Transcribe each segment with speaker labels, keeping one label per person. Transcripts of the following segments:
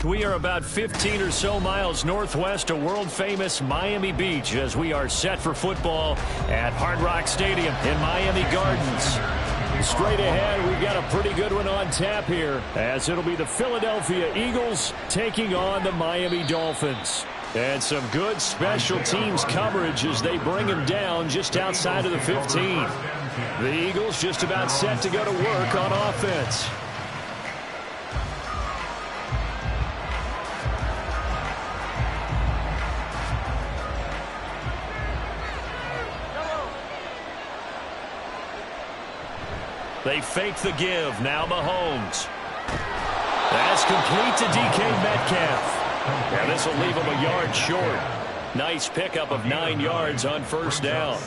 Speaker 1: We are about 15 or so miles northwest of world-famous Miami Beach as we are set for football at Hard Rock Stadium in Miami Gardens. Straight ahead, we've got a pretty good one on tap here as it'll be the Philadelphia Eagles taking on the Miami Dolphins. And some good special teams coverage as they bring him down just outside of the 15. The Eagles just about set to go to work on offense. They fake the give. Now Mahomes. That's complete to DK Metcalf. And this will leave him a yard short. Nice pickup of 9 yards on first down.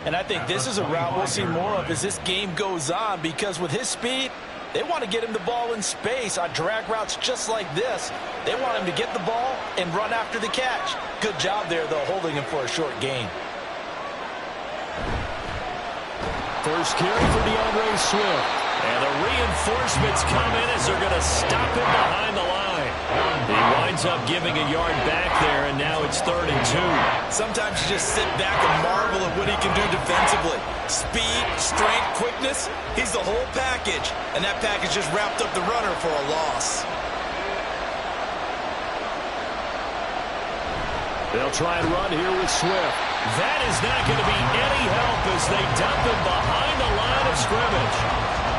Speaker 2: And I think this is a route we'll see more of as this game goes on, because with his speed, they want to get him the ball in space on drag routes just like this. They want him to get the ball and run after the catch. Good job there, though, holding him for a short gain.
Speaker 1: First carry for DeAndre Swift. And the reinforcements come in as they're going to stop him behind the line. He winds up giving a yard back there, and now it's 3rd and 2.
Speaker 2: Sometimes you just sit back and marvel at what he can do defensively. Speed, strength, quickness, he's the whole package. And that package just wrapped up the runner for a loss.
Speaker 1: They'll try and run here with Swift. That is not going to be any help as they dump him behind the line of scrimmage.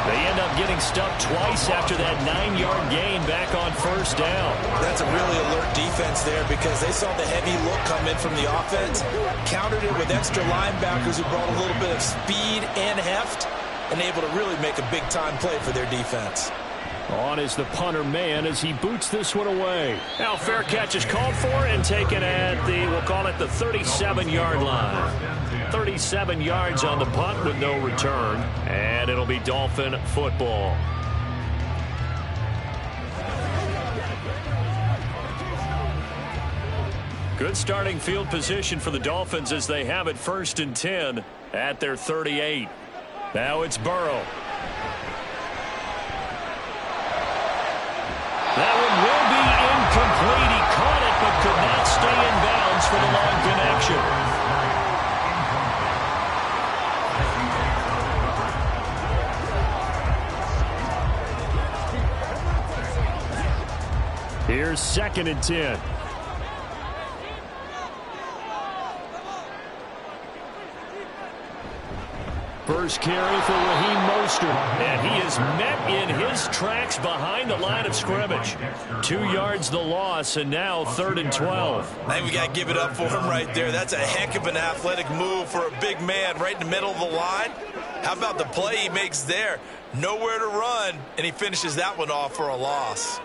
Speaker 1: They end up getting stuffed twice after that 9-yard gain back on first down.
Speaker 2: That's a really alert defense there because they saw the heavy look come in from the offense, countered it with extra linebackers who brought a little bit of speed and heft, and able to really make a big-time play for their defense.
Speaker 1: On is the punter man as he boots this one away. Now fair catch is called for and taken at the, we'll call it the 37-yard line. 37 yards on the punt with no return. And it'll be Dolphin football. Good starting field position for the Dolphins as they have it 1st and 10 at their 38. Now it's Burrow. That one will be incomplete. He caught it but could not stay in bounds for the long connection. Here's 2nd and 10. First carry for Raheem Mostert, and he is met in his tracks behind the line of scrimmage. 2 yards the loss, and now 3rd and 12.
Speaker 2: I think we got to give it up for him right there. That's a heck of an athletic move for a big man right in the middle of the line. How about the play he makes there? Nowhere to run, and he finishes that one off for a loss.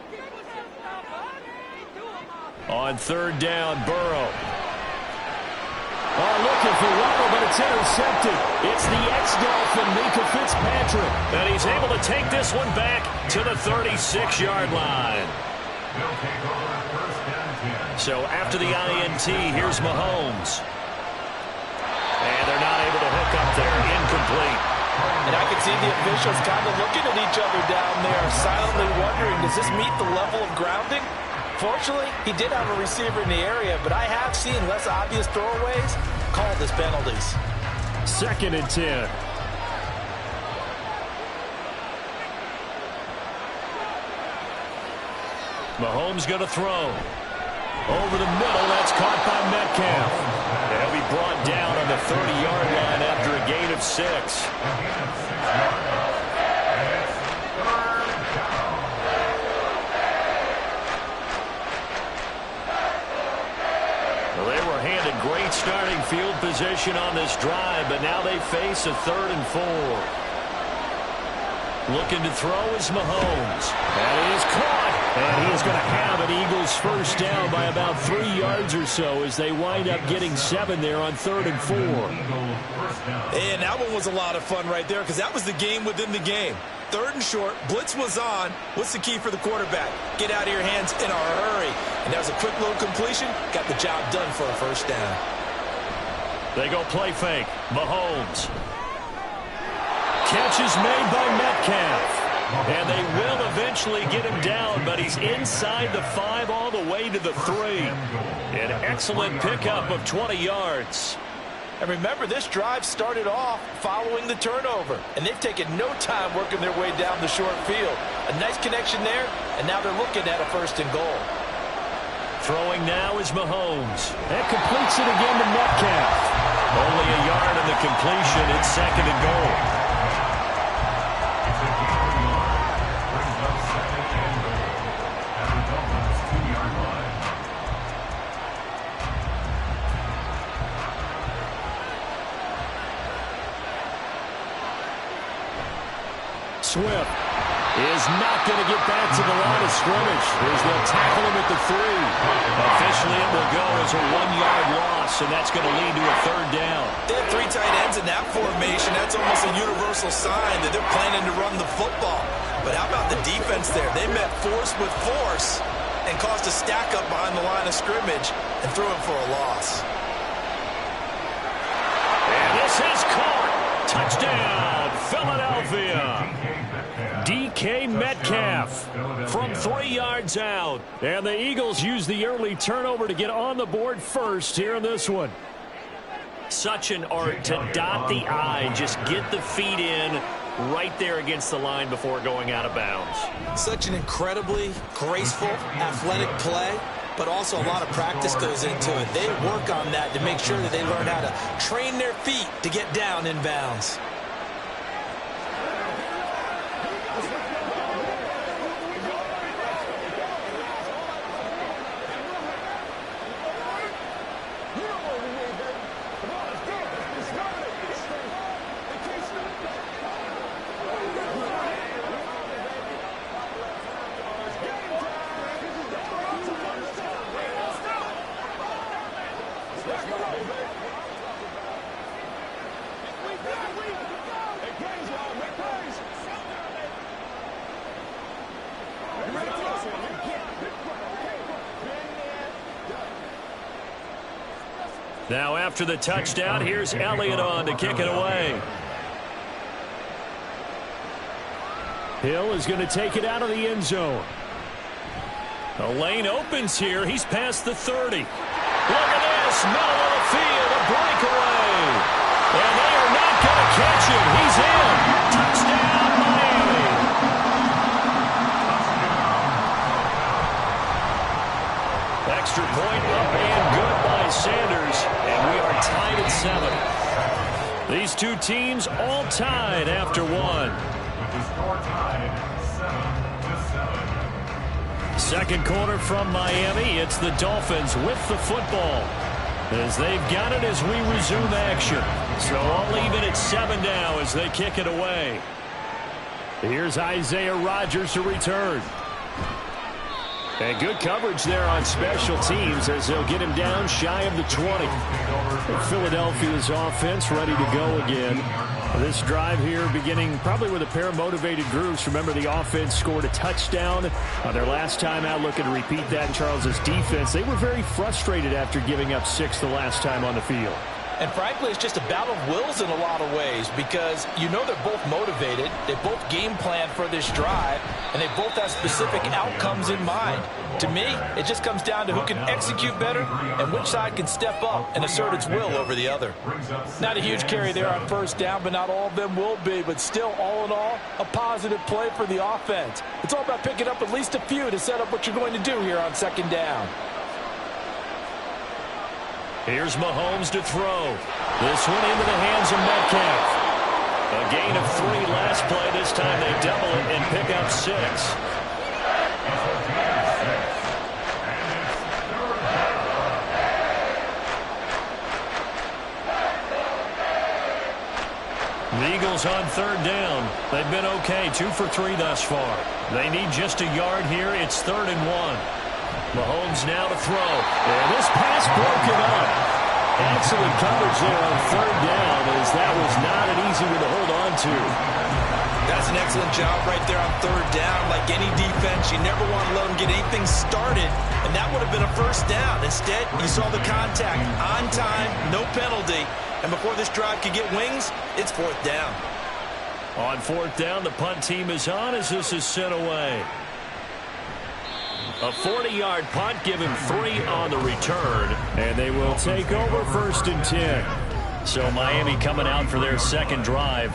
Speaker 1: On 3rd down, Burrow. Looking for Waddle, but it's intercepted. It's the ex-Dolphin, Minkah Fitzpatrick. And he's able to take this one back to the 36-yard line. So after the INT, here's Mahomes. And they're not able to hook up there. Incomplete.
Speaker 2: And I can see the officials kind of looking at each other down there, silently wondering, does this meet the level of grounding? Fortunately, he did have a receiver in the area, but I have seen less obvious throwaways called as penalties.
Speaker 1: 2nd and 10. Mahomes going to throw. Over the middle, that's caught by Metcalf. He'll be brought down on the 30-yard line after a gain of 6. field position on this drive, but now they face a 3rd and 4. Looking to throw is Mahomes. And he is caught. And he is going to have an Eagles first down by about 3 yards or so as they wind up getting 7 there on 3rd and 4.
Speaker 2: And that one was a lot of fun right there because that was the game within the game. 3rd and short, blitz was on. What's the key for the quarterback? Get out of your hands in a hurry. And that was a quick little completion. Got the job done for a first down.
Speaker 1: They go play fake. Mahomes. Catch is made by Metcalf. And they will eventually get him down, but he's inside the 5 all the way to the 3. An excellent pickup of 20 yards.
Speaker 2: And remember, this drive started off following the turnover. And they've taken no time working their way down the short field. A nice connection there, and now they're looking at a 1st and goal.
Speaker 1: Throwing now is Mahomes. That completes it again to Metcalf. Only a yard in the completion. It's 2nd and goal. Swift is not going to get back to the line of scrimmage. As they'll tackle him at the 3. Officially, it will go as a 1-yard loss, and that's going to lead to a 3rd down.
Speaker 2: They have 3 tight ends in that formation. That's almost a universal sign that they're planning to run the football. But how about the defense there? They met force with force and caused a stack up behind the line of scrimmage and threw him for a loss.
Speaker 1: And this is caught. Touchdown, Philadelphia. DK Metcalf from 3 yards out. And the Eagles use the early turnover to get on the board first here in this one. Such an art to dot the I, just get the feet in right there against the line before going out of bounds.
Speaker 2: Such an incredibly graceful, athletic play, but also a lot of practice goes into it. They work on that to make sure that they learn how to train their feet to get down in bounds.
Speaker 1: Now after the touchdown, here's Elliott on to kick it away. Hill is going to take it out of the end zone. The lane opens here. He's past the 30. Look at this. Middle of the field. A breakaway. And they are not going to catch him. He's in. Touchdown, Miami. Extra point up and good by Sanders. And we are tied at 7. These two teams all tied after 1. Second quarter from Miami. It's the Dolphins with the football as they've got it as we resume action. So all even at 7 now as they kick it away. Here's Isaiah Rodgers to return. And good coverage there on special teams as they'll get him down shy of the 20. Philadelphia's offense ready to go again. This drive here beginning probably with a pair of motivated groups. Remember, the offense scored a touchdown their last time out. Looking to repeat that in Charles's defense. They were very frustrated after giving up 6 the last time on the field.
Speaker 2: And frankly, it's just a battle of wills in a lot of ways because you know they're both motivated. They both game plan for this drive, and they both have specific outcomes in mind. To me, it just comes down to who can execute better and which side can step up and assert its will over the other. Not a huge carry there on first down, but not all of them will be. But still, all in all, a positive play for the offense. It's all about picking up at least a few to set up what you're going to do here on second down.
Speaker 1: Here's Mahomes to throw. This one into the hands of Metcalf. A gain of 3 last play. This time they double it and pick up 6. Eagles on third down. They've been okay, 2 for 3 thus far. They need just a yard here. It's 3rd and 1. Mahomes now to throw. And this pass broken up. Excellent coverage there on third down, as that was not an easy one to hold on to.
Speaker 2: That's an excellent job right there on third down. Like any defense, you never want to let them get anything started, and that would have been a first down. Instead, you saw the contact on time, no penalty, and before this drive could get wings, it's 4th down.
Speaker 1: On 4th down, the punt team is on as this is sent away. A 40-yard punt, give him 3 on the return, and they will take over 1st and 10. So Miami coming out for their second drive.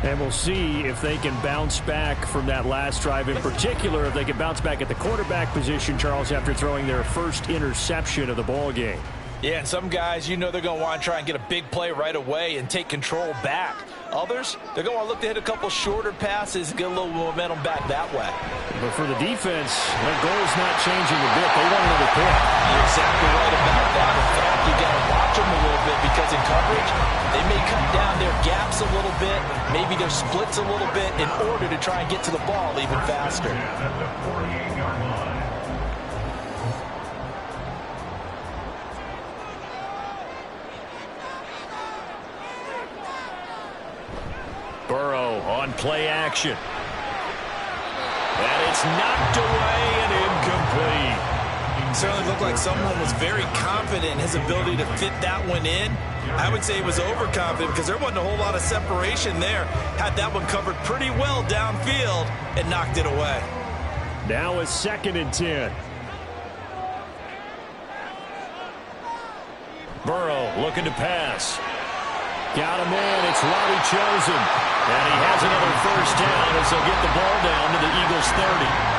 Speaker 1: And we'll see if they can bounce back from that last drive. In particular, if they can bounce back at the quarterback position, Charles, after throwing their first interception of the ball game.
Speaker 2: Yeah, and some guys, you know they're going to want to try and get a big play right away and take control back. Others, they're going to want to look to hit a couple shorter passes and get a little momentum back that way.
Speaker 1: But for the defense, their goal's not changing a bit. They want another pick.
Speaker 2: You're exactly right about that. In fact, you got to watch them a little bit because in coverage, they may cut down their gaps a little bit, maybe their splits a little bit in order to try and get to the ball even faster.
Speaker 1: Burrow on play action. And it's knocked away and incomplete.
Speaker 2: Certainly looked like someone was very confident in his ability to fit that one in. I would say he was overconfident because there wasn't a whole lot of separation there. Had that one covered pretty well downfield and knocked it away.
Speaker 1: Now a 2nd and 10. Burrow looking to pass. Got him in. It's Robbie Chosen. And he has another first down as they'll get the ball down to the Eagles 30.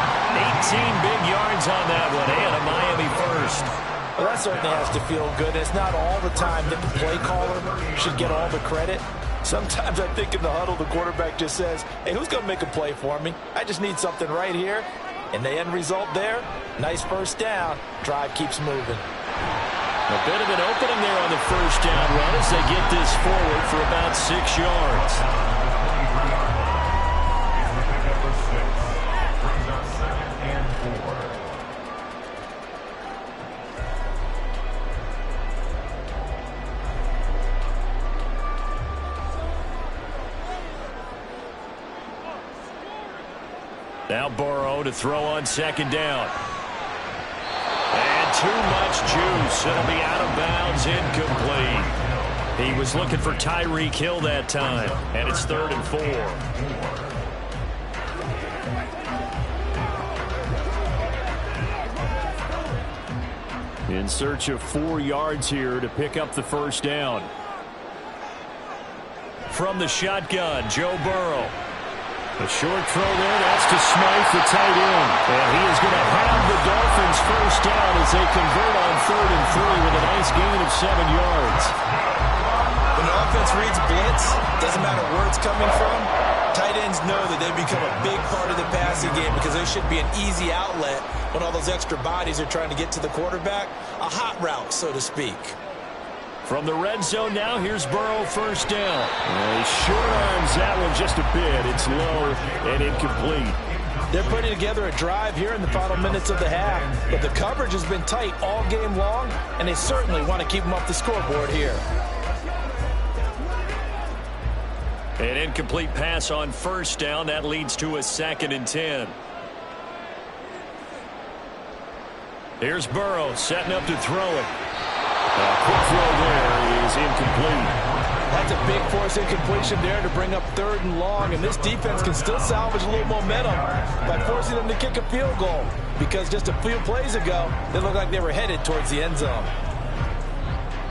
Speaker 1: 18 big yards on that one, and a Miami first.
Speaker 2: Well, that certainly has to feel good. It's not all the time that the play caller should get all the credit. Sometimes I think in the huddle, the quarterback just says, hey, who's going to make a play for me? I just need something right here. And the end result there, nice first down. Drive keeps moving.
Speaker 1: A bit of an opening there on the first down run as they get this forward for about 6 yards. Now Burrow to throw on 2nd down. And too much juice. It'll be out of bounds, incomplete. He was looking for Tyreek Hill that time, and it's 3rd and 4. In search of 4 yards here to pick up the first down. From the shotgun, Joe Burrow. A short throw there, that's to Smythe, the tight end. And he is going to have the Dolphins first down as they convert on 3rd and 3 with a nice gain of 7 yards.
Speaker 2: When the offense reads blitz, doesn't matter where it's coming from, tight ends know that they become a big part of the passing game because there should be an easy outlet when all those extra bodies are trying to get to the quarterback. A hot route, so to speak.
Speaker 1: From the red zone now, here's Burrow first down. He short arms that one just a bit. It's low and incomplete.
Speaker 2: They're putting together a drive here in the final minutes of the half, but the coverage has been tight all game long, and they certainly want to keep them off the scoreboard here.
Speaker 1: An incomplete pass on first down. That leads to a 2nd and 10. Here's Burrow setting up to throw it. A quick throw there is incomplete.
Speaker 2: That's a big force incompletion there to bring up 3rd and long, and this defense can still salvage a little momentum by forcing them to kick a field goal because just a few plays ago, they looked like they were headed towards the end zone.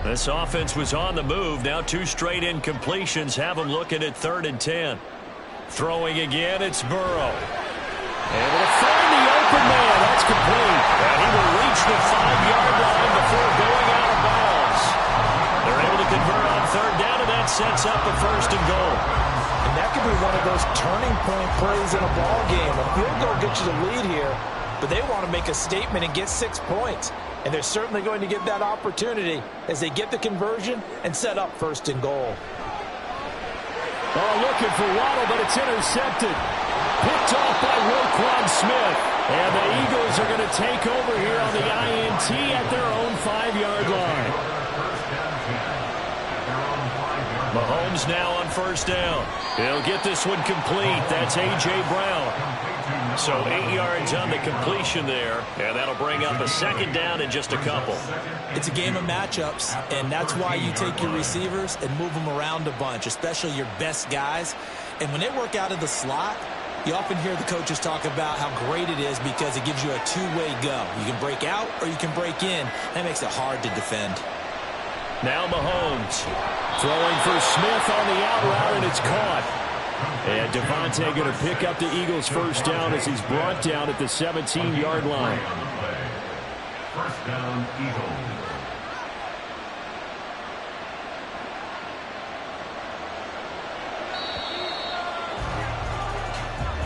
Speaker 1: This offense was on the move. Now 2 straight incompletions have them looking at 3rd and 10. Throwing again, it's Burrow. Able to find the open man. That's complete. And he will reach the 5-yard line before going out of bounds. They're able to convert on 3rd down, and that sets up a 1st and goal.
Speaker 2: And that could be one of those turning point plays in a ball game. A field goal gets you the lead here, but they want to make a statement and get 6 points. And they're certainly going to get that opportunity as they get the conversion and set up 1st and goal.
Speaker 1: Oh, looking for Waddle, but it's intercepted. Picked off by Roquan Smith. And the Eagles are going to take over here on the INT at their own 5-yard line. Mahomes now on first down. He'll get this one complete. That's A.J. Brown. So 8 yards on the completion there, and that'll bring up a second down in just a couple.
Speaker 2: It's a game of matchups, and that's why you take your receivers and move them around a bunch, especially your best guys. And when they work out of the slot, you often hear the coaches talk about how great it is because it gives you a two-way go. You can break out or you can break in. That makes it hard to defend.
Speaker 1: Now Mahomes throwing for Smith on the out route, and it's caught. And Devontae going to pick up the Eagles' first down as he's brought down at the 17-yard line.
Speaker 3: First down, Eagles.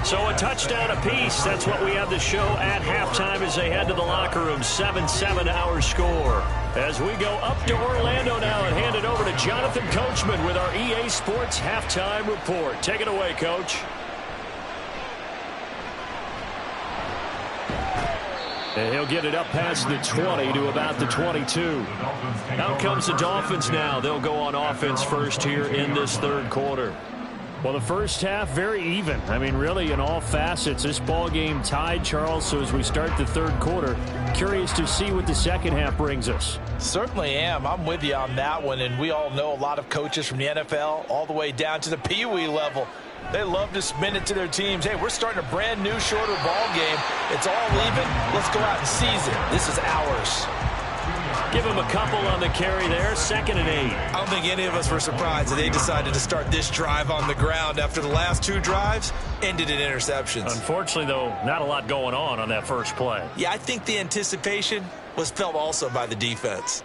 Speaker 1: So a touchdown apiece. That's what we have the show at halftime as they head to the locker room. 7-7 our score. As we go up to Orlando now and hand it over to Jonathan Coachman with our EA Sports halftime report. Take it away, Coach. And he'll get it up past the 20 to about the 22. Out comes the Dolphins now. They'll go on offense first here in this third quarter. Well, the first half, very even. I mean, really, in all facets, this ball game tied, Charles. So as we start the third quarter, curious to see what the second half brings us.
Speaker 2: Certainly am. I'm with you on that one. And we all know a lot of coaches from the NFL all the way down to the Pee Wee level. They love to spin it to their teams. Hey, we're starting a brand new, shorter ball game. It's all even. Let's go out and seize it. This is ours.
Speaker 1: Give him a couple on the carry there. 2nd and 8.
Speaker 2: I don't think any of us were surprised that they decided to start this drive on the ground after the last 2 drives ended in interceptions.
Speaker 1: Unfortunately, though, not a lot going on that first play.
Speaker 2: Yeah, I think the anticipation was felt also by the defense.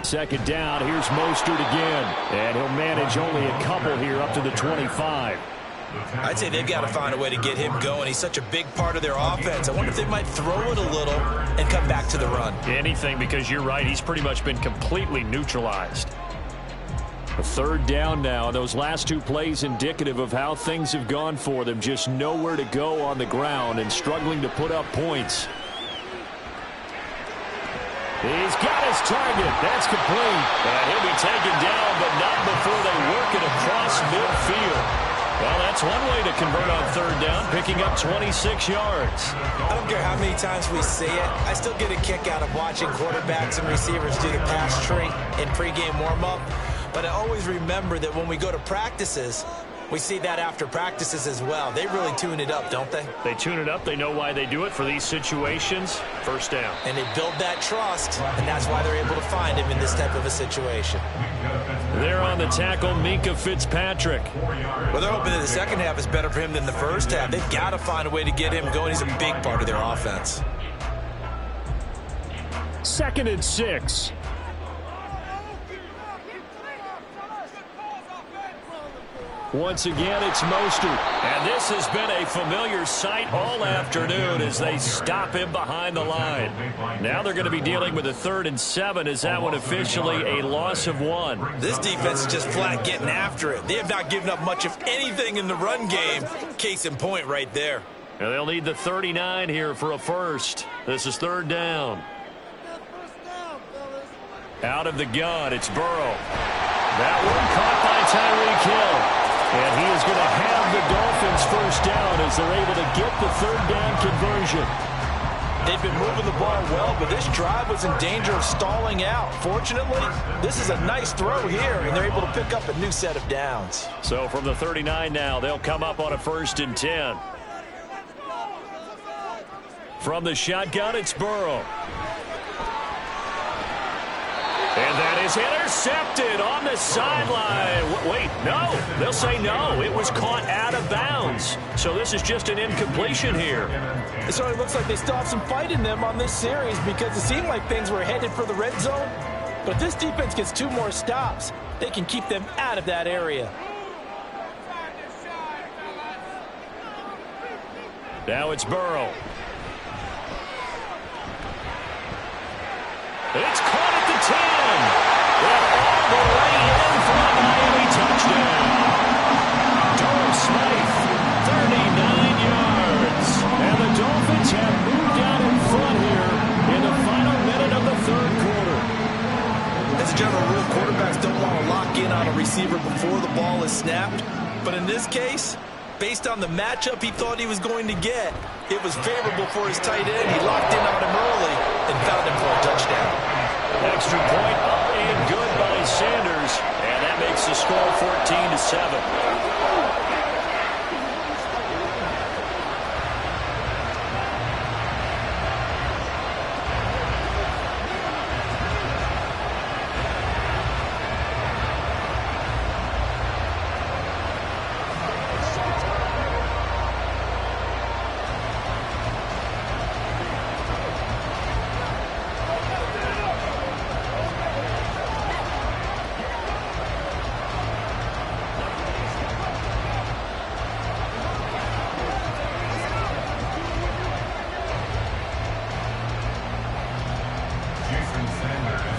Speaker 1: 2nd down. Here's Mostert again. And he'll manage only a couple here up to the 25.
Speaker 2: I'd say they've got to find a way to get him going. He's such a big part of their offense. I wonder if they might throw it a little and come back to the run.
Speaker 1: Anything, because you're right. He's pretty much been completely neutralized. A 3rd down now. Those last 2 plays indicative of how things have gone for them. Just nowhere to go on the ground and struggling to put up points. He's got his target. That's complete. And he'll be taken down, but not before they work it across midfield. Well, that's one way to convert on 3rd down, picking up 26 yards.
Speaker 2: I don't care how many times we say it. I still get a kick out of watching quarterbacks and receivers do the pass tree in pregame warm-up. But I always remember that when we go to practices, we see that after practices as well. They really tune it up, don't they?
Speaker 1: They tune it up. They know why they do it for these situations. First down.
Speaker 2: And they build that trust, and that's why they're able to find him in this type of a situation.
Speaker 1: There on the tackle, Minkah Fitzpatrick.
Speaker 2: Well, they're hoping that the second half is better for him than the first half. They've got to find a way to get him going. He's a big part of their offense.
Speaker 1: 2nd and 6. Once again, it's Mostert. And this has been a familiar sight all afternoon as they stop him behind the line. Now they're going to be dealing with a 3rd and 7. Is that one officially a loss of 1?
Speaker 2: This defense is just flat getting after it. They have not given up much of anything in the run game. Case in point right there.
Speaker 1: And they'll need the 39 here for a first. This is 3rd down. Out of the gun, it's Burrow. That one caught by Tyreek Hill. And he is going to have the Dolphins first down as they're able to get the 3rd down conversion.
Speaker 2: They've been moving the ball well, but this drive was in danger of stalling out. Fortunately, this is a nice throw here, and they're able to pick up a new set of downs.
Speaker 1: So from the 39 now, they'll come up on a 1st and 10. From the shotgun, it's Burrow. And that is intercepted on the sideline. Wait, no. They'll say no. It was caught out of bounds. So this is just an incompletion here.
Speaker 2: It certainly looks like they still have some fight in them on this series because it seemed like things were headed for the red zone. But if this defense gets 2 more stops, they can keep them out of that area.
Speaker 1: Now it's Burrow. It's caught at the 10. And all the way in from
Speaker 2: But in this case, based on the matchup he thought he was going to get, it was favorable for his tight end. He locked in on him early and found him for a touchdown.
Speaker 1: Extra point up and good by Sanders. And that makes the score 14-7.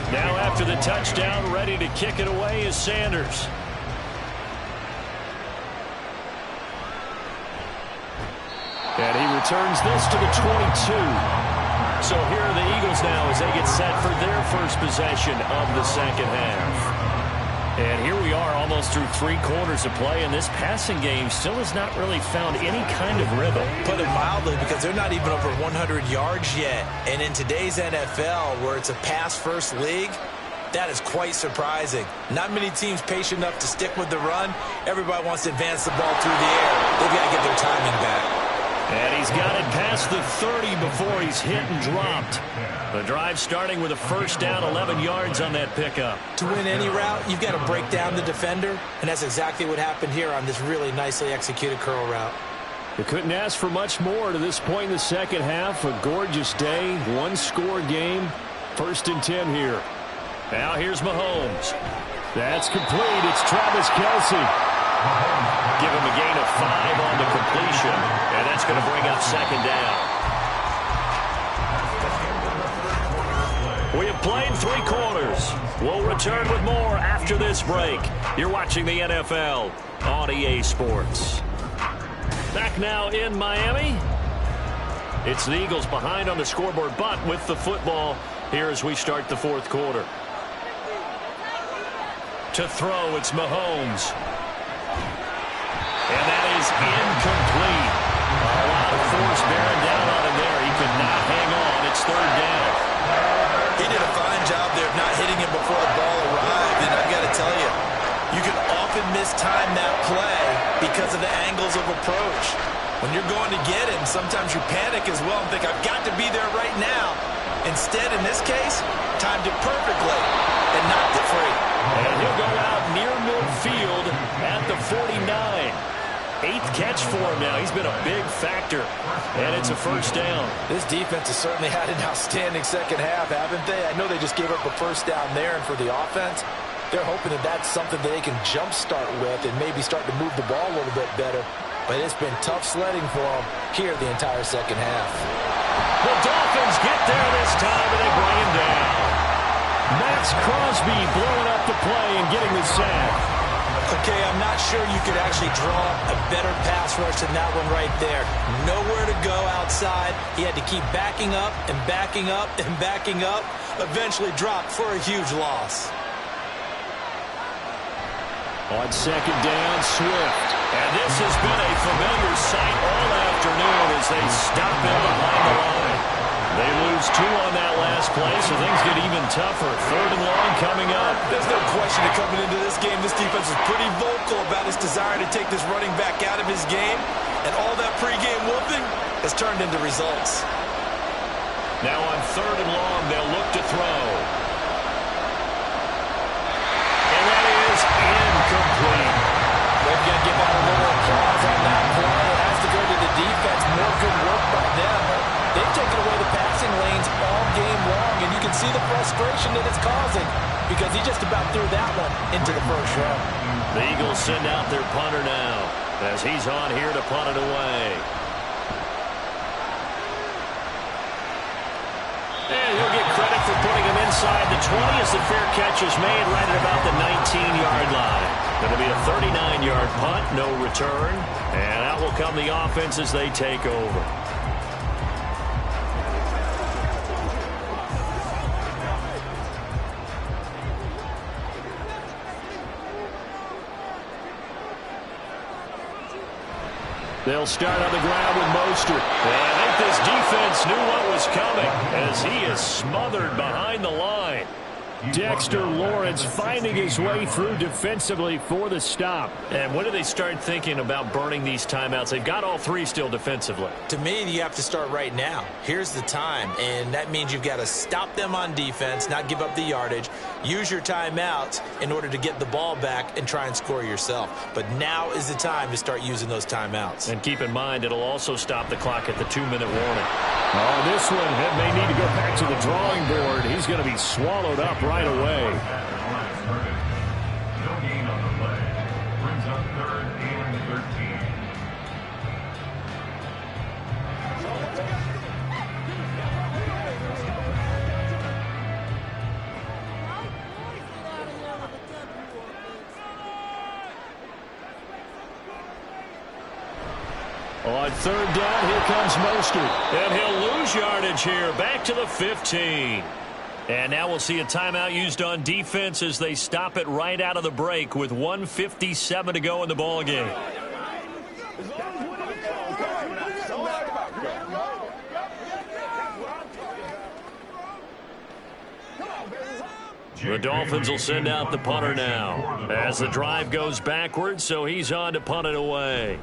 Speaker 1: Now after the touchdown, ready to kick it away is Sanders. And he returns this to the 22. So here are the Eagles now as they get set for their first possession of the second half. And here we are almost through 3 quarters of play, and this passing game still has not really found any kind of rhythm.
Speaker 2: Put it mildly, because they're not even over 100 yards yet. And in today's NFL, where it's a pass-first league, that is quite surprising. Not many teams patient enough to stick with the run. Everybody wants to advance the ball through the air. They've got to get their timing back.
Speaker 1: And he's got it past the 30 before he's hit and dropped. The drive starting with a first down, 11 yards on that pickup.
Speaker 2: To win any route, you've got to break down the defender, and that's exactly what happened here on this really nicely executed curl route.
Speaker 1: You couldn't ask for much more to this point in the second half. A gorgeous day, one-score game, 1st and 10 here. Now here's Mahomes. That's complete. It's Travis Kelce. Give him a gain of 5 on the completion, and that's going to bring up second down. We have played 3 quarters. We'll return with more after this break. You're watching the NFL on EA Sports. Back now in Miami. It's the Eagles behind on the scoreboard, but with the football here as we start the 4th quarter. To throw, it's Mahomes. And that is incomplete. A lot of force bearing down on him there. He could not hang on. It's 3rd down.
Speaker 2: He did a fine job there of not hitting him before the ball arrived. And I've got to tell you, you can often mistime that play because of the angles of approach. When you're going to get him, sometimes you panic as well and think, I've got to be there right now. Instead, in this case, timed it perfectly and knocked it free.
Speaker 1: And he'll go out near midfield at the 49. 8th catch for him now. He's been a big factor. And it's a first down.
Speaker 2: This defense has certainly had an outstanding second half, haven't they? I know they just gave up a first down there, and for the offense, they're hoping that that's something that they can jumpstart with and maybe start to move the ball a little bit better. But it's been tough sledding for them here the entire second half.
Speaker 1: The Dolphins get there this time, and they bring him down. Max Crosby blowing up the play and getting the sack.
Speaker 2: Okay, I'm not sure you could actually draw a better pass rush than that one right there. Nowhere to go outside. He had to keep backing up and backing up and backing up. Eventually dropped for a huge loss.
Speaker 1: On second down, Swift. And this has been a familiar sight all afternoon as they stop him behind the line. They lose 2 on that last play, so things get even tougher. 3rd and long coming up.
Speaker 2: There's no question that coming into this game, this defense is pretty vocal about its desire to take this running back out of his game. And all that pregame whooping has turned into results.
Speaker 1: Now on 3rd and long, they'll look to throw. And that is incomplete.
Speaker 2: They've got to give out a little applause on that play. It has to go to the defense. More good work by them. They've taken away the passing lanes all game long, and you can see the frustration that it's causing because he just about threw that one into the first row.
Speaker 1: The Eagles send out their punter now as he's on here to punt it away. And he'll get credit for putting him inside the 20 as the fair catch is made right at about the 19-yard line. It'll be a 39-yard punt, no return, and out will come the offense as they take over. They'll start on the ground with Mostert. And I think this defense knew what was coming as he is smothered behind the line. Dexter Lawrence finding his way through defensively for the stop. And when do they start thinking about burning these timeouts? They've got all three still defensively.
Speaker 2: To me, you have to start right now. Here's the time, and that means you've got to stop them on defense, not give up the yardage, use your timeouts in order to get the ball back and try and score yourself. But now is the time to start using those timeouts.
Speaker 1: And keep in mind, it'll also stop the clock at the 2-minute warning. Oh, this one may need to go back to the drawing board. He's going to be swallowed up right away.
Speaker 3: No gain on the play. Brings up 3rd and 13.
Speaker 1: On 3rd down, here comes Mostert. And he'll lose yardage here. Back to the 15. And now we'll see a timeout used on defense as they stop it right out of the break with 1:57 to go in the ballgame. The Dolphins will send out the punter now as the drive goes backwards, so he's on to punt it away.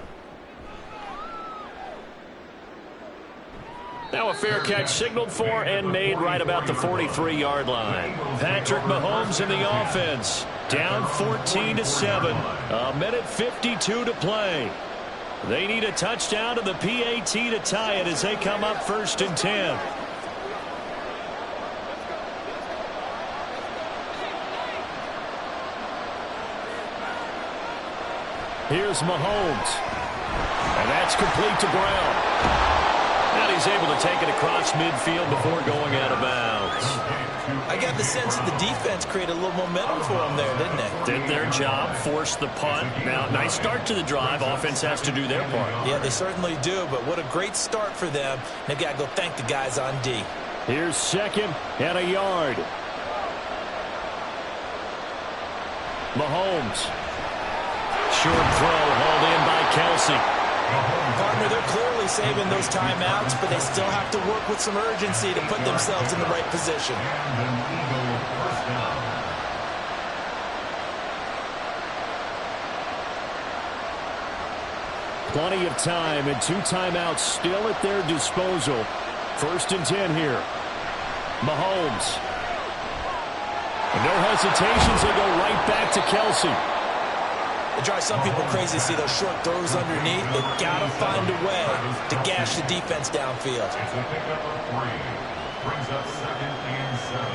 Speaker 1: Now a fair catch signaled for and made right about the 43-yard line. Patrick Mahomes in the offense. Down 14-7. 1:52 to play. They need a touchdown to the PAT to tie it as they come up 1st and 10. Here's Mahomes. And that's complete to Brown. And he's able to take it across midfield before going out of bounds.
Speaker 2: I got the sense that the defense created a little momentum for them there, didn't they?
Speaker 1: Did their job, forced the punt. Now, nice start to the drive. Offense has to do their part.
Speaker 2: Yeah, they certainly do, but what a great start for them. They've got to go thank the guys on D.
Speaker 1: Here's 2nd and a yard. Mahomes. Short throw hauled in by Kelsey.
Speaker 2: Partner, they're clearly saving those timeouts, but they still have to work with some urgency to put themselves in the right position.
Speaker 3: And an Eagle first down.
Speaker 1: Plenty of time and 2 timeouts still at their disposal. 1st and 10 here. Mahomes. And no hesitations. They go right back to Kelsey.
Speaker 2: It drives some people crazy to see those short throws underneath. They've got to find a way to gash the defense downfield.
Speaker 3: It's a pickup of 3. Brings up 2nd and 7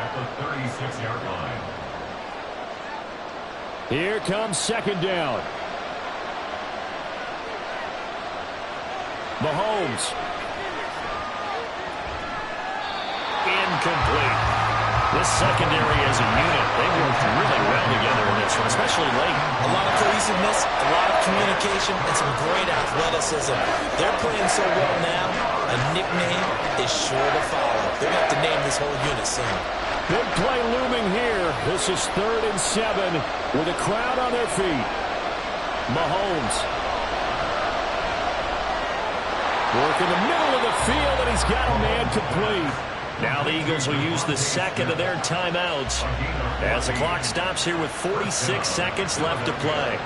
Speaker 3: at the 36-yard line.
Speaker 1: Here comes 2nd down. Mahomes. Incomplete. This secondary as a unit, they worked really well together in this one, especially late.
Speaker 2: A lot of cohesiveness, a lot of communication, and some great athleticism. They're playing so well now, a nickname is sure to follow. They're going to have to name this whole unit soon.
Speaker 1: Big play looming here. This is 3rd and 7 with a crowd on their feet. Mahomes. Work in the middle of the field, and he's got a man complete. Now the Eagles will use the 2nd of their timeouts as the clock stops here with 46 seconds left to play.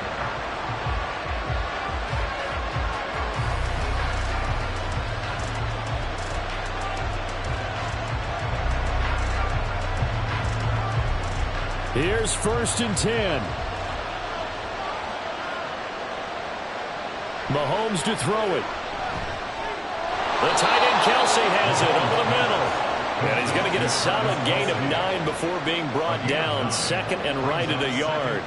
Speaker 1: Here's 1st and 10. Mahomes to throw it. The tight end Kelsey has it over the middle. And he's going to get a solid gain of 9 before being brought down. 2nd and right at a yard.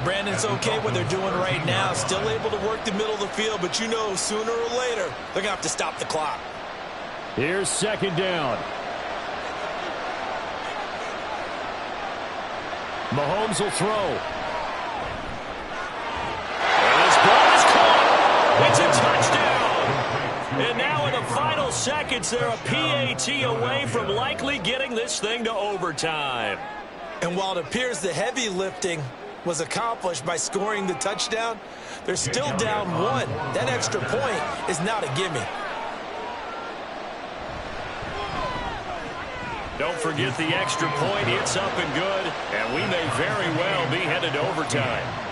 Speaker 2: Brandon's okay what they're doing right now. Still able to work the middle of the field, but you know sooner or later they're going to have to stop the clock.
Speaker 1: Here's 2nd down. Mahomes will throw. And this ball is caught. It's a touchdown. And now in the final seconds, they're a PAT away from likely getting this thing to overtime.
Speaker 2: And while it appears the heavy lifting was accomplished by scoring the touchdown, They're still down 1. That extra point is not a gimme.
Speaker 1: Don't forget the extra point. It's up and good, and we may very well be headed to overtime.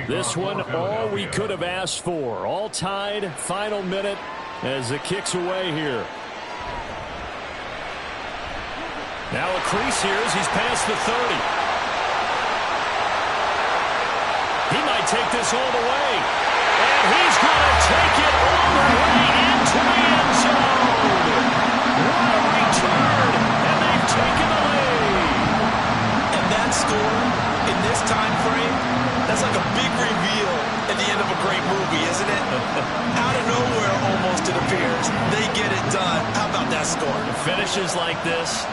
Speaker 1: This one, all we could have asked for. All tied, final minute as it kicks away here. Now a crease here as he's past the 30. He might take this all the way. And he's going to take it all the way into the end zone. What a return. And they've taken the lead.
Speaker 2: And that score in this time frame, that's like a big reveal at the end of a great movie, isn't it? Out of nowhere, almost, it appears. They get it done. How about that score?
Speaker 1: Finishes like this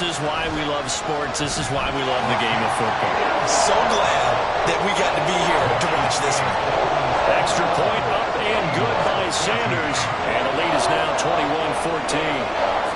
Speaker 1: is why we love sports. This is why we love the game of football.
Speaker 2: So glad that we got to be here to watch this one.
Speaker 1: Extra point up and good by Sanders. And the lead is now 21-14.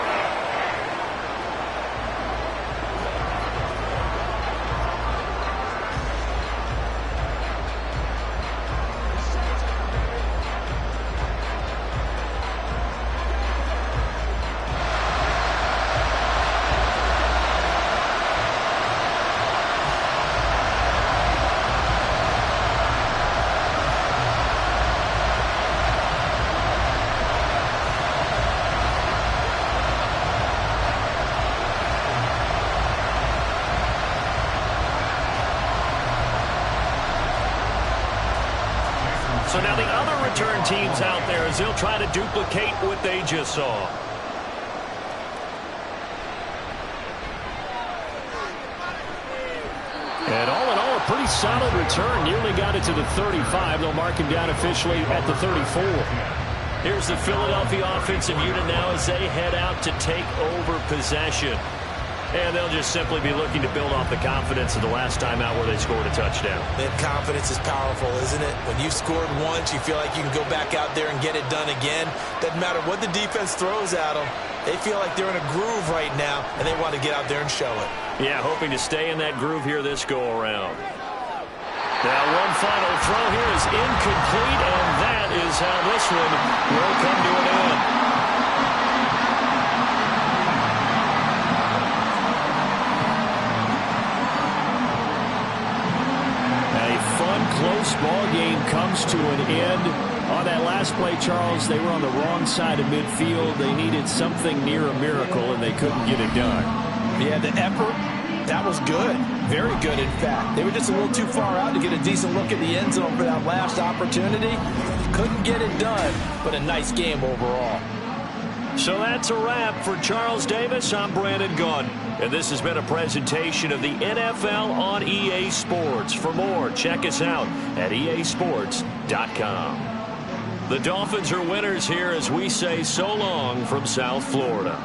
Speaker 1: So now the other return teams out there as they'll try to duplicate what they just saw. And all in all, a pretty solid return. Nearly got it to the 35. They'll mark him down officially at the 34. Here's the Philadelphia offensive unit now as they head out to take over possession. And they'll just simply be looking to build off the confidence of the last time out where they scored a touchdown.
Speaker 2: That confidence is powerful, isn't it? When you've scored once, you feel like you can go back out there and get it done again. Doesn't matter what the defense throws at them. They feel like they're in a groove right now, and they want to get out there and show it.
Speaker 1: Yeah, hoping to stay in that groove here this go-around. Now one final throw here is incomplete, and that is how this one will come to an end. Close ball game comes to an end. On that last play, Charles, they were on the wrong side of midfield. They needed something near a miracle, and they couldn't get it done.
Speaker 2: Yeah, the effort, that was good. Very good, in fact. They were just a little too far out to get a decent look at the end zone for that last opportunity. Couldn't get it done, but a nice game overall.
Speaker 1: So that's a wrap for Charles Davis. I'm Brandon Gaudin. And this has been a presentation of the NFL on EA Sports. For more, check us out at easports.com. The Dolphins are winners here as we say so long from South Florida.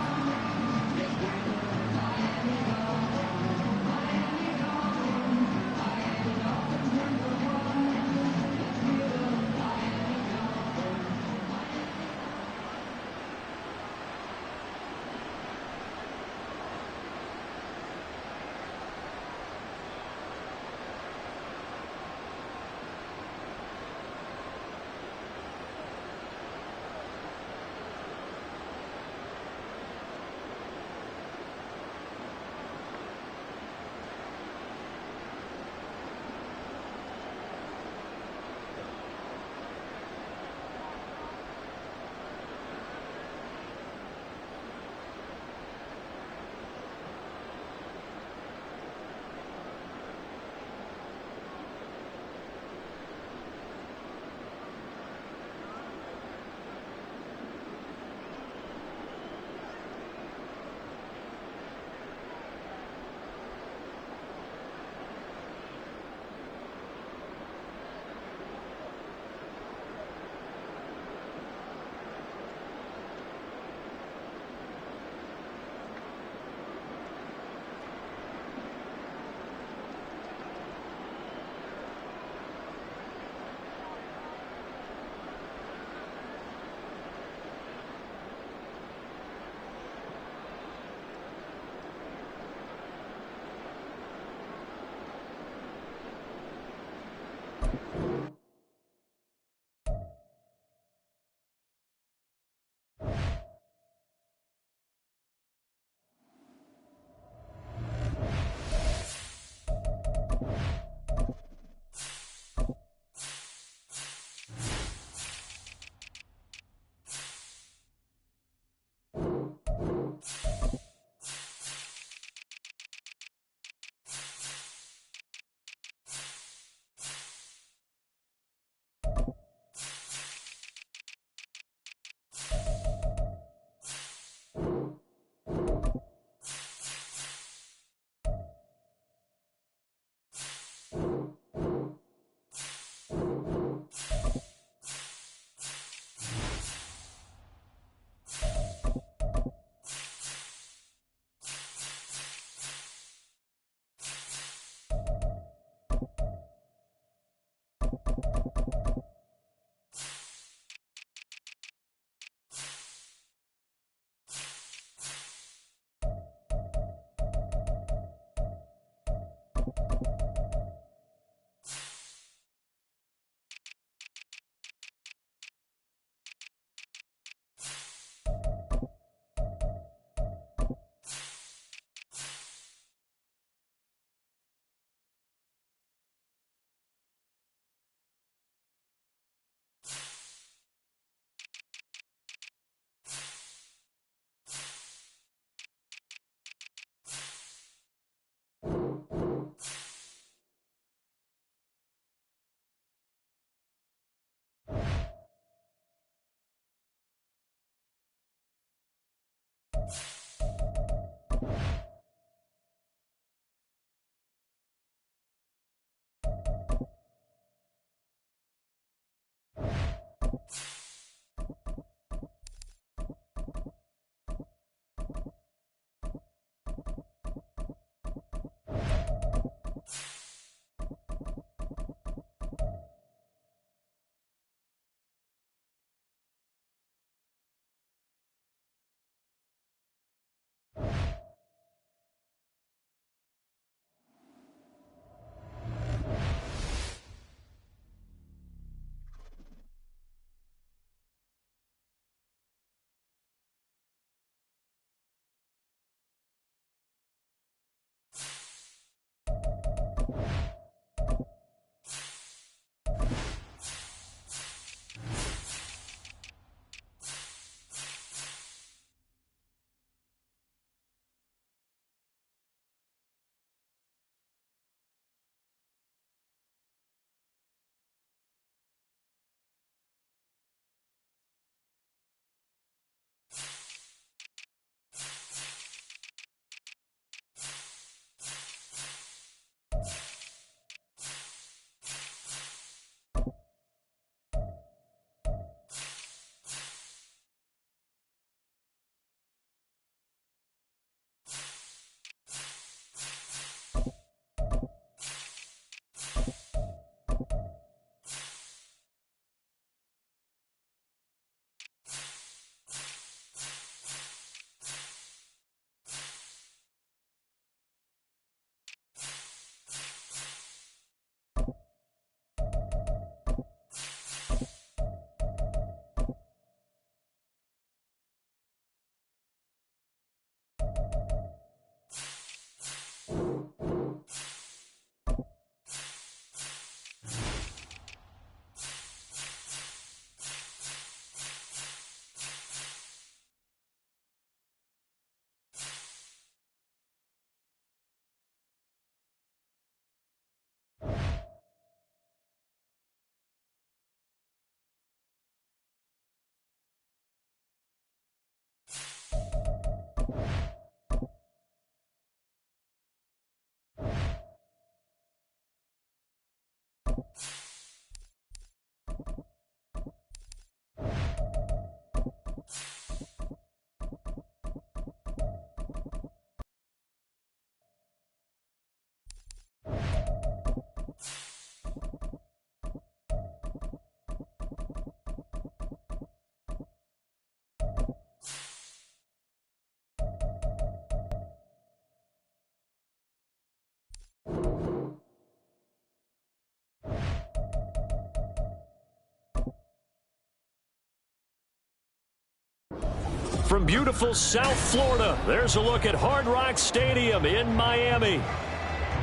Speaker 1: from beautiful South Florida, there's a look at Hard Rock Stadium in Miami.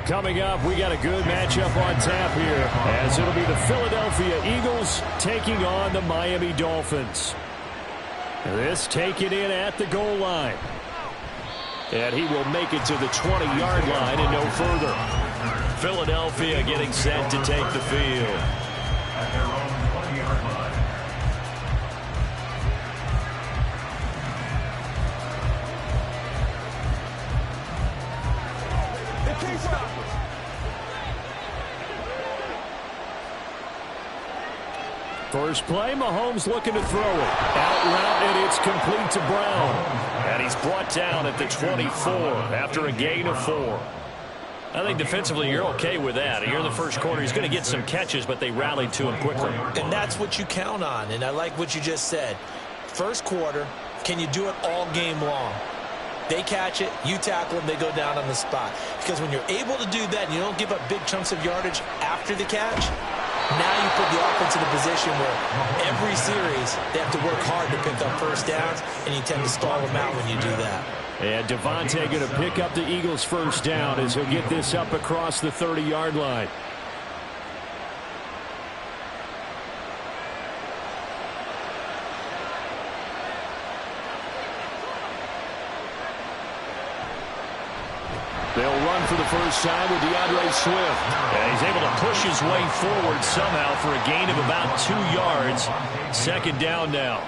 Speaker 1: Coming up, we got a good matchup on tap here, as it'll be the Philadelphia Eagles taking on the Miami Dolphins. This taken in at the goal line. And he will make it to the 20-yard line and no further. Philadelphia getting set to take the field.
Speaker 3: At their own 20-yard line.
Speaker 1: First play, Mahomes looking to throw it. Out route, and it's complete to Brown. And he's brought down at the 24 after a gain of 4. I think defensively you're okay with that. Here in the first quarter, he's going to get some catches, but they rallied to him quickly.
Speaker 2: And that's what you count on, and I like what you just said. First quarter, can you do it all game long? They catch it, you tackle them, they go down on the spot. Because when you're able to do that and you don't give up big chunks of yardage after the catch, now you put the offense in a position where every series they have to work hard to pick up first downs, and you tend to stall them out when you do that.
Speaker 1: And Devontae going to pick up the Eagles' first down as he'll get this up across the 30-yard line. They'll run for the first time with DeAndre Swift. And he's able to push his way forward somehow for a gain of about 2 yards. Second down now.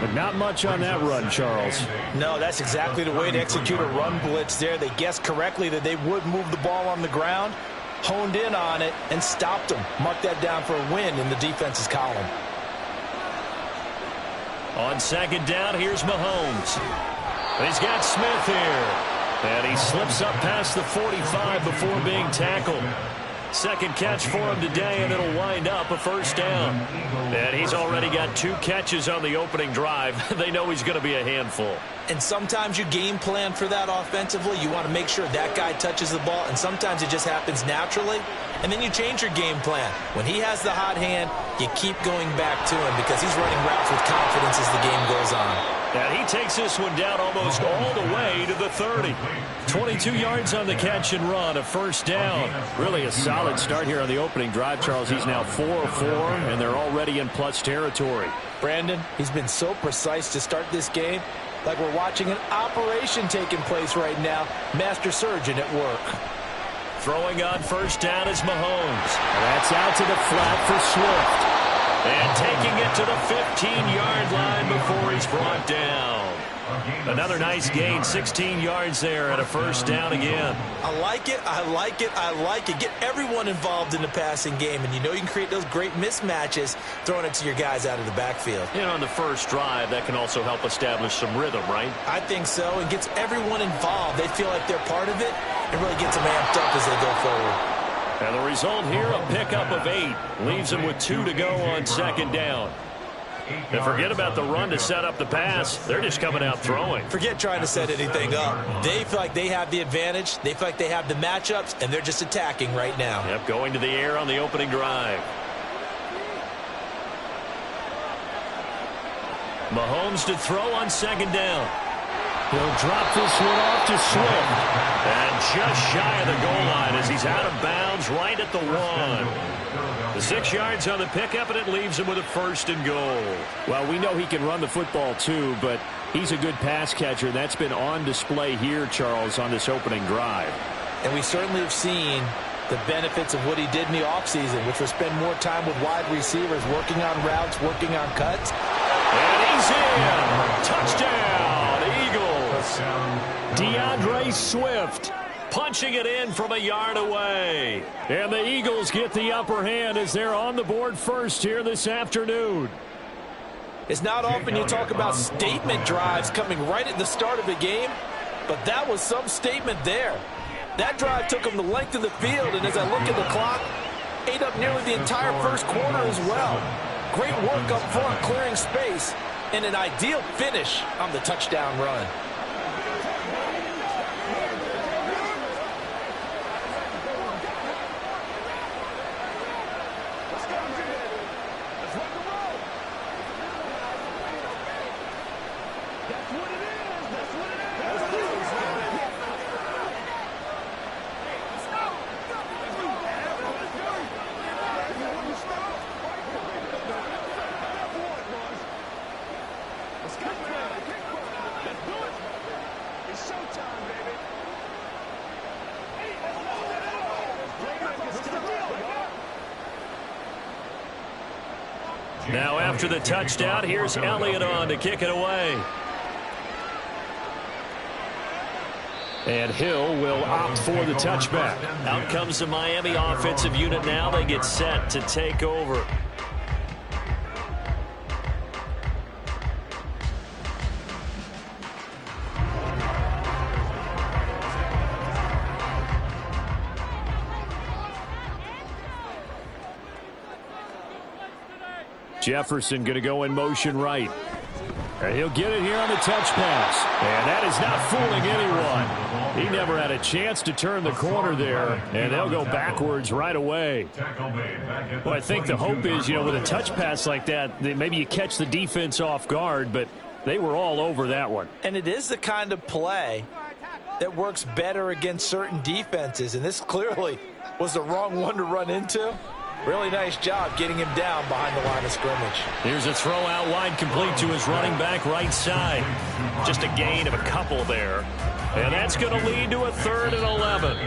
Speaker 1: But not much on that run, Charles.
Speaker 2: No, that's exactly the way to execute a run blitz there. They guessed correctly that they would move the ball on the ground, honed in on it, and stopped them. Mark that down for a win in the defense's column.
Speaker 1: On second down, here's Mahomes. He's got Smith here. And he slips up past the 45 before being tackled. Second catch for him today, and it'll wind up a first down. And he's already got 2 catches on the opening drive. They know he's going to be a handful.
Speaker 2: And sometimes you game plan for that offensively. You want to make sure that guy touches the ball, and sometimes it just happens naturally. And then you change your game plan. When he has the hot hand, you keep going back to him because he's running routes with confidence as the game goes on.
Speaker 1: And he takes this one down almost all the way to the 30. 22 yards on the catch and run, a first down. Really a solid start here on the opening drive, Charles. He's now 4 of 4, and they're already in plus territory.
Speaker 2: Brandon, he's been so precise to start this game. Like we're watching an operation taking place right now. Master surgeon at work.
Speaker 1: Throwing on first down is Mahomes. That's out to the flat for Swift. And taking it to the 15-yard line before he's brought down. Another nice gain, 16 yards there, and a first down again.
Speaker 2: I like it, I like it, I like it. Get everyone involved in the passing game, and you know you can create those great mismatches throwing it to your guys out of the backfield.
Speaker 1: You know, on the first drive, that can also help establish some rhythm, right?
Speaker 2: I think so. It gets everyone involved. They feel like they're part of it, and really gets them amped up as they go forward.
Speaker 1: And the result here, a pickup of 8. Leaves them with 2 to go on second down. And forget about the run to set up the pass. They're just coming out throwing.
Speaker 2: Forget trying to set anything up. They feel like they have the advantage. They feel like they have the matchups, and they're just attacking right now.
Speaker 1: Yep, going to the air on the opening drive. Mahomes to throw on second down. He'll drop this one off to Swift. And just shy of the goal line as he's out of bounds right at the 1. The 6 yards on the pickup, and it leaves him with a first and goal. Well, we know he can run the football too, but he's a good pass catcher. That's been on display here, Charles, on this opening drive.
Speaker 2: And we certainly have seen the benefits of what he did in the offseason, which was spend more time with wide receivers, working on routes, working on cuts.
Speaker 1: And he's in. Touchdown, Eagles. DeAndre Swift punching it in from a yard away. And the Eagles get the upper hand as they're on the board first here this afternoon.
Speaker 2: It's not often you talk about statement drives coming right at the start of a game, but that was some statement there. That drive took them the length of the field, and as I look at the clock, ate up nearly the entire first quarter as well. Great work up front, clearing space, and an ideal finish on the touchdown run.
Speaker 1: Now after the touchdown, here's Elliott on to kick it away. And Hill will opt for the touchback. Out comes the Miami offensive unit now. They get set to take over. Jefferson going to go in motion right. And he'll get it here on the touch pass. And that is not fooling anyone. He never had a chance to turn the corner there. And they'll go backwards right away. Well, I think the hope is, with a touch pass like that, maybe you catch the defense off guard, but they were all over that one.
Speaker 2: And it is the kind of play that works better against certain defenses. And this clearly was the wrong one to run into. Really nice job getting him down behind the line of scrimmage.
Speaker 1: Here's a throw out wide, complete to his running back right side. Just a gain of a couple there. And that's going to lead to a 3rd and 11.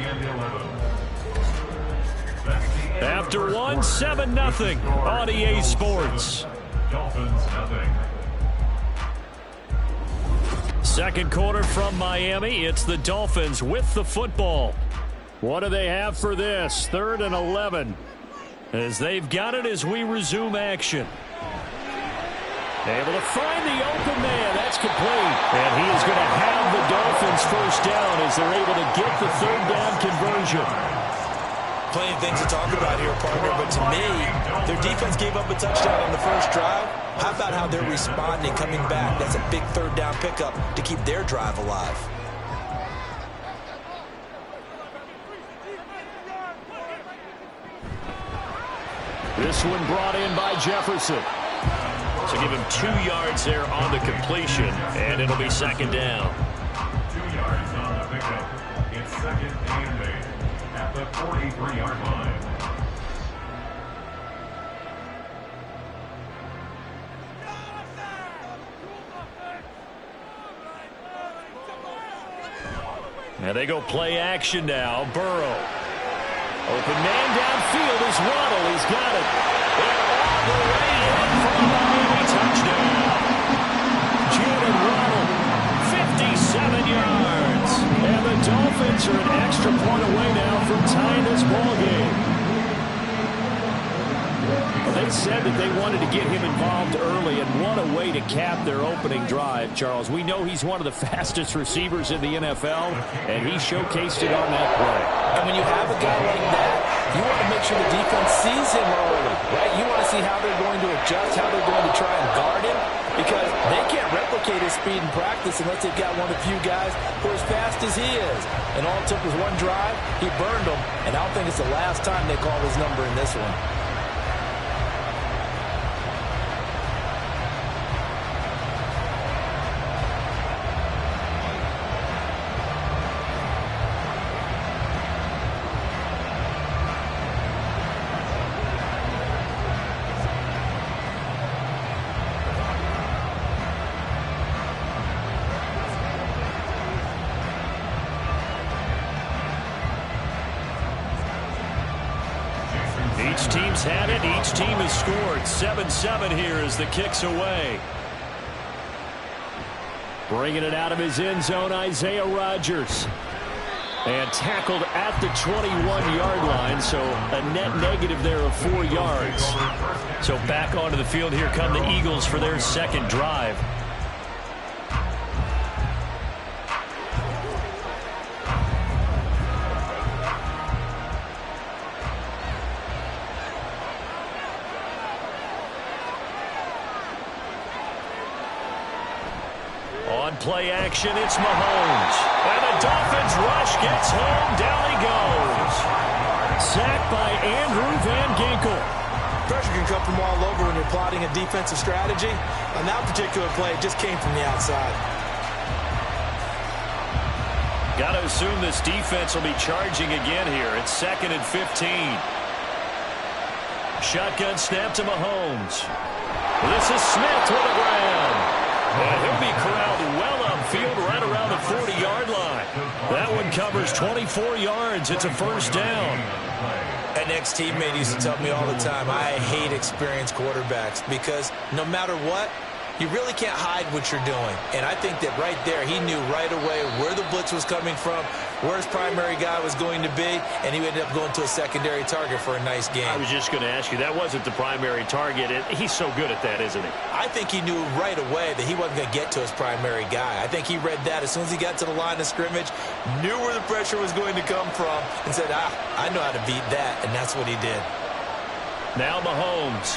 Speaker 1: After one, 7-0 on EA Sports. Second quarter from Miami. It's the Dolphins with the football. What do they have for this? 3rd and 11. As they've got it as we resume action. Able to find the open man. That's complete. And he is going to have the Dolphins first down as they're able to get the 3rd down conversion.
Speaker 2: Plenty of things to talk about here, partner, but to me, their defense gave up a touchdown on the first drive. How about how they're responding, coming back? That's a big 3rd down pickup to keep their drive alive.
Speaker 1: This one brought in by Jefferson. So give him 2 yards there on the completion, and it'll be 2nd down.
Speaker 3: 2 yards on the pickup. It's 2nd and 8 at the 43-yard line.
Speaker 1: And they go play action now. Burrow. Open man downfield is Waddle. He's got it. And all the way in for a Miami touchdown. Jalen Waddle, 57 yards. And the Dolphins are an extra point away now from tying this ball game. Well, they said that they wanted to get him involved early, and what a way to cap their opening drive, Charles. We know he's one of the fastest receivers in the NFL, and he showcased it on that play.
Speaker 2: And when you have a guy like that, you want to make sure the defense sees him early, right? You want to see how they're going to adjust, how they're going to try and guard him, because they can't replicate his speed in practice unless they've got one of the few guys who are as fast as he is. And all it took was one drive. He burned them, and I don't think it's the last time they call his number in this one.
Speaker 1: Each team's had it. Each team has scored. 7-7 here as the kick's away. Bringing it out of his end zone, Isaiah Rodgers. And tackled at the 21-yard line, so a net negative there of 4 yards. So back onto the field, here come the Eagles for their second drive. On play action, it's Mahomes. And the Dolphins rush gets home. Down he goes. Sacked by Andrew Van Ginkel.
Speaker 2: Pressure can come from all over when you're plotting a defensive strategy. On that particular play, it just came from the outside.
Speaker 1: Got to assume this defense will be charging again here. It's 2nd and 15. Shotgun snap to Mahomes. This is Smith with a grab. And he'll be corralled well upfield right around the 40-yard line. That one covers 24 yards. It's a first down.
Speaker 2: An ex-teammate used to tell me all the time, I hate experienced quarterbacks because no matter what, you really can't hide what you're doing. And I think that right there, he knew right away where the blitz was coming from, where his primary guy was going to be, and he ended up going to a secondary target for a nice game.
Speaker 1: I was just going to ask you, that wasn't the primary target. He's so good at that, isn't he?
Speaker 2: I think he knew right away that he wasn't going to get to his primary guy. I think he read that as soon as he got to the line of scrimmage, knew where the pressure was going to come from, and said, I know how to beat that, and that's what he did.
Speaker 1: Now Mahomes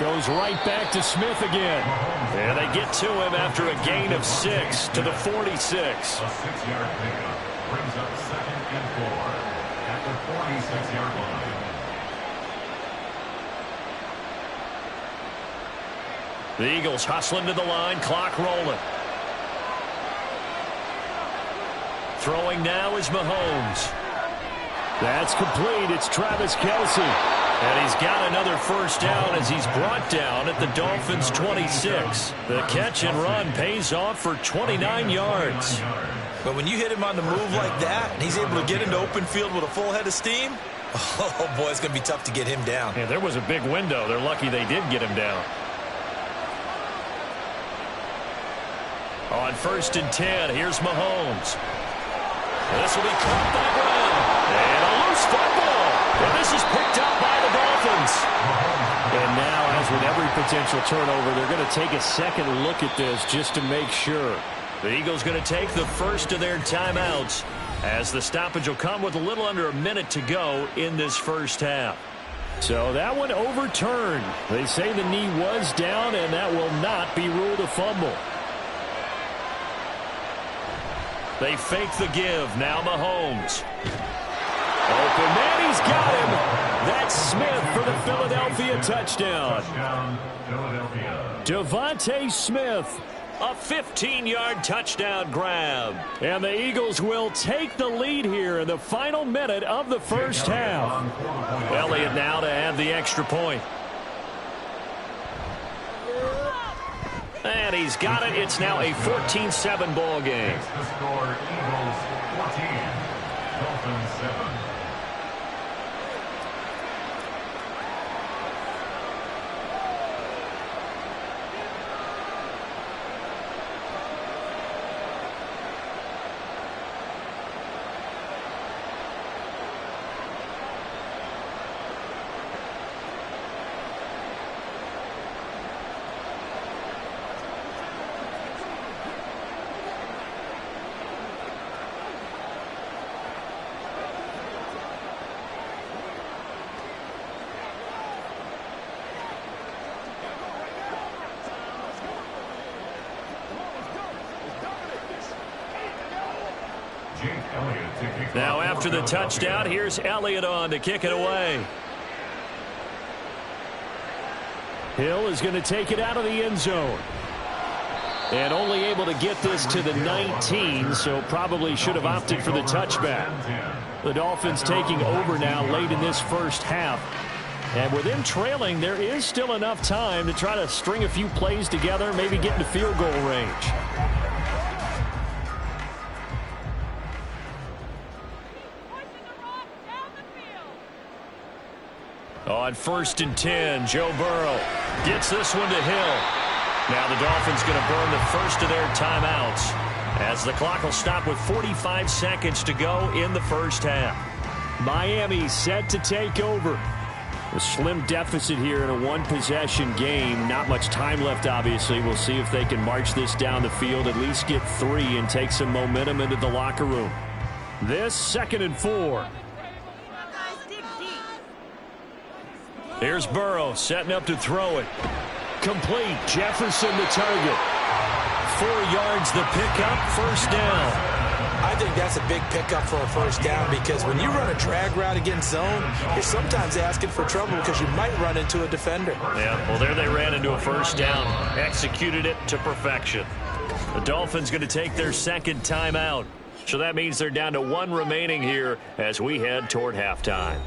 Speaker 1: goes right back to Smith again. And they get to him after a gain of 6 to the 46.
Speaker 3: A 6-yard pickup brings up 2nd and 4 at the 46-yard line.
Speaker 1: The Eagles hustling to the line, clock rolling. Throwing now is Mahomes. That's complete. It's Travis Kelce. And he's got another first down as he's brought down at the Dolphins' 26. The catch and run pays off for 29 yards.
Speaker 2: But when you hit him on the move like that, and he's able to get into open field with a full head of steam, oh, boy, it's going to be tough to get him down.
Speaker 1: Yeah, there was a big window. They're lucky they did get him down. On 1st and 10, here's Mahomes. This will be caught by Brown. And a loose football. And this is picked up by the Dolphins. And now, as with every potential turnover, they're going to take a second look at this just to make sure. The Eagles going to take the first of their timeouts as the stoppage will come with a little under a minute to go in this first half. So that one overturned. They say the knee was down, and that will not be ruled a fumble. They fake the give. Now Mahomes. Open man, he's got him. That's Smith for the Philadelphia touchdown.
Speaker 3: Touchdown, Philadelphia.
Speaker 1: Devontae Smith, a 15-yard touchdown grab. And the Eagles will take the lead here in the final minute of the first half. Elliott now to add the extra point. And he's got it. It's now a 14-7 ball game.
Speaker 3: It's the score, Eagles 14, Dolphins 7.
Speaker 1: Now after the touchdown, here's Elliott on to kick it away. Hill is going to take it out of the end zone. And only able to get this to the 19, so probably should have opted for the touchback. The Dolphins taking over now late in this first half. And with them trailing, there is still enough time to try to string a few plays together, maybe get into field goal range. On 1st and 10, Joe Burrow gets this one to Hill. Now the Dolphins going to burn the first of their timeouts as the clock will stop with 45 seconds to go in the first half. Miami set to take over. A slim deficit here in a one-possession game. Not much time left, obviously. We'll see if they can march this down the field, at least get 3 and take some momentum into the locker room. This 2nd and 4. Here's Burrow setting up to throw it. Complete. Jefferson the target. 4 yards the pickup. First down.
Speaker 2: I think that's a big pickup for a first down because when you run a drag route against zone, you're sometimes asking for trouble because you might run into a defender.
Speaker 1: Yeah, well, there they ran into a first down. Executed it to perfection. The Dolphins going to take their second timeout. So that means they're down to 1 remaining here as we head toward halftime.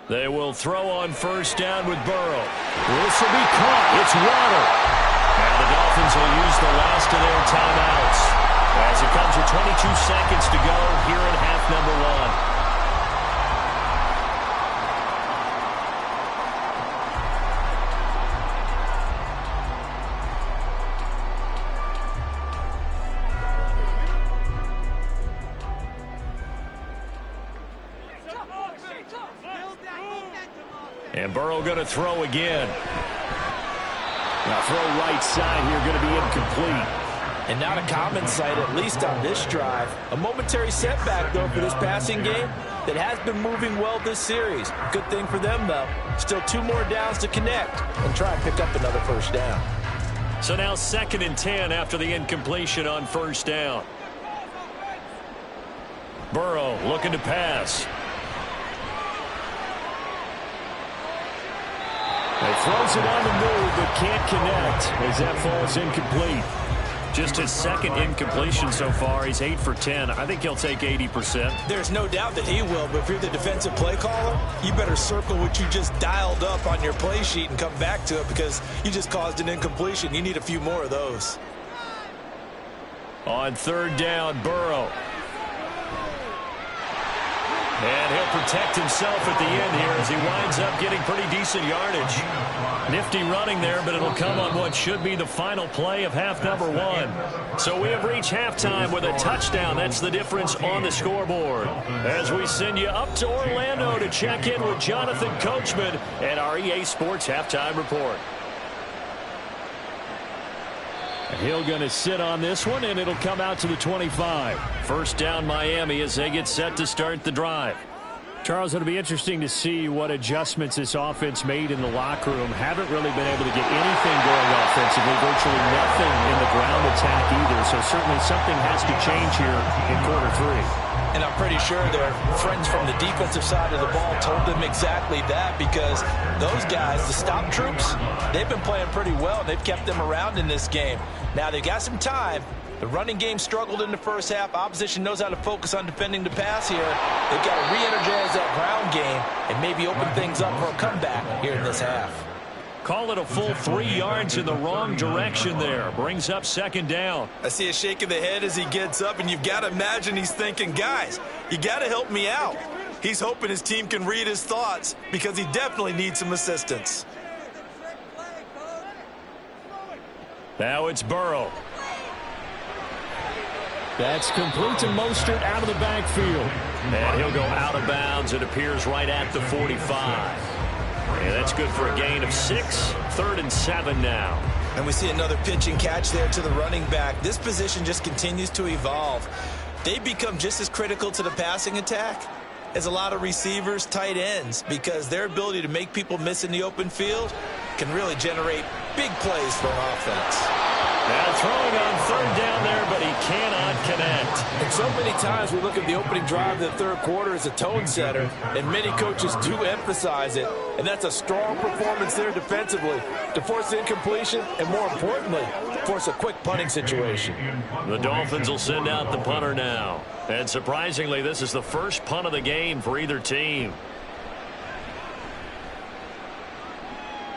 Speaker 1: They will throw on first down with Burrow. This will be caught. It's Waddle. And the Dolphins will use the last of their timeouts as it comes with 22 seconds to go here in half number 1. And Burrow going to throw again. Now throw right side here, going to be incomplete.
Speaker 2: And not a common sight, at least on this drive. A momentary setback, though, for this passing game that has been moving well this series. Good thing for them, though. Still 2 more downs to connect and try and pick up another first down.
Speaker 1: So now 2nd and 10 after the incompletion on first down. Burrow looking to pass. He throws it on the move, but can't connect as that falls incomplete. Just his 2nd incompletion so far. He's 8 for 10. I think he'll take 80%.
Speaker 2: There's no doubt that he will, but if you're the defensive play caller, you better circle what you just dialed up on your play sheet and come back to it because you just caused an incompletion. You need a few more of those.
Speaker 1: On 3rd down, Burrow. And he'll protect himself at the end here as he winds up getting pretty decent yardage. Nifty running there, but it'll come on what should be the final play of half number 1. So we have reached halftime with a touchdown. That's the difference on the scoreboard. As we send you up to Orlando to check in with Jonathan Coachman and our EA Sports Halftime Report. Hill going to sit on this one, and it'll come out to the 25. First down Miami as they get set to start the drive. Charles, it'll be interesting to see what adjustments this offense made in the locker room. Haven't really been able to get anything going offensively, virtually nothing in the ground attack either. So certainly something has to change here in quarter 3.
Speaker 2: And I'm pretty sure their friends from the defensive side of the ball told them exactly that because those guys, the stop troops, they've been playing pretty well. And they've kept them around in this game. Now they've got some time. The running game struggled in the first half. Opposition knows how to focus on defending the pass here. They've got to re-energize that ground game and maybe open things up for a comeback here in this half.
Speaker 1: Call it a full 3 yards in the wrong direction there. Brings up 2nd down.
Speaker 2: I see a shake of the head as he gets up, and you've got to imagine he's thinking, guys, you got to help me out. He's hoping his team can read his thoughts because he definitely needs some assistance.
Speaker 1: Now it's Burrow. That's complete to Mostert out of the backfield. And he'll go out of bounds. It appears right at the 45. And that's good for a gain of 6. 3rd and 7 now.
Speaker 2: And we see another pitch and catch there to the running back. This position just continues to evolve. They become just as critical to the passing attack as a lot of receivers, tight ends, because their ability to make people miss in the open field can really generate big plays for an offense.
Speaker 1: Now throwing on 3rd down there, but he cannot connect.
Speaker 2: And so many times we look at the opening drive of the 3rd quarter as a tone setter, and many coaches do emphasize it. And that's a strong performance there defensively to force incompletion and, more importantly, force a quick punting situation.
Speaker 1: The Dolphins will send out the punter now. And surprisingly, this is the first punt of the game for either team.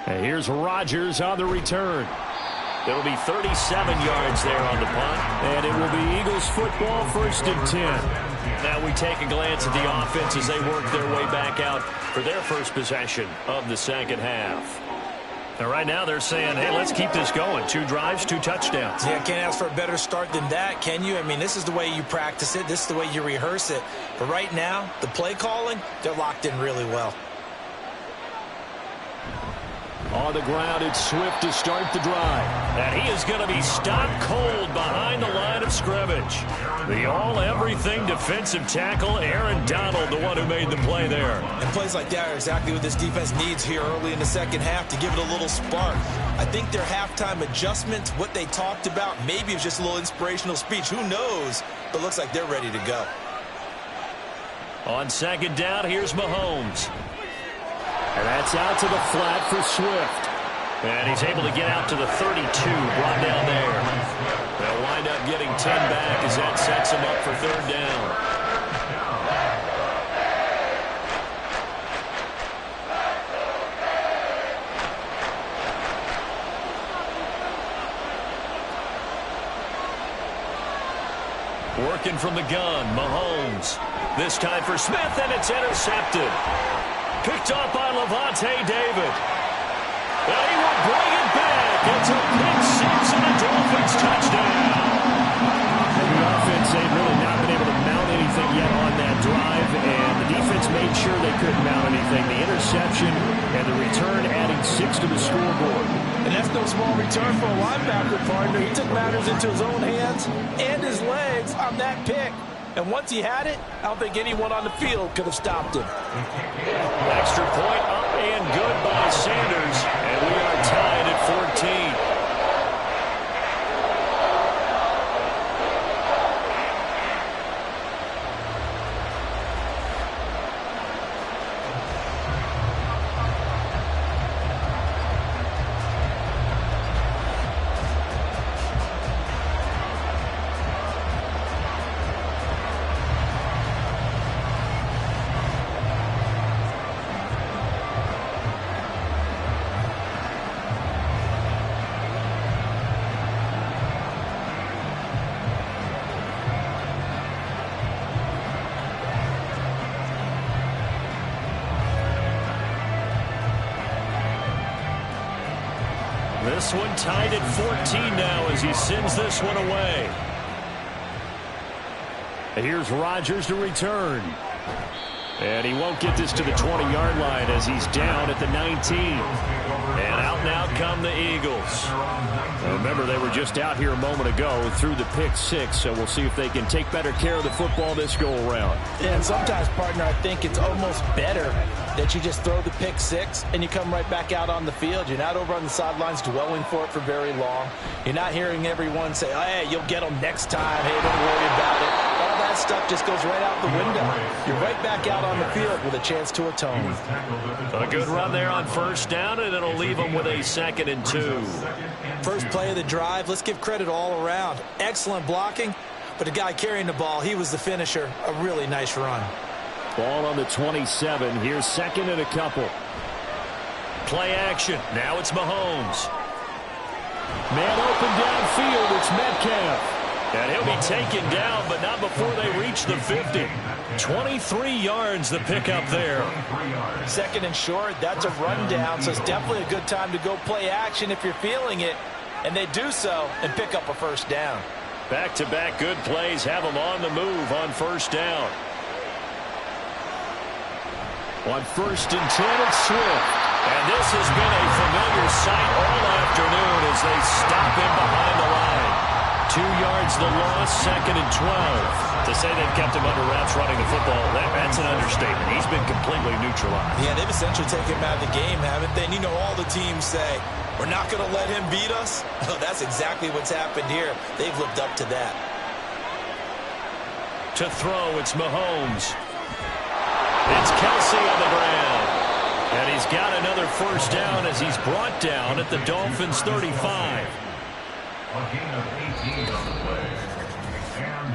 Speaker 1: And here's Rodgers on the return. It'll be 37 yards there on the punt. And it will be Eagles football, 1st and 10. Now we take a glance at the offense as they work their way back out for their first possession of the 2nd half. Now right now they're saying, hey, let's keep this going. 2 drives, 2 touchdowns.
Speaker 2: Yeah, can't ask for a better start than that, can you? I mean, this is the way you practice it. This is the way you rehearse it. But right now, the play calling, they're locked in really well.
Speaker 1: On the ground, it's Swift to start the drive. And he is going to be stopped cold behind the line of scrimmage. The all-everything defensive tackle, Aaron Donald, the one who made the play there.
Speaker 2: And plays like that are exactly what this defense needs here early in the 2nd half to give it a little spark. I think their halftime adjustments, what they talked about, maybe it was just a little inspirational speech. Who knows? But it looks like they're ready to go.
Speaker 1: On 2nd down, here's Mahomes. And that's out to the flat for Swift. And he's able to get out to the 32, brought down there. They'll wind up getting 10 back as that sets him up for 3rd down. Working from the gun, Mahomes. This time for Smith, and it's intercepted. Picked off by Lavonte David. And he will bring it back. It's a pick six and a Dolphins touchdown. And the offense, they've really not been able to mount anything yet on that drive, and the defense made sure they couldn't mount anything. The interception and the return adding 6 to the scoreboard.
Speaker 2: And that's no small return for a linebacker, partner. He took matters into his own hands and his legs on that pick. And once he had it, I don't think anyone on the field could have stopped him.
Speaker 1: Extra point up and good by Sanders. And we are tied at 14. This one tied at 14 now as he sends this one away. And here's Rodgers to return. And he won't get this to the 20-yard line as he's down at the 19. And out now come the Eagles. Remember, they were just out here a moment ago through the pick six, so we'll see if they can take better care of the football this go-around.
Speaker 2: And sometimes, partner, I think it's almost better that you just throw the pick six and you come right back out on the field. You're not over on the sidelines dwelling for it for very long. You're not hearing everyone say, oh, hey, you'll get them next time. Hey, don't worry about it. All that stuff just goes right out the window. You're right back out on the field with a chance to atone.
Speaker 1: A good run there on first down, and it'll leave them with a 2nd and 2.
Speaker 2: First play of the drive, let's give credit all around. Excellent blocking, but the guy carrying the ball, he was the finisher. A really nice run.
Speaker 1: Ball on the 27. Here's 2nd and a couple. Play action. Now it's Mahomes. Man open downfield. It's Metcalf. And he'll be taken down, but not before they reach the 50. 23 yards the pickup there.
Speaker 2: 2nd and short, that's a rundown, so it's definitely a good time to go play action if you're feeling it. And they do so and pick up a first down.
Speaker 1: Back-to-back good plays have them on the move on first down. On 1st and 10, it's Swift. And this has been a familiar sight all afternoon as they stop him behind the line. 2 yards the loss, 2nd and 12. To say they've kept him under wraps running the football, that's an understatement. He's been completely neutralized.
Speaker 2: Yeah, they've essentially taken him out of the game, haven't they? And you know all the teams say, we're not going to let him beat us. That's exactly what's happened here. They've lived up to that.
Speaker 1: To throw, it's Mahomes. It's Kelsey on the ground. And he's got another first down as he's brought down at the Dolphins' 35.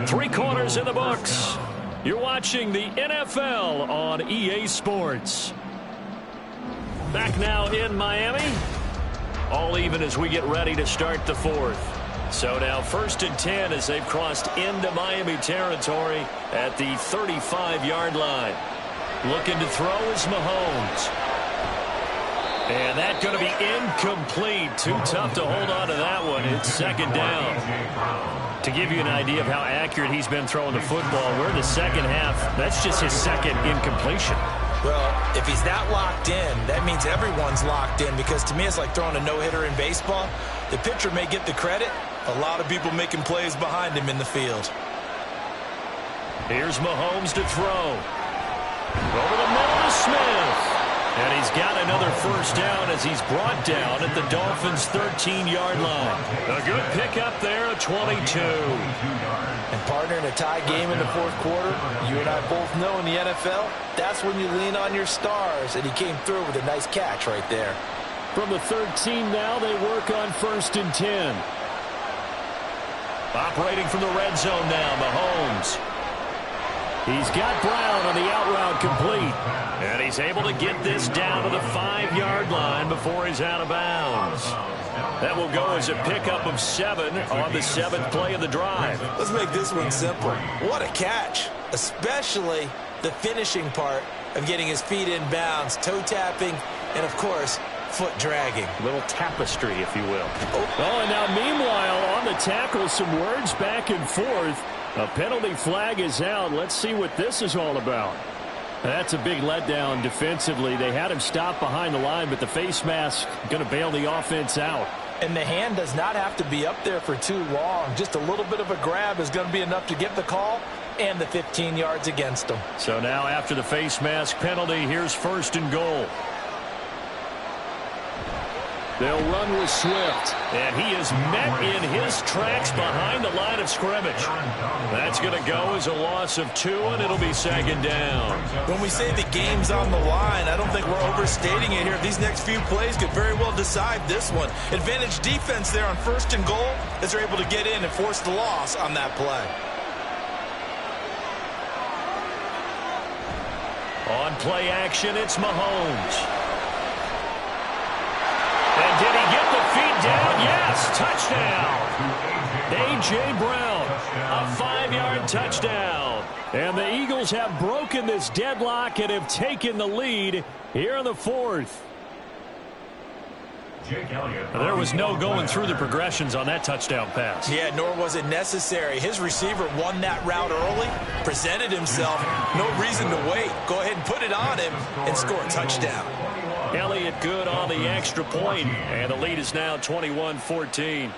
Speaker 1: 3 quarters in the books. You're watching the NFL on EA Sports. Back now in Miami. All even as we get ready to start the 4th. So now 1st and 10 as they've crossed into Miami territory at the 35-yard line. Looking to throw is Mahomes. And that's going to be incomplete. Too tough to hold on to that one. It's 2nd down. To give you an idea of how accurate he's been throwing the football, we're in the second half. That's just his 2nd incompletion.
Speaker 2: Well, if he's that locked in, that means everyone's locked in, because to me it's like throwing a no-hitter in baseball. The pitcher may get the credit. A lot of people making plays behind him in the field.
Speaker 1: Here's Mahomes to throw. Over the middle to Smith. And he's got another first down as he's brought down at the Dolphins' 13-yard line. A good pickup there, a 22.
Speaker 2: And partner, in a tie game in the 4th quarter, you and I both know in the NFL, that's when you lean on your stars. And he came through with a nice catch right there.
Speaker 1: From the 13 now, they work on 1st and 10. Operating from the red zone now, Mahomes. He's got Brown on the out route complete. And he's able to get this down to the 5-yard line before he's out of bounds. That will go as a pickup of 7 on the 7th play of the drive.
Speaker 2: Let's make this one simple. What a catch, especially the finishing part of getting his feet in bounds, toe tapping, and, of course, foot dragging.
Speaker 1: A little tapestry, if you will. Oh, and now meanwhile, on the tackle, some words back and forth. A penalty flag is out. Let's see what this is all about. That's a big letdown defensively. They had him stop behind the line, but the face mask going to bail the offense out.
Speaker 2: And the hand does not have to be up there for too long. Just a little bit of a grab is going to be enough to get the call and the 15 yards against them.
Speaker 1: So now after the face mask penalty, here's 1st and goal. They'll run with Swift, and he is met in his tracks behind the line of scrimmage. That's going to go as a loss of 2, and it'll be 2nd down.
Speaker 2: When we say the game's on the line, I don't think we're overstating it here. These next few plays could very well decide this one. Advantage defense there on 1st and goal as they're able to get in and force the loss on that play.
Speaker 1: On play action, it's Mahomes. And did he get the feet down? Yes, touchdown. A.J. Brown, a 5-yard touchdown. And the Eagles have broken this deadlock and have taken the lead here in the 4th. There was no going through the progressions on that touchdown pass.
Speaker 2: Yeah, nor was it necessary. His receiver won that route early, presented himself, no reason to wait. Go ahead and put it on him and score a touchdown.
Speaker 1: Elliott good on the extra point, and the lead is now 21-14.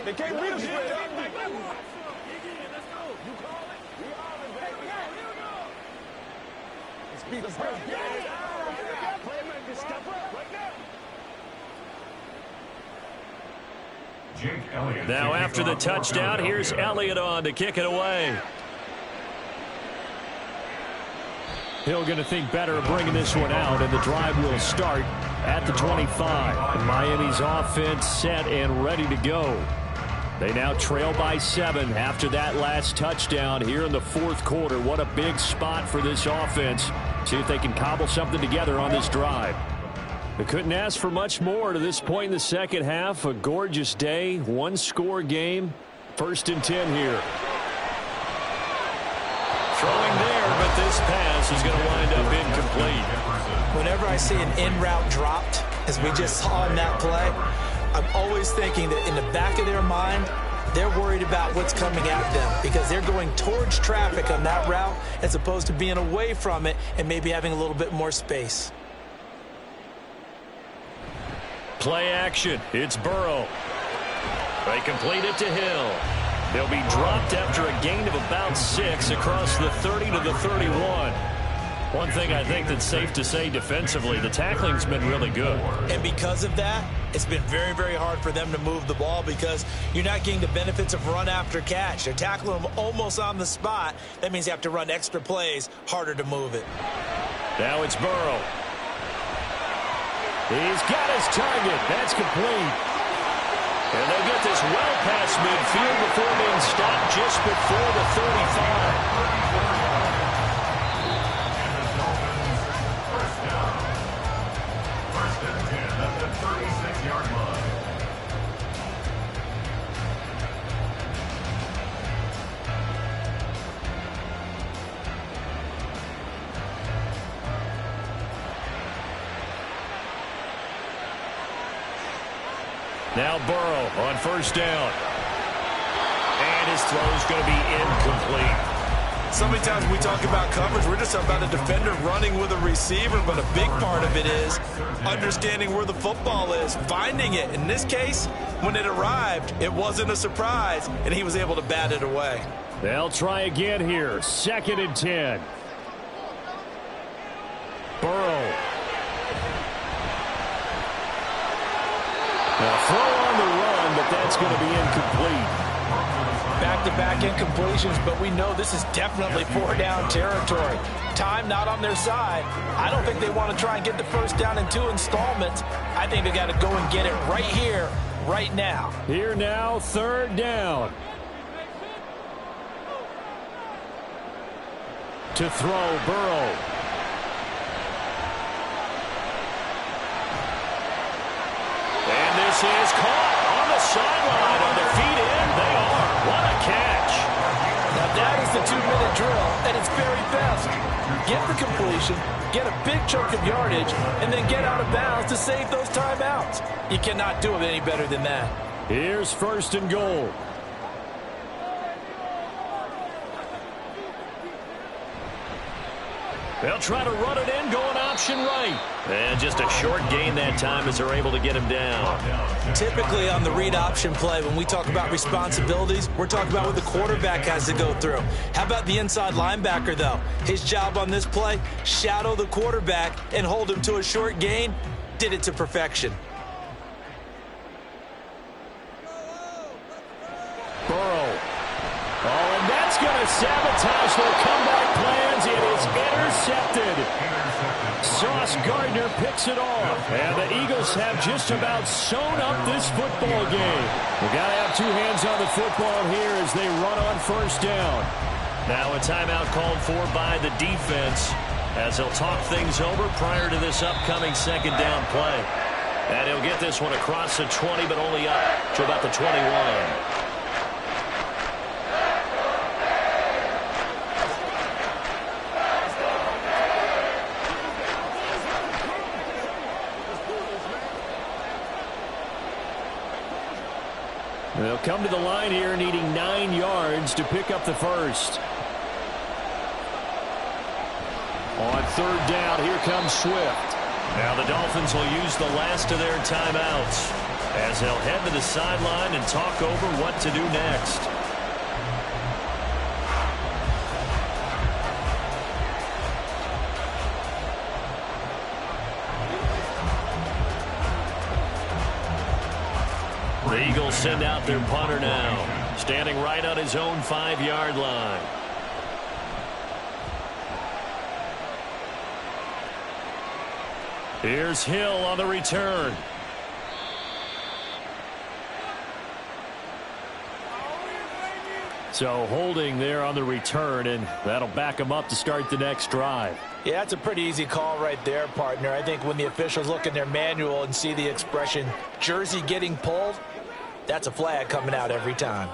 Speaker 4: They can't read us straight up.
Speaker 5: Let's go. You call it. We are the baby. Here we go. Let's beat us first. Play him and step up right now.
Speaker 3: Jake Elliott.
Speaker 1: Now after the touchdown, here's Elliott on to kick it away. Hill going to think better of bringing this one out, and the drive will start at the 25. Miami's offense set and ready to go. They now trail by 7 after that last touchdown here in the 4th quarter. What a big spot for this offense. See if they can cobble something together on this drive. They couldn't ask for much more to this point in the second half. A gorgeous day, 1-score game. 1st and 10 here. Throwing there, but this pass is going to wind up incomplete.
Speaker 2: Whenever I see an in-route dropped, as we just saw in that play, I'm always thinking that in the back of their mind, they're worried about what's coming at them because they're going towards traffic on that route as opposed to being away from it and maybe having a little bit more space.
Speaker 1: Play action. It's Burrow. They complete it to Hill. They'll be dropped after a gain of about 6 across the 30 to the 31. One thing I think that's safe to say defensively, the tackling's been really good.
Speaker 2: And because of that, it's been very, very hard for them to move the ball because you're not getting the benefits of run after catch. They're tackling them almost on the spot. That means you have to run extra plays, harder to move it.
Speaker 1: Now it's Burrow. He's got his target. That's complete. And they get this well past midfield before being stopped just before the 35. Now Burrow on 1st down. And his throw's going to be incomplete.
Speaker 2: So many times we talk about coverage, we're just about a defender running with a receiver, but a big part of it is understanding where the football is, finding it. In this case, when it arrived, it wasn't a surprise, and he was able to bat it away.
Speaker 1: They'll try again here. 2nd and 10. Burrow. Now throw on the run, but that's going to be incomplete.
Speaker 2: Back back-to-back incompletions, but we know this is definitely 4-down territory. Time not on their side. I don't think they want to try and get the first down in 2 installments. I think they got to go and get it right here, right now.
Speaker 1: Here now, 3rd down. To throw, Burrow. And this is caught on the sideline. Are their feet in? They are. What a catch.
Speaker 2: Now that is the 2-minute drill at its very best. Get the completion, get a big chunk of yardage, and then get out of bounds to save those timeouts. You cannot do it any better than that.
Speaker 1: Here's 1st and goal. They'll try to run it in, going option right. And just a short gain that time as they're able to get him down.
Speaker 2: Typically on the read option play, when we talk about responsibilities, we're talking about what the quarterback has to go through. How about the inside linebacker, though? His job on this play, shadow the quarterback and hold him to a short gain. Did it to perfection.
Speaker 1: Burrow. Oh, and that's going to sabotage their comeback plans. It is intercepted. Sauce Gardner picks it off. And the Eagles have just about sewn up this football game. We've got to have 2 hands on the football here as they run on 1st down. Now a timeout called for by the defense as they'll talk things over prior to this upcoming 2nd down play. And he'll get this one across the 20, but only up to about the 21. They'll come to the line here needing 9 yards to pick up the first. On 3rd down, here comes Swift. Now the Dolphins will use the last of their timeouts as they'll head to the sideline and talk over what to do next. The Eagles send out their punter now, standing right on his own 5-yard line. Here's Hill on the return. So holding there on the return, and that'll back him up to start the next drive.
Speaker 2: Yeah, that's a pretty easy call right there, partner. I think when the officials look in their manual and see the expression, jersey getting pulled, that's a flag coming out every time.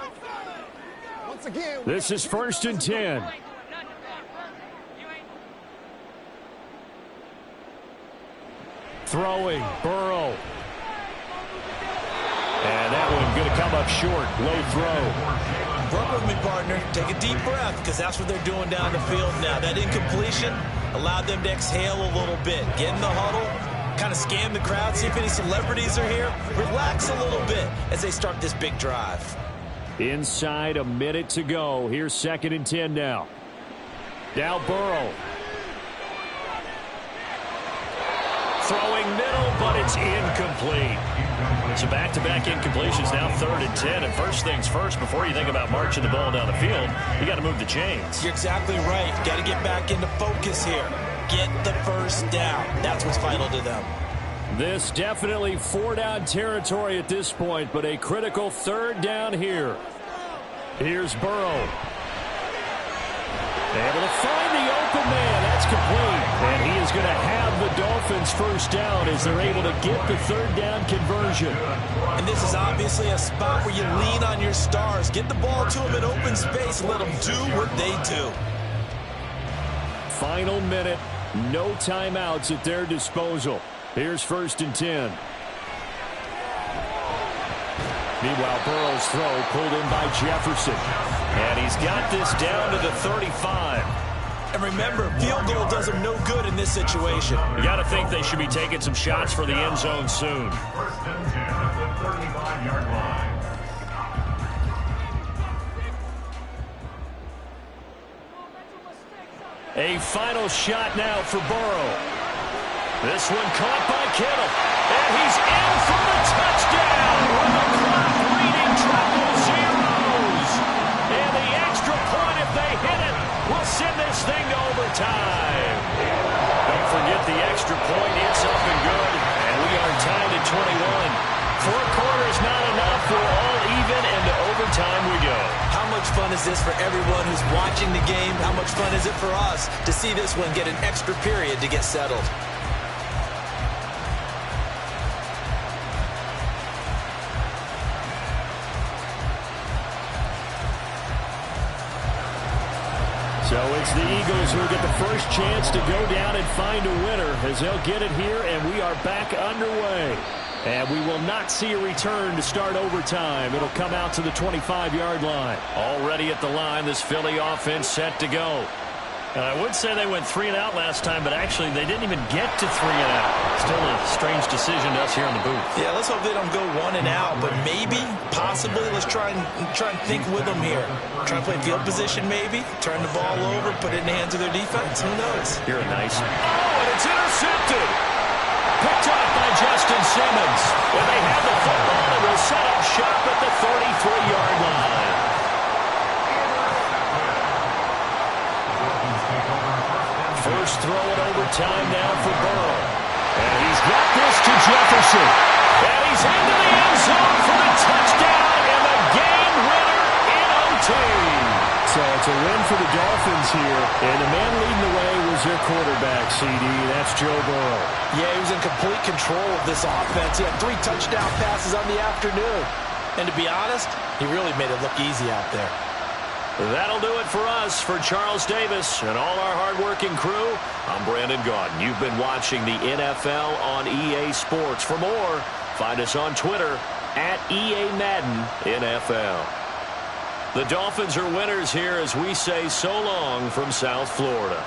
Speaker 5: Once again,
Speaker 1: this is 1st and 10. Throwing, Burrow. And that one going to come up short. Low throw.
Speaker 2: Work with me, partner. Take a deep breath, because that's what they're doing down the field now. That incompletion allowed them to exhale a little bit. Get in the huddle, kind of scan the crowd, see if any celebrities are here. Relax a little bit as they start this big drive.
Speaker 1: Inside a minute to go. Here's 2nd and 10 now. Now Burrow. Throwing middle, but it's incomplete. So back-to-back incompletions, now 3rd and 10. And first things first, before you think about marching the ball down the field, you got to move the chains.
Speaker 2: You're exactly right. Got to get back into focus here. Get the first down. That's what's vital to them.
Speaker 1: This definitely 4-down territory at this point, but a critical 3rd down here. Here's Burrow. Able to find the open man. That's complete. And he is going to have the Dolphins first down as they're able to get the 3rd down conversion.
Speaker 2: And this is obviously a spot where you lean on your stars. Get the ball to them in open space. Let them do what they do.
Speaker 1: Final minute. No timeouts at their disposal. Here's 1st and 10. Meanwhile, Burrow's throw pulled in by Jefferson. And he's got this down to the 35.
Speaker 2: And remember, field goal does them no good in this situation.
Speaker 1: You got to think they should be taking some shots for the end zone soon.
Speaker 3: 1st and 10 at the 35-yard line.
Speaker 1: A final shot now for Burrow. This one caught by Kittle. And he's in for the touchdown. With the clock reading triple zeros. And
Speaker 2: much fun is this for everyone who's watching the game? How much fun is it for us to see this one get an extra period to get settled?
Speaker 1: So it's the Eagles who get the first chance to go down and find a winner as they'll get it here, and we are back underway. And we will not see a return to start overtime. It'll come out to the 25-yard line. Already at the line, this Philly offense set to go. And I would say they went 3 and out last time, but actually they didn't even get to 3 and out. Still a strange decision to us here in the booth.
Speaker 2: Yeah, let's hope they don't go 1 and out, but maybe, possibly, let's try and think with them here. Try and play field position maybe, turn the ball over, put it in the hands of their defense. Who knows?
Speaker 1: Here a nice. Oh, and it's intercepted. Picked off by Justin Simmons. When they have the football, it will set up shop at the 33-yard line. First throw in overtime now for Burrow. And he's got this to Jefferson. And he's into the end zone for the touchdown and the game winner in OT. So it's a win for the Dolphins here. And the man leading the way was their quarterback, CD. That's Joe Burrow.
Speaker 2: Yeah, he was in complete control of this offense. He had 3 touchdown passes on the afternoon. And to be honest, he really made it look easy out there.
Speaker 1: That'll do it for us. For Charles Davis and all our hardworking crew, I'm Brandon Gaudin. You've been watching the NFL on EA Sports. For more, find us on Twitter at EA Madden NFL. The Dolphins are winners here as we say so long from South Florida.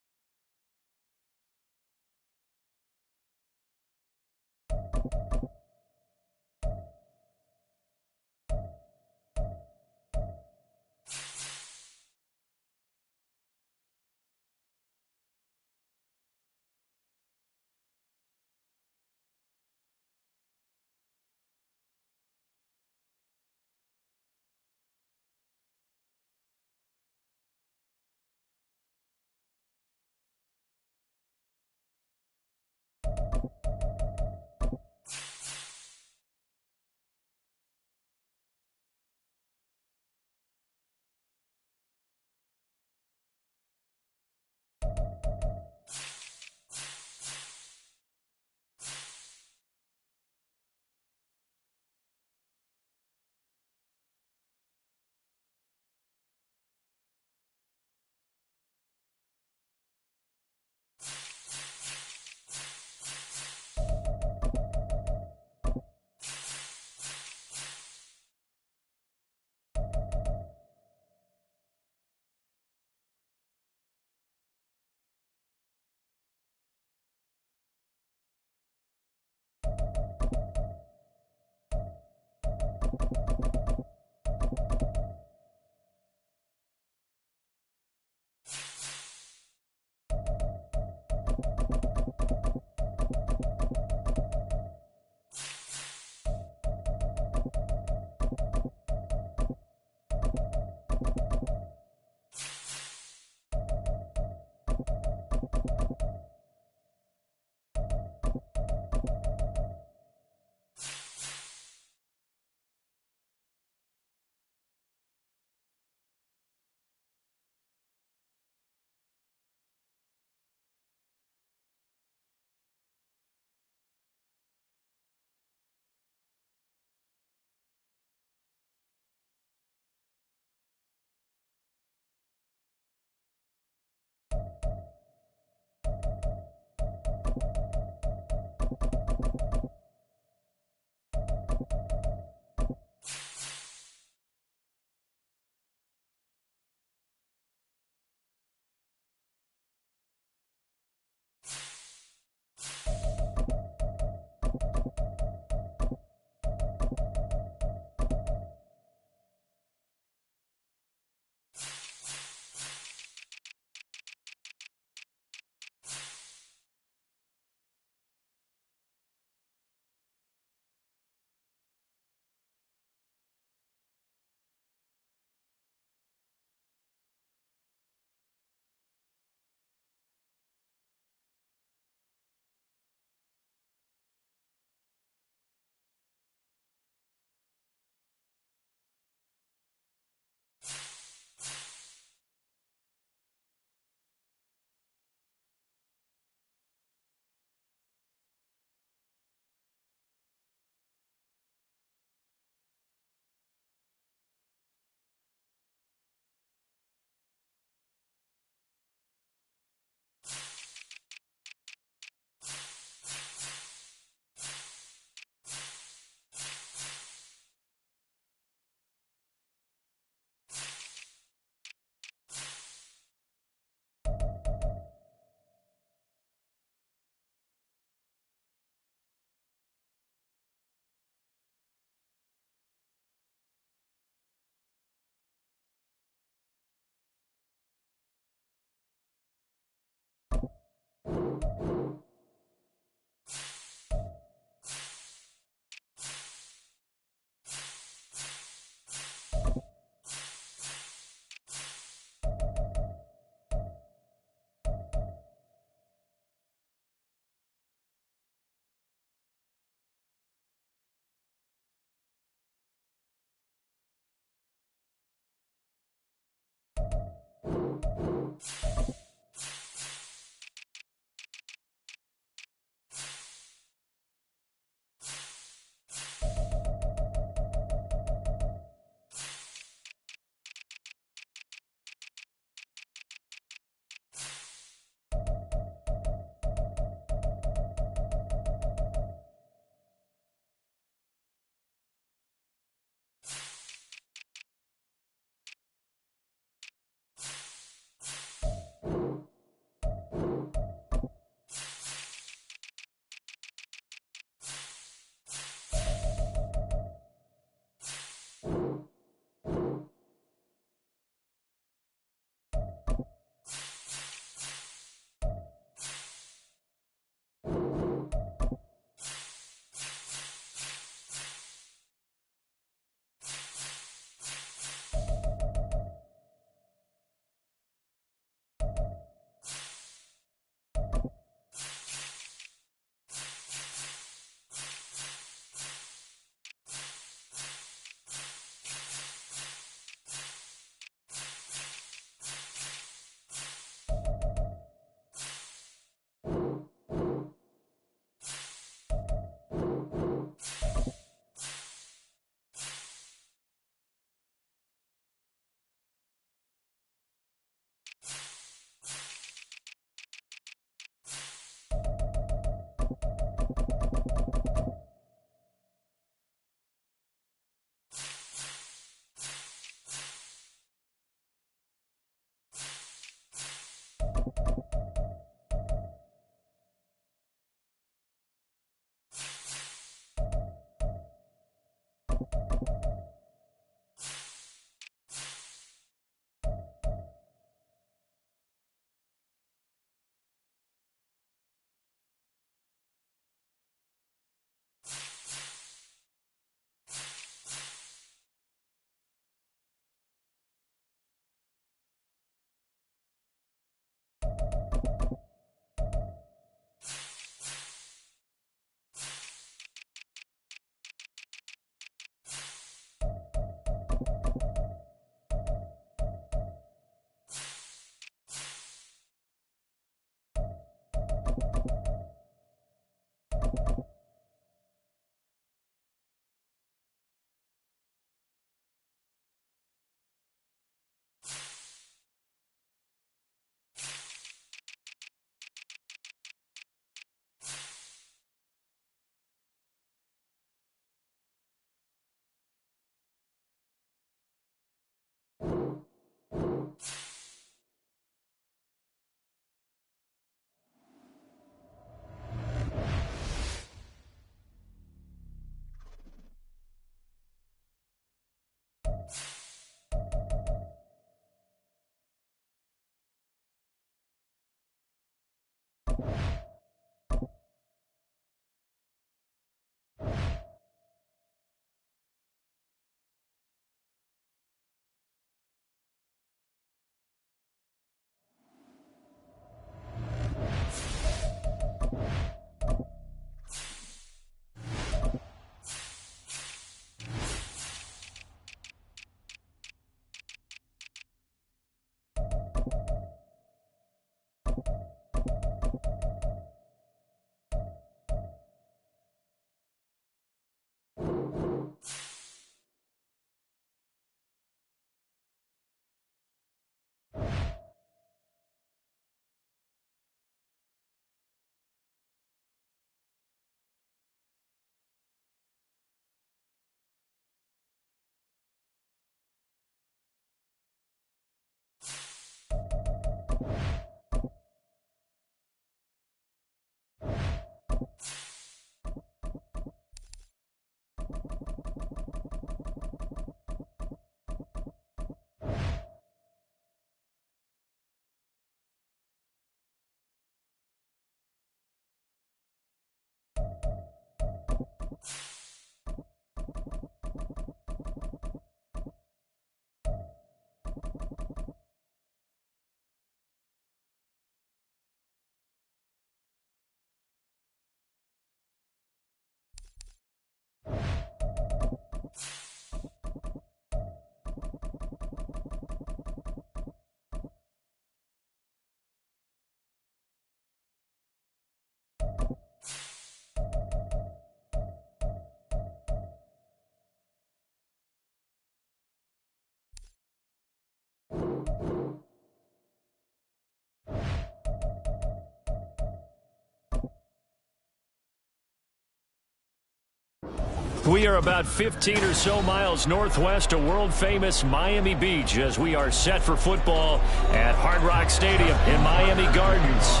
Speaker 1: We are about 15 or so miles northwest of world-famous Miami Beach as we are set for football at Hard Rock Stadium in Miami Gardens.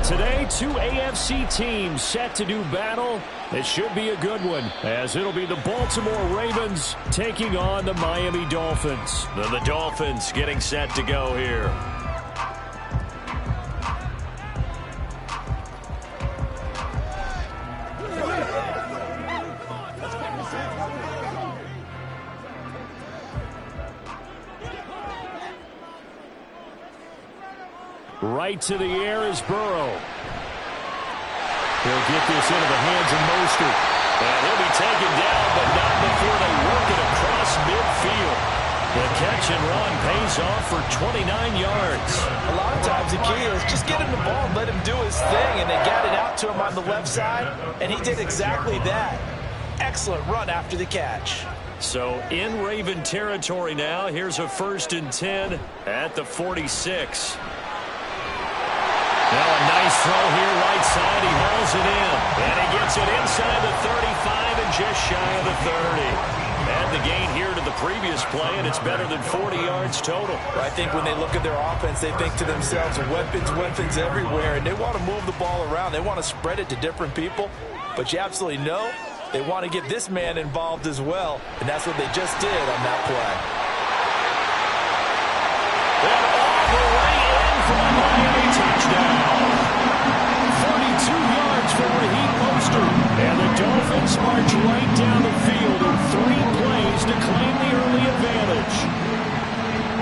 Speaker 1: Today, two AFC teams set to do battle. It should be a good one, as it'll be the Baltimore Ravens taking on the Miami Dolphins. The Dolphins getting set to go here. Right to the air is Burrow. He'll get this into the hands of Mostert. And he'll be taken down, but not before they work it across midfield. The catch and run pays off for 29 yards.
Speaker 2: A lot of times the key is just get him the ball and let him do his thing, and they got it out to him on the left side, and he did exactly that. Excellent run after the catch.
Speaker 1: So in Raven territory now, here's a 1st and 10 at the 46. Now a nice throw here right side. He hauls it in. And he gets it inside the 35 and just shy of the 30. And the gain here to the previous play, and it's better than 40 yards total.
Speaker 2: I think when they look at their offense, they think to themselves, weapons everywhere, and they want to move the ball around. They want to spread it to different people. But you absolutely know they want to get this man involved as well, and that's what they just did on that play.
Speaker 1: And all the way in for a Miami touchdown. 42 yards for Raheem Mostert. And the Dolphins march right down the field in 3 plays to claim the early advantage.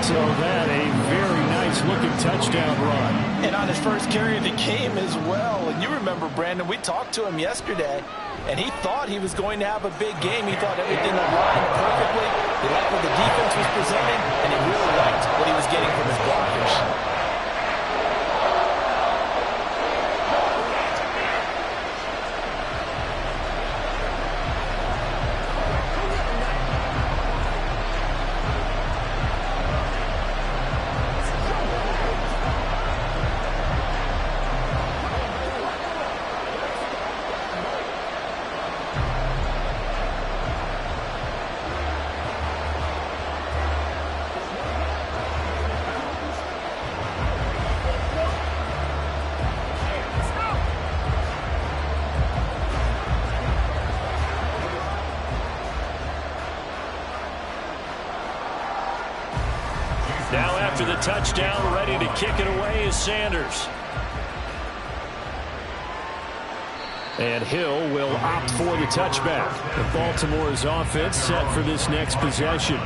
Speaker 1: So that a very nice-looking touchdown run.
Speaker 2: And on his first carry of the game as well. And you remember, Brandon, we talked to him yesterday, and he thought he was going to have a big game. He thought everything aligned perfectly. He liked what the defense was presenting, and he really liked what he was getting from his blockers.
Speaker 1: Now after the touchdown, ready to kick it away is Sanders. And Hill will opt for the touchback. And Baltimore's offense set for this next possession.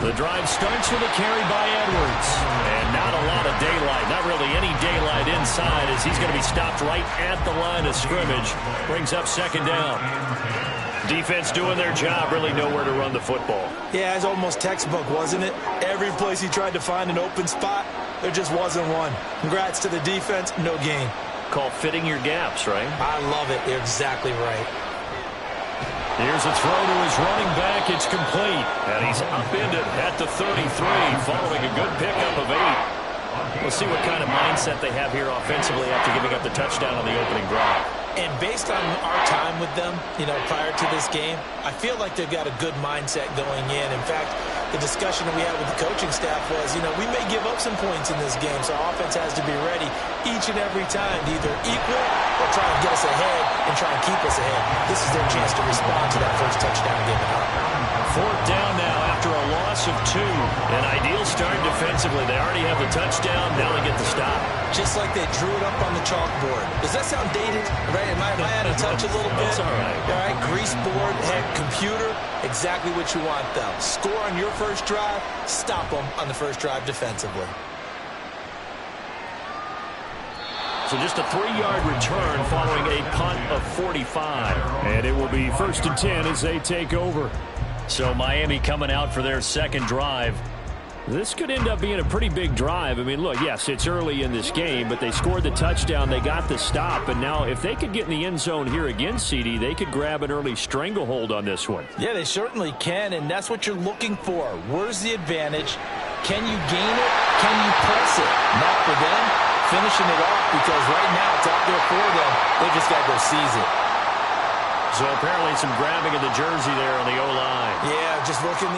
Speaker 1: The drive starts with a carry by Edwards. And not a lot of daylight, not really any daylight inside, as he's going to be stopped right at the line of scrimmage. Brings up 2nd down. Defense doing their job, really nowhere to run the football.
Speaker 2: Yeah, it's almost textbook, wasn't it? Every place he tried to find an open spot, there just wasn't one. Congrats to the defense, no gain.
Speaker 1: Called fitting your gaps, right?
Speaker 2: I love it. You're exactly right.
Speaker 1: Here's a throw to his running back. It's complete. And he's upended at the 33, following a good pickup of 8. We'll see what kind of mindset they have here offensively after giving up the touchdown on the opening drive.
Speaker 2: And based on our time with them, prior to this game, I feel like they've got a good mindset going in. In fact, the discussion that we had with the coaching staff was, we may give up some points in this game, so our offense has to be ready each and every time to either equal or try and get us ahead and try and keep us ahead. This is their chance to respond to that first touchdown given up.
Speaker 1: 4th down now after a loss of 2. An ideal start defensively. They already have the touchdown. Now they get the stop.
Speaker 2: Just like they drew it up on the chalkboard. Does that sound dated? Right? Am I out of touch a little bit?
Speaker 1: That's all right.
Speaker 2: All right, grease board, head, computer, exactly what you want, though. Score on your first drive, stop them on the first drive defensively.
Speaker 1: So just a 3-yard return following a punt of 45. And it will be 1st and 10 as they take over. So Miami coming out for their second drive. This could end up being a pretty big drive. I mean, look, yes, it's early in this game, but they scored the touchdown. They got the stop. And now if they could get in the end zone here again, CD, they could grab an early stranglehold on this one.
Speaker 2: Yeah, they certainly can, and that's what you're looking for. Where's the advantage? Can you gain it? Can you press it? Now for them, finishing it off, because right now it's out there for them. They just got to go seize it.
Speaker 1: So apparently some grabbing of the jersey there on the O-line.
Speaker 2: Yeah, just looking.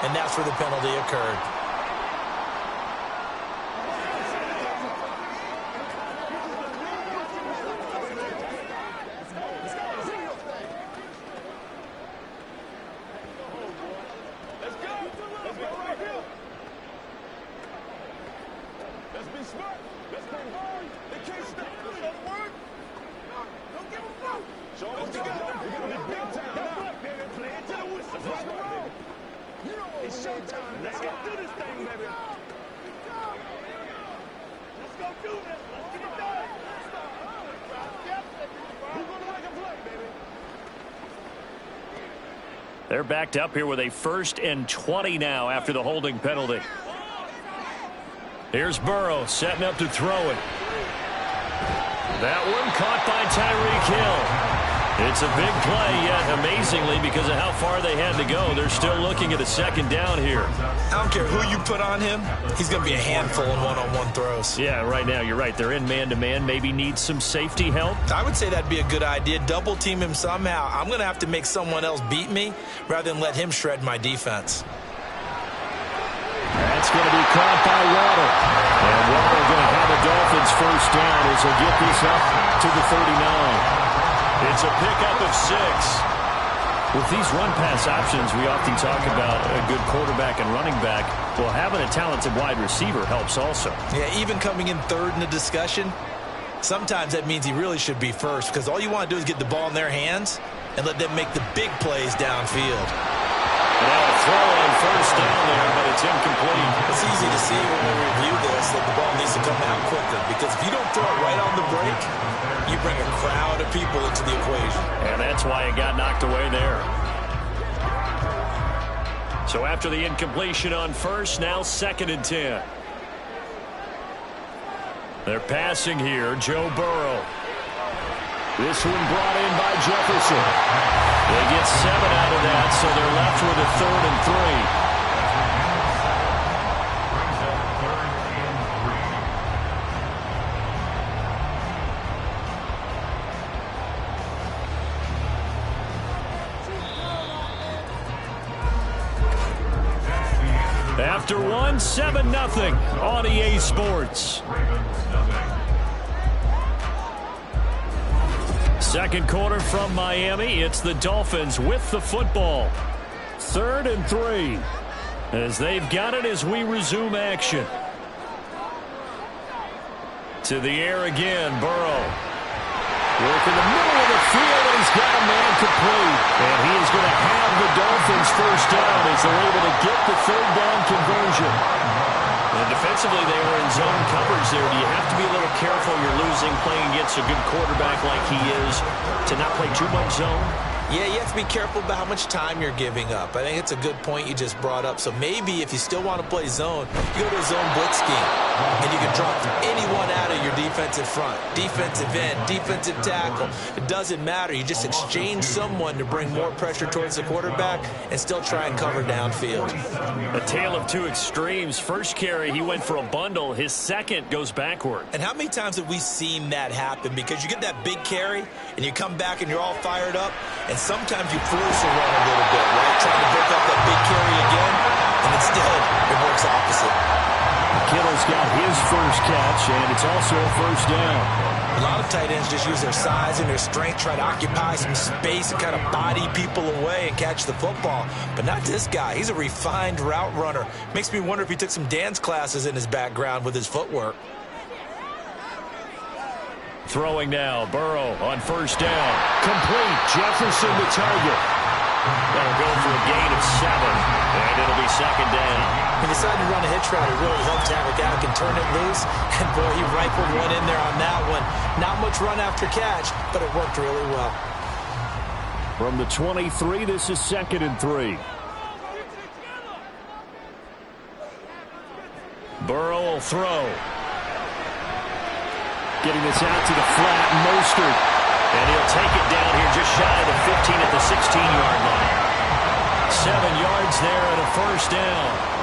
Speaker 2: And that's where the penalty occurred.
Speaker 4: Let's go right here. Let's be smart. Let's play hard. They can't stop us. Let it work. Don't give a fuck. Show them what you got. We're going to be big time now. Play it to the whistle. Let's roll. It's showtime. Let's go do this thing, baby. Let's go do this. Let's get it done. Who's going to make a play, baby?
Speaker 1: They're backed up here with a 1st and 20 now after the holding penalty. Here's Burrow setting up to throw it. That one caught by Tyreek Hill. It's a big play, yet amazingly, because of how far they had to go, they're still looking at a 2nd down here.
Speaker 2: I don't care who you put on him. He's going to be a handful in one-on-one throws.
Speaker 1: Yeah, right now, you're right. They're in man-to-man. Maybe need some safety help.
Speaker 2: I would say that'd be a good idea. Double team him somehow. I'm going to have to make someone else beat me rather than let him shred my defense.
Speaker 1: That's going to be caught by Waddle. And Waddle going to have the Dolphins 1st down as they get this up to the 39. It's a pickup of 6. With these run-pass options, we often talk about a good quarterback and running back. Well, having a talented wide receiver helps also.
Speaker 2: Yeah, even coming in 3rd in the discussion, sometimes that means he really should be 1st, because all you want to do is get the ball in their hands and let them make the big plays downfield.
Speaker 1: Now a throw on 1st down there, but it's incomplete.
Speaker 2: It's easy to see when we review this that the ball needs to come out quicker, because if you don't throw it right on the break, you bring a crowd of people into the equation.
Speaker 1: And that's why it got knocked away there. So after the incompletion on 1st, now 2nd and 10. They're passing here, Joe Burrow. This one brought in by Jefferson. They get 7 out of that, so they're left with a 3rd and 3. After 1, 7-0 on EA Sports. Second quarter from Miami. It's the Dolphins with the football. 3rd and 3 as they've got it as we resume action. To the air again, Burrow. Work in the middle of the field, and he's got a man complete. And he is going to have the Dolphins 1st down as they're able to get the 3rd down conversion. And defensively, they were in zone coverage there. Do you have to be a little careful? You're losing, playing against a good quarterback like he is, to not play too much zone?
Speaker 2: Yeah, you have to be careful about how much time you're giving up. I think it's a good point you just brought up. So maybe if you still want to play zone, you go to a zone blitz scheme, and you can drop anyone out of your defensive front, defensive end, defensive tackle. It doesn't matter. You just exchange someone to bring more pressure towards the quarterback and still try and cover downfield.
Speaker 1: A tale of two extremes. First carry, he went for a bundle. His second goes backward.
Speaker 2: And how many times have we seen that happen? Because you get that big carry, and you come back and you're all fired up, and sometimes you force a run a little bit, right? Trying to break up that big carry again, and instead it works opposite.
Speaker 1: Kittle's got his first catch, and it's also a first down.
Speaker 2: A lot of tight ends just use their size and their strength, try to occupy some space and kind of body people away and catch the football. But not this guy. He's a refined route runner. Makes me wonder if he took some dance classes in his background with his footwork.
Speaker 1: Throwing now, Burrow on first down. Complete, Jefferson the target. That'll go for a gain of 7, and it'll be second down.
Speaker 2: He decided to run a hitch route. He really loved to have a guy who can turn it loose. And, boy, he rifled one in there on that one. Not much run after catch, but it worked really well.
Speaker 1: From the 23, this is 2nd and 3. Burrow will throw. Getting this out to the flat, Mostert. And he'll take it down here just shy of the 15 at the 16-yard line. 7 yards there and a first down.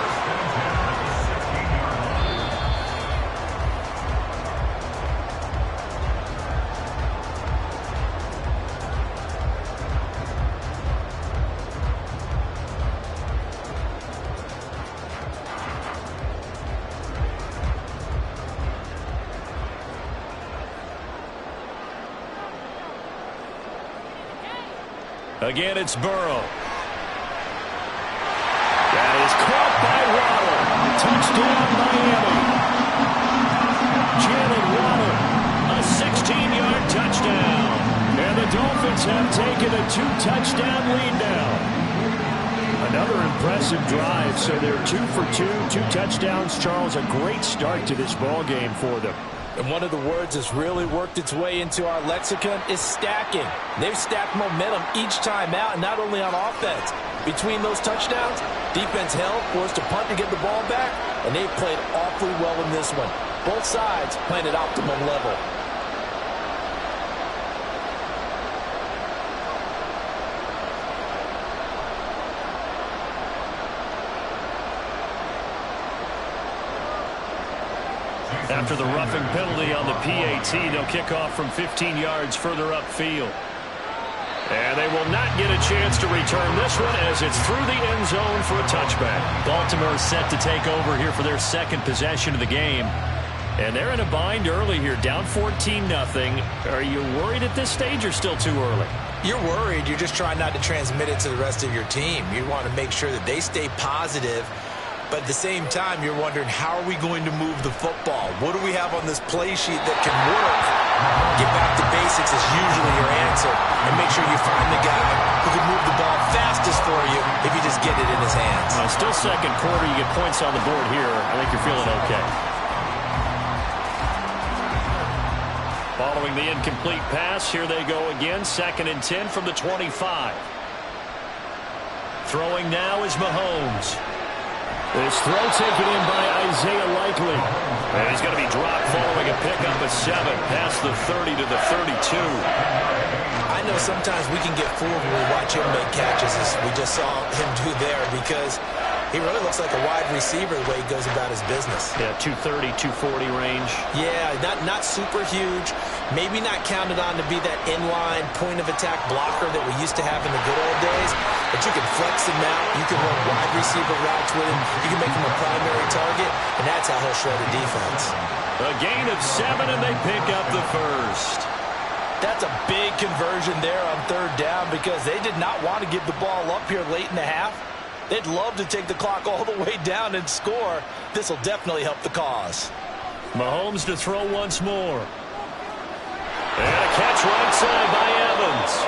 Speaker 1: Again, it's Burrow. That is caught by Waddle. Touchdown, Miami. Jalen Waddle, a 16-yard touchdown. And the Dolphins have taken a 2-touchdown lead now. Another impressive drive. So they're 2 for 2, 2 touchdowns. Charles, a great start to this ball game for them.
Speaker 2: And one of the words that's really worked its way into our lexicon is stacking. They've stacked momentum each time out, and not only on offense. Between those touchdowns, defense held, forced a punt to get the ball back, and they've played awfully well in this one. Both sides playing at optimum level.
Speaker 1: After the roughing penalty on the PAT, they'll kick off from 15 yards further upfield. And they will not get a chance to return this one as it's through the end zone for a touchback. Baltimore is set to take over here for their second possession of the game. And they're in a bind early here, down 14-0. Are you worried at this stage or still too early?
Speaker 2: You're worried. You're just trying not to transmit it to the rest of your team. You want to make sure that they stay positive. But at the same time, you're wondering, how are we going to move the football? What do we have on this play sheet that can work? Get back to basics is usually your answer. And make sure you find the guy who can move the ball fastest for you if you just get it in his hands.
Speaker 1: Still second quarter. You get points on the board here. I think you're feeling okay. Following the incomplete pass, here they go again. 2nd and 10 from the 25. Throwing now is Mahomes. This throw taken in by Isaiah Likely. And he's going to be dropped following a pickup of 7 past the 30 to the 32.
Speaker 2: I know sometimes we can get fooled when we watch him make catches, as we just saw him do there, because he really looks like a wide receiver the way he goes about his business.
Speaker 1: Yeah, 230, 240 range.
Speaker 2: Yeah, not super huge. Maybe not counted on to be that inline point-of-attack blocker that we used to have in the good old days. But you can flex him out. You can run wide receiver routes with him. You can make him a primary target, and that's how he'll shred a defense.
Speaker 1: A gain of 7, and they pick up the first.
Speaker 2: That's a big conversion there on 3rd down because they did not want to give the ball up here late in the half. They'd love to take the clock all the way down and score. This will definitely help the cause.
Speaker 1: Mahomes to throw once more. And a catch right side by Evans.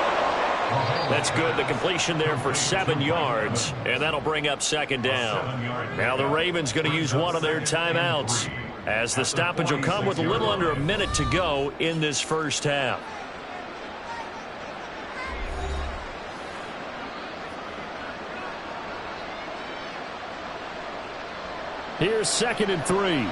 Speaker 1: That's good. The completion there for 7 yards. And that'll bring up 2nd down. Now the Ravens going to use one of their timeouts, as the stoppage will come with a little under a minute to go in this first half. Here's 2nd and 3.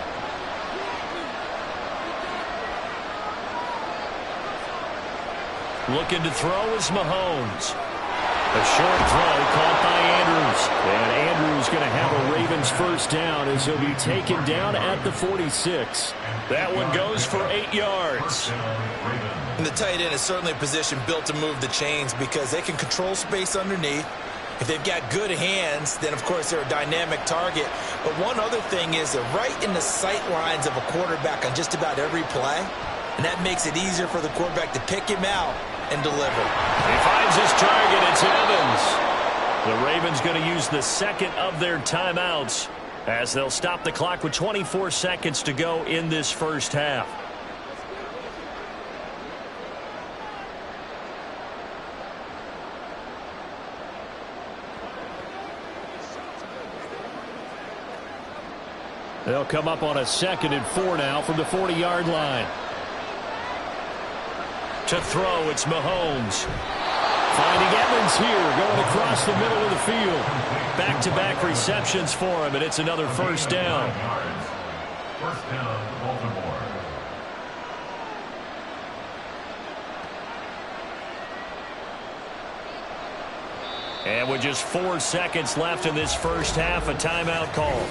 Speaker 1: Looking to throw is Mahomes. A short throw caught by Andrews. And Andrews going to have a Ravens first down as he'll be taken down at the 46. That one goes for 8 yards.
Speaker 2: And the tight end is certainly a position built to move the chains because they can control space underneath. If they've got good hands, then, of course, they're a dynamic target. But one other thing is they're right in the sight lines of a quarterback on just about every play, and that makes it easier for the quarterback to pick him out and deliver.
Speaker 1: He finds his target. It's Evans. The Ravens going to use the second of their timeouts as they'll stop the clock with 24 seconds to go in this first half. They'll come up on a 2nd and 4 now from the 40-yard line. To throw, it's Mahomes. Finding Evans here, going across the middle of the field. Back-to-back receptions for him, and it's another first down.
Speaker 3: First down, Baltimore.
Speaker 1: And with just 4 seconds left in this first half, a timeout call.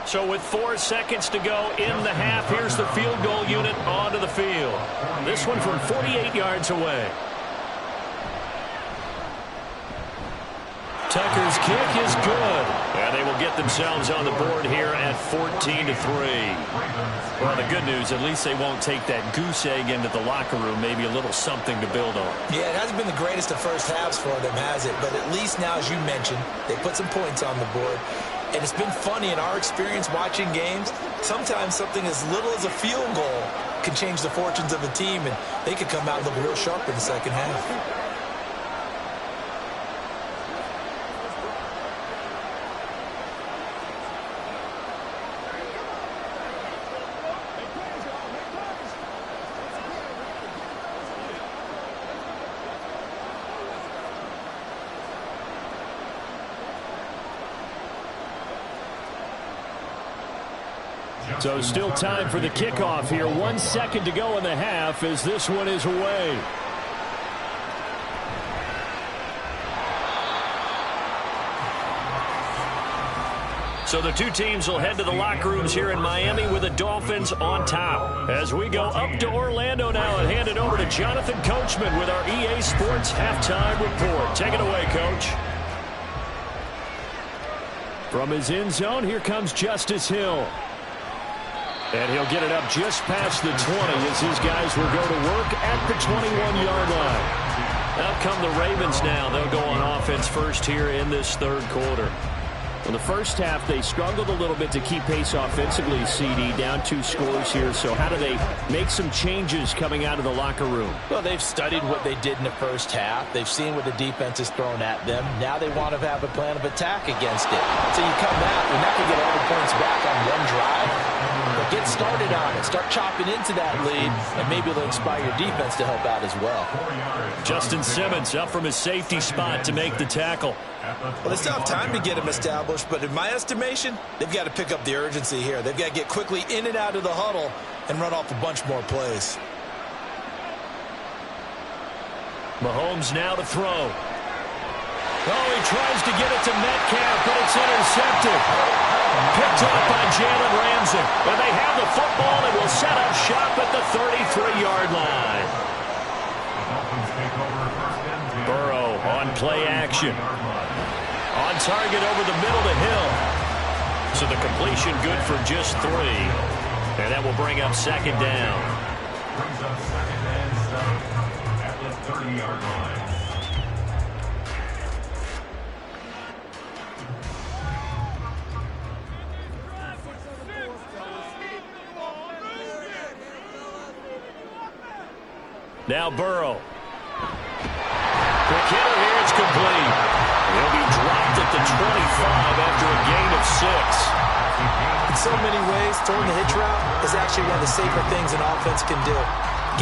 Speaker 1: So with 4 seconds to go in the half, here's the field goal unit onto the field. This one from 48 yards away. Tucker's kick is good. And they will get themselves on the board here at 14-3. Well, the good news, at least they won't take that goose egg into the locker room. Maybe a little something to build on.
Speaker 2: Yeah, it hasn't been the greatest of first halves for them, has it? But at least now, as you mentioned, they put some points on the board. And it's been funny in our experience watching games. Sometimes something as little as a field goal can change the fortunes of a team, and they could come out and look real sharp in the second half.
Speaker 1: So still time for the kickoff here. 1 second to go in the half as this one is away. So the two teams will head to the locker rooms here in Miami with the Dolphins on top. As we go up to Orlando now and hand it over to Jonathan Coachman with our EA Sports Halftime Report. Take it away, Coach. From his end zone, here comes Justice Hill. And he'll get it up just past the 20 as his guys will go to work at the 21-yard line. Out come the Ravens now. They'll go on offense first here in this third quarter. In the first half, they struggled a little bit to keep pace offensively, CD, down 2 scores here. So how do they make some changes coming out of the locker room?
Speaker 2: Well, they've studied what they did in the first half. They've seen what the defense has thrown at them. Now they want to have a plan of attack against it. So you come out, you're not going to get all the points back on one drive. But get started on it. Start chopping into that lead, and maybe it'll inspire your defense to help out as well.
Speaker 1: Justin Simmons up from his safety spot to make the tackle.
Speaker 2: Well, they still have time to get him established, but in my estimation, they've got to pick up the urgency here. They've got to get quickly in and out of the huddle and run off a bunch more plays.
Speaker 1: Mahomes now to throw. Oh, he tries to get it to Metcalf, but it's intercepted. Picked off by Jalen Ramsey. And they have the football and will set up shop at the 33-yard line. Burrow on play action. On target over the middle to Hill. So the completion good for just 3. And that will bring up second down.
Speaker 3: Brings up second and 7 at the 30-yard line.
Speaker 1: Now Burrow. Quick hitter here, it's complete. He'll be dropped at the 25 after a gain of 6.
Speaker 2: In so many ways, throwing the hitch route is actually one of the safer things an offense can do.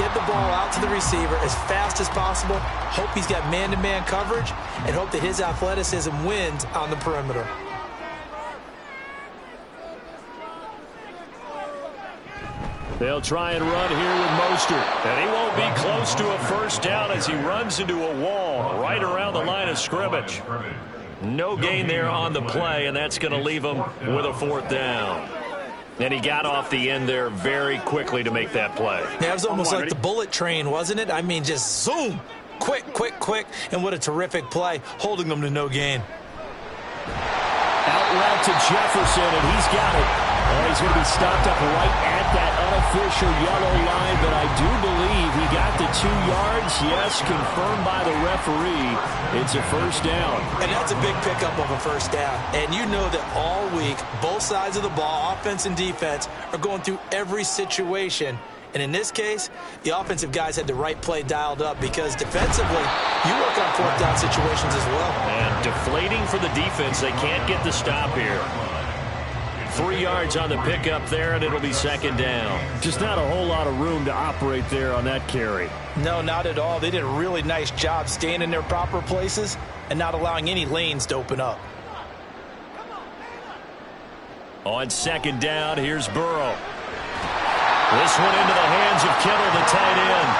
Speaker 2: Get the ball out to the receiver as fast as possible, hope he's got man-to-man coverage, and hope that his athleticism wins on the perimeter.
Speaker 1: They'll try and run here with Mostert. And he won't be close to a first down as he runs into a wall right around the line of scrimmage. No gain there on the play, and that's going to leave him with a 4th down. And he got off the end there very quickly to make that play.
Speaker 2: Yeah, it was almost like the bullet train, wasn't it? I mean, just zoom. Quick, quick, quick. And what a terrific play, holding them to no gain.
Speaker 1: Out route to Jefferson, and he's got it. And he's going to be stopped up right at that unofficial yellow line, but I do believe he got the 2 yards. Yes, confirmed by the referee. It's a first down.
Speaker 2: And that's a big pickup of a first down. And you know that all week, both sides of the ball, offense and defense, are going through every situation. And in this case, the offensive guys had the right play dialed up because defensively, you work on 4th down situations as well.
Speaker 1: And deflating for the defense. They can't get the stop here. 3 yards on the pickup there, and it'll be 2nd down. Just not a whole lot of room to operate there on that carry.
Speaker 2: No, not at all. They did a really nice job staying in their proper places and not allowing any lanes to open up.
Speaker 1: On 2nd down, here's Burrow. This one into the hands of Kittle, the tight end.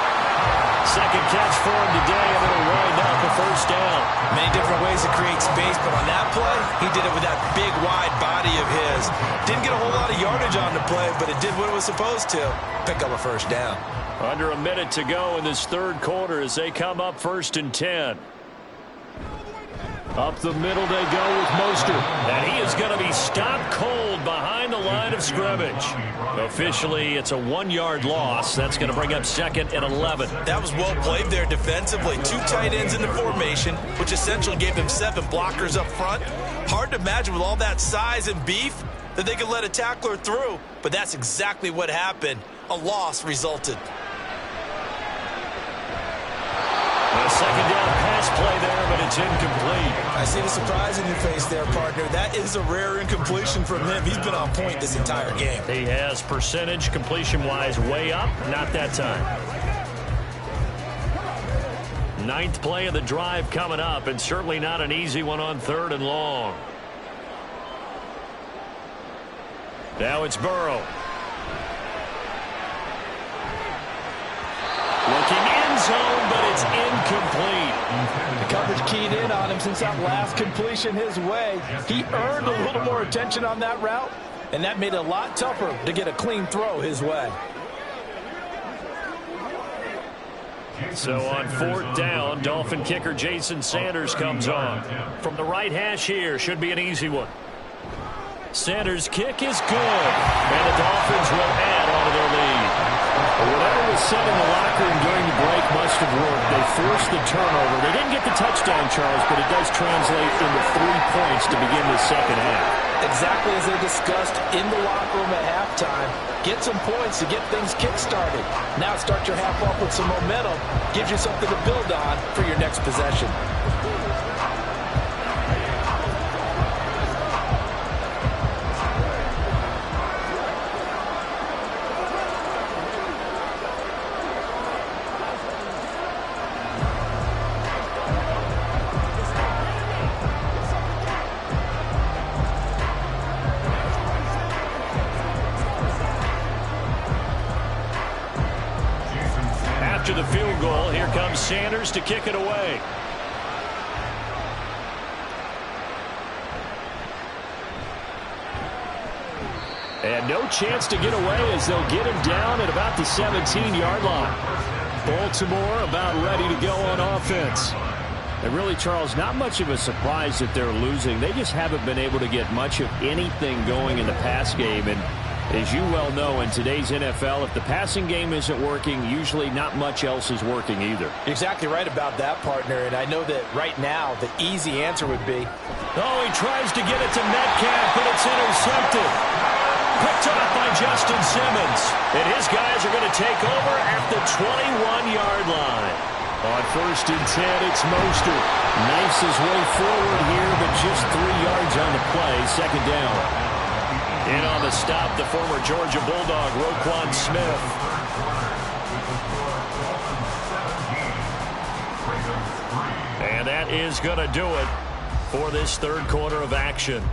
Speaker 1: 2nd catch for him today, and it'll wind up a first down.
Speaker 2: Many different ways to create space, but on that play, he did it with that big, wide body of his. Didn't get a whole lot of yardage on the play, but it did what it was supposed to. Pick up a first down.
Speaker 1: Under a minute to go in this 3rd quarter as they come up 1st and 10. Up the middle they go with Mostert. And he is going to be stopped cold behind the line of scrimmage. Officially, it's a 1-yard loss. That's going to bring up 2nd and 11.
Speaker 2: That was well played there defensively. 2 tight ends in the formation, which essentially gave them 7 blockers up front. Hard to imagine with all that size and beef that they could let a tackler through. But that's exactly what happened. A loss resulted.
Speaker 1: A 2nd down pass play there, but it's incomplete.
Speaker 2: I see the surprise in your face there, partner. That is a rare incompletion from him. He's been on point this entire game.
Speaker 1: He has percentage completion-wise way up. Not that time. 9th play of the drive coming up, and certainly not an easy one on 3rd and long. Now it's Burrow. Looking end zone, but it's incomplete.
Speaker 2: The coverage keyed in on him since that last completion his way. He earned a little more attention on that route, and that made it a lot tougher to get a clean throw his way.
Speaker 1: So on 4th down, Dolphin kicker Jason Sanders comes on. From the right hash here, should be an easy one. Sanders' kick is good, and the Dolphins will add on to their lead. Whatever was said in the locker room during the break must have worked. They forced the turnover. They didn't get the touchdown, Charles, but it does translate into 3 points to begin the 2nd half.
Speaker 2: Exactly as they discussed in the locker room at halftime. Get some points to get things kick-started. Now start your half off with some momentum. Gives you something to build on for your next possession.
Speaker 1: After the field goal, here comes Sanders to kick it away. And no chance to get away as they'll get him down at about the 17-yard line. Baltimore about ready to go on offense. And really, Charles, not much of a surprise that they're losing. They just haven't been able to get much of anything going in the pass game. And as you well know, in today's NFL, if the passing game isn't working, usually not much else is working either.
Speaker 2: You're exactly right about that, partner. And I know that right now the easy answer would be,
Speaker 1: oh, he tries to get it to Metcalf, but it's intercepted. Picked off by Justin Simmons. And his guys are going to take over at the 21-yard line. On 1st and 10, it's Mostert. Knifes his way forward here, but just 3 yards on the play. 2nd down. In on the stop, the former Georgia Bulldog, Roquan Smith. And that is going to do it for this 3rd quarter of action.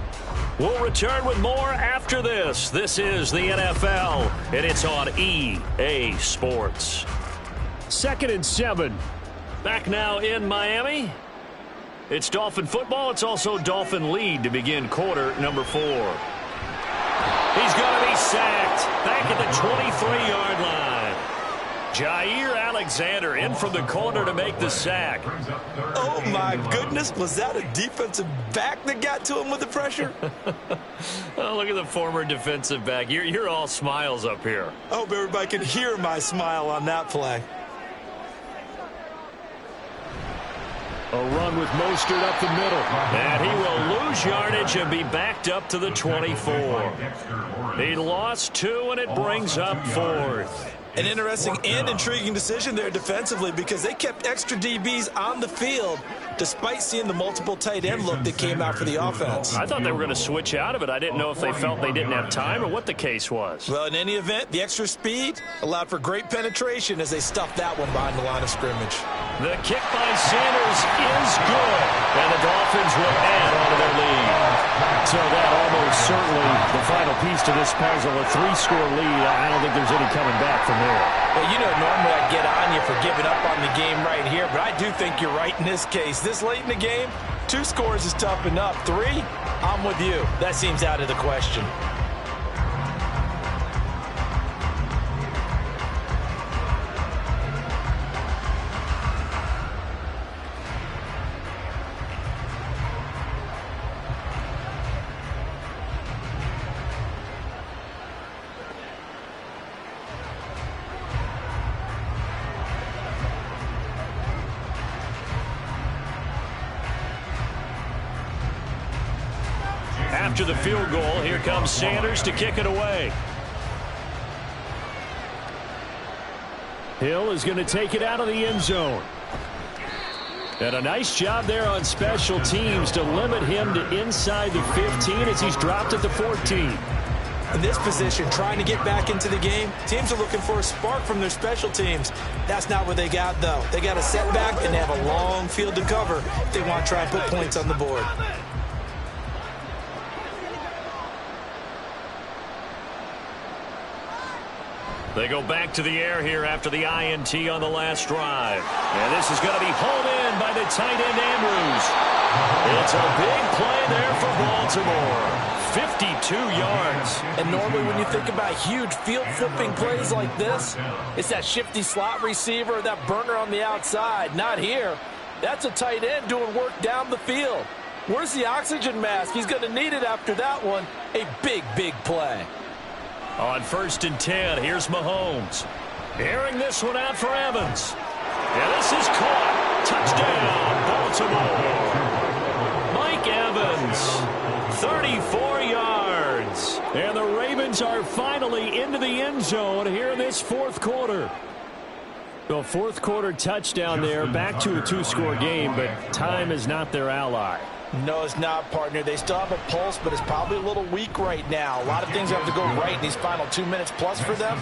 Speaker 1: We'll return with more after this. This is the NFL, and it's on EA Sports. 2nd and 7. Back now in Miami. It's Dolphin football. It's also Dolphin lead to begin quarter number 4. He's going to be sacked back at the 23-yard line. Jair Alexander in from the corner to make the sack.
Speaker 2: Oh, my goodness. Was that a defensive back that got to him with the pressure?
Speaker 1: Oh, look at the former defensive back. You're all smiles up here.
Speaker 2: I hope everybody can hear my smile on that play.
Speaker 1: A run with Mostert up the middle. And he will lose yardage and be backed up to the 24. He lost 2, and it brings up 4th.
Speaker 2: An interesting and intriguing decision there defensively because they kept extra DBs on the field despite seeing the multiple tight end look that came out for the offense.
Speaker 1: I thought they were going to switch out of it. I didn't know if they felt they didn't have time or what the case was.
Speaker 2: Well, in any event, the extra speed allowed for great penetration as they stuffed that one behind the line of scrimmage.
Speaker 1: The kick by Sanders is good, and the Dolphins will add on to their lead. So that almost certainly the final piece to this puzzle, a 3-score lead. I don't think there's any coming back from there.
Speaker 2: Well, you know, normally I get on you for giving up on the game right here, but I do think you're right in this case. This late in the game, 2 scores is tough enough. 3, I'm with you. That seems out of the question.
Speaker 1: After the field goal, here comes Sanders to kick it away. Hill is going to take it out of the end zone. And a nice job there on special teams to limit him to inside the 15 as he's dropped at the 14.
Speaker 2: In this position, trying to get back into the game, teams are looking for a spark from their special teams. That's not what they got, though. They got a setback, and they have a long field to cover if they want to try and put points on the board.
Speaker 1: They go back to the air here after the INT on the last drive. And this is going to be hauled in by the tight end Andrews. It's a big play there for Baltimore. 52 yards.
Speaker 2: And normally when you think about huge field flipping plays like this, it's that shifty slot receiver, that burner on the outside. Not here. That's a tight end doing work down the field. Where's the oxygen mask? He's going to need it after that one. A big, big play.
Speaker 1: On 1st and 10, here's Mahomes. Airing this one out for Evans. And this is caught. Touchdown, Baltimore. Mike Evans, 34 yards. And the Ravens are finally into the end zone here in this 4th quarter. The 4th quarter touchdown there, back to a 2-score game, but time is not their ally.
Speaker 2: No, it's not, partner. They still have a pulse, but it's probably a little weak right now. A lot of things have to go right in these final 2 minutes plus for them.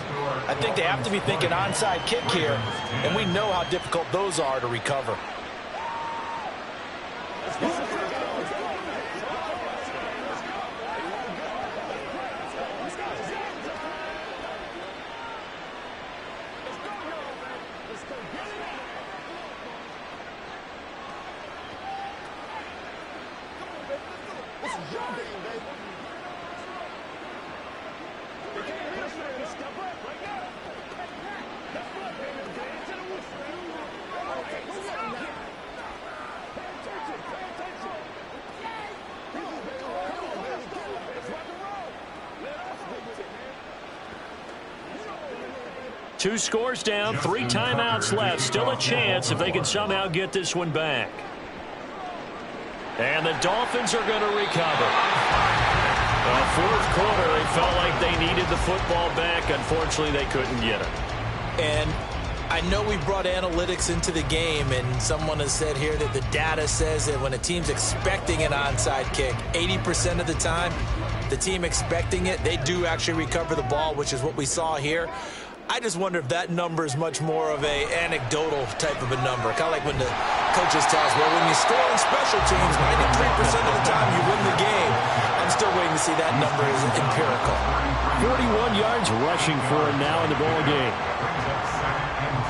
Speaker 2: I think they have to be thinking onside kick here, and we know how difficult those are to recover.
Speaker 1: Two scores down, 3 timeouts left. Still a chance if they can somehow get this one back. And the Dolphins are going to recover. Well, 4th quarter, they felt like they needed the football back. Unfortunately, they couldn't get it.
Speaker 2: And I know we brought analytics into the game, and someone has said here that the data says that when a team's expecting an onside kick, 80% of the time, the team expecting it, they do actually recover the ball, which is what we saw here. I just wonder if that number is much more of a anecdotal type of a number. Kind of like when the coaches tell us, well, when you score on special teams, 93% of the time you win the game. I I'm still waiting to see that number is empirical.
Speaker 1: 41 yards rushing for him now in the ball game.
Speaker 3: Brings up second and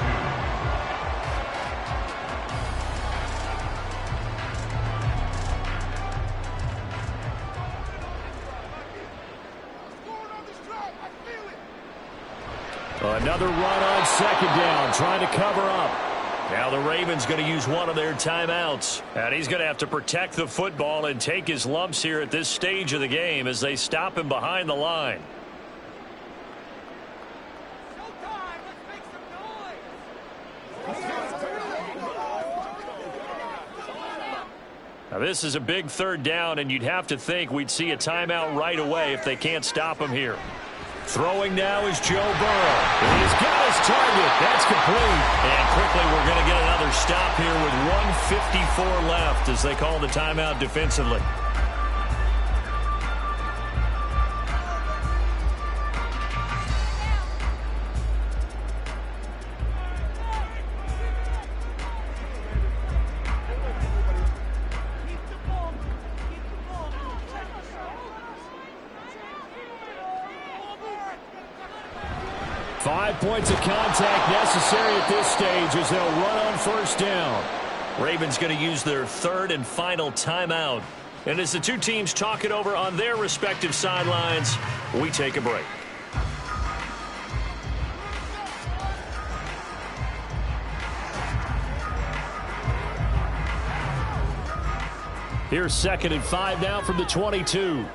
Speaker 3: 2.
Speaker 1: Another run on second down, trying to cover up. Now the Ravens going to use one of their timeouts. And he's going to have to protect the football and take his lumps here at this stage of the game as they stop him behind the line. Now this is a big third down, and you'd have to think we'd see a timeout right away if they can't stop him here. Throwing now is Joe Burrow. He's got his target. That's complete. And quickly we're going to get another stop here with 1:54 left as they call the timeout defensively. Points of contact necessary at this stage as they'll run on first down. Ravens going to use their third and final timeout. And as the two teams talk it over on their respective sidelines, we take a break. Here's 2nd and 5 now from the 22.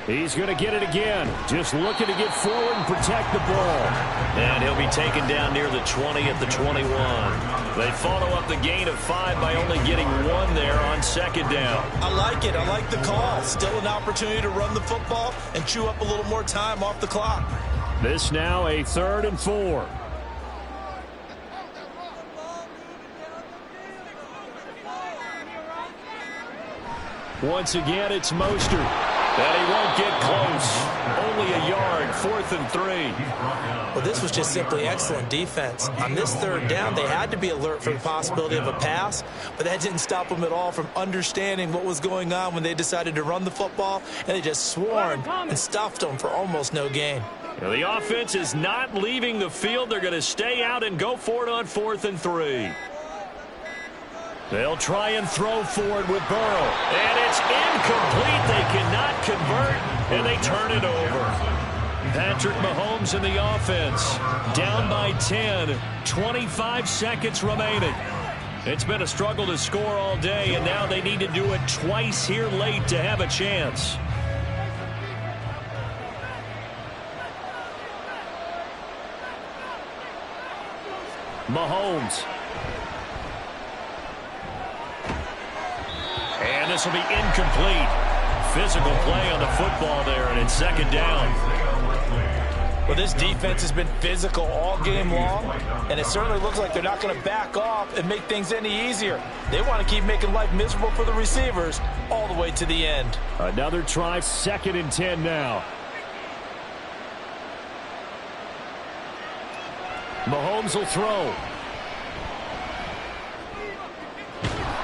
Speaker 1: He's going to get it again. Just looking to get forward and protect the ball. And he'll be taken down near the 20 at the 21. They follow up the gain of 5 by only getting 1 there on second down.
Speaker 2: I like it. I like the call. Still an opportunity to run the football and chew up a little more time off the clock.
Speaker 1: This now a 3rd and 4. Once again, it's Mostert. And he won't get close. Only a yard, 4th and 3.
Speaker 2: Well, this was just simply excellent defense. On this third down, they had to be alert for the possibility of a pass, but that didn't stop them at all from understanding what was going on when they decided to run the football, and they just swarmed and stuffed them for almost no gain.
Speaker 1: Now, the offense is not leaving the field. They're going to stay out and go for it on 4th and 3. They'll try and throw forward with Burrow. And it's incomplete. They cannot convert, and they turn it over. Patrick Mahomes in the offense. Down by 10. 25 seconds remaining. It's been a struggle to score all day, and now they need to do it twice here late to have a chance. Mahomes. And this will be incomplete. Physical play on the football there, and it's second down.
Speaker 2: Well, this defense has been physical all game long, and it certainly looks like they're not going to back off and make things any easier. They want to keep making life miserable for the receivers all the way to the end.
Speaker 1: Another try, 2nd and 10 now. Mahomes will throw.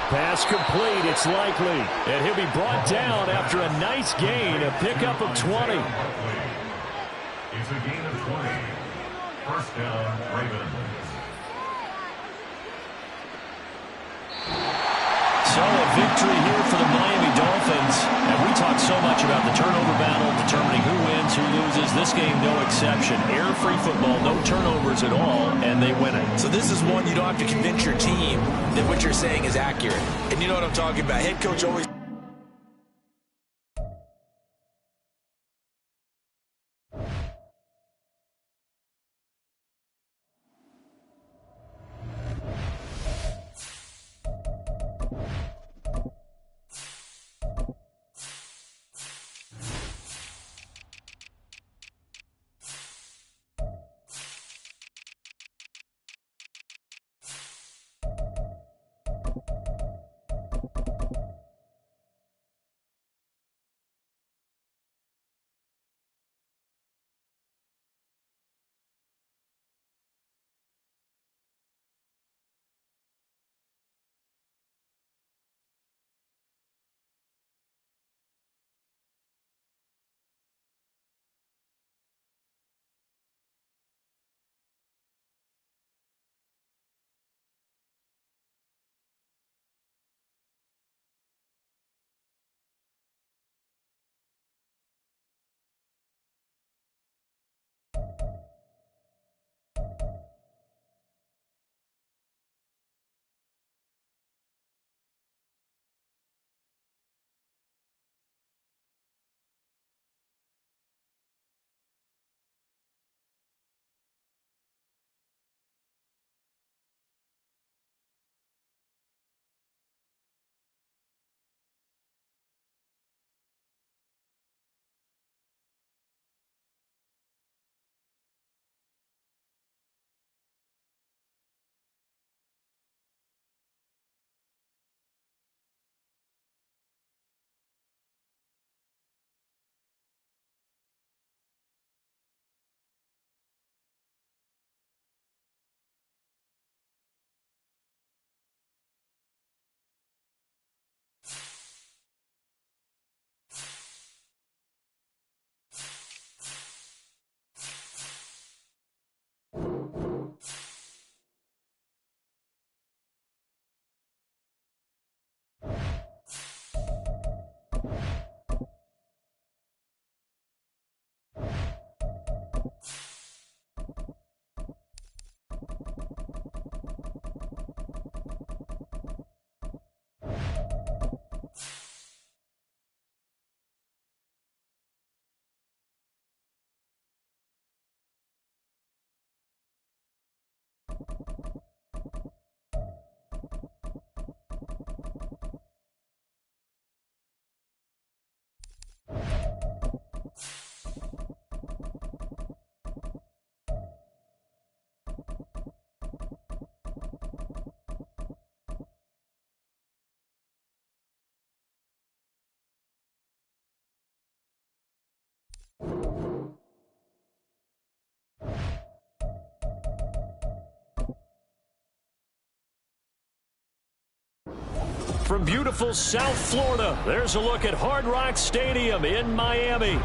Speaker 1: Pass complete, it's likely. And he'll be brought down after a nice gain, a pickup of 20.
Speaker 3: It's a gain of 20. First down, Ravens.
Speaker 1: So a victory here for the Miami Dolphins. And we talk so much about the turnover battle, determining who wins, who loses. This game, no exception. Air-free football, no turnovers at all, and they win it.
Speaker 2: So this is one you don't have to convince your team that what you're saying is accurate. And you know what I'm talking about. Head coach always
Speaker 1: From beautiful South Florida, there's a look at Hard Rock Stadium in Miami.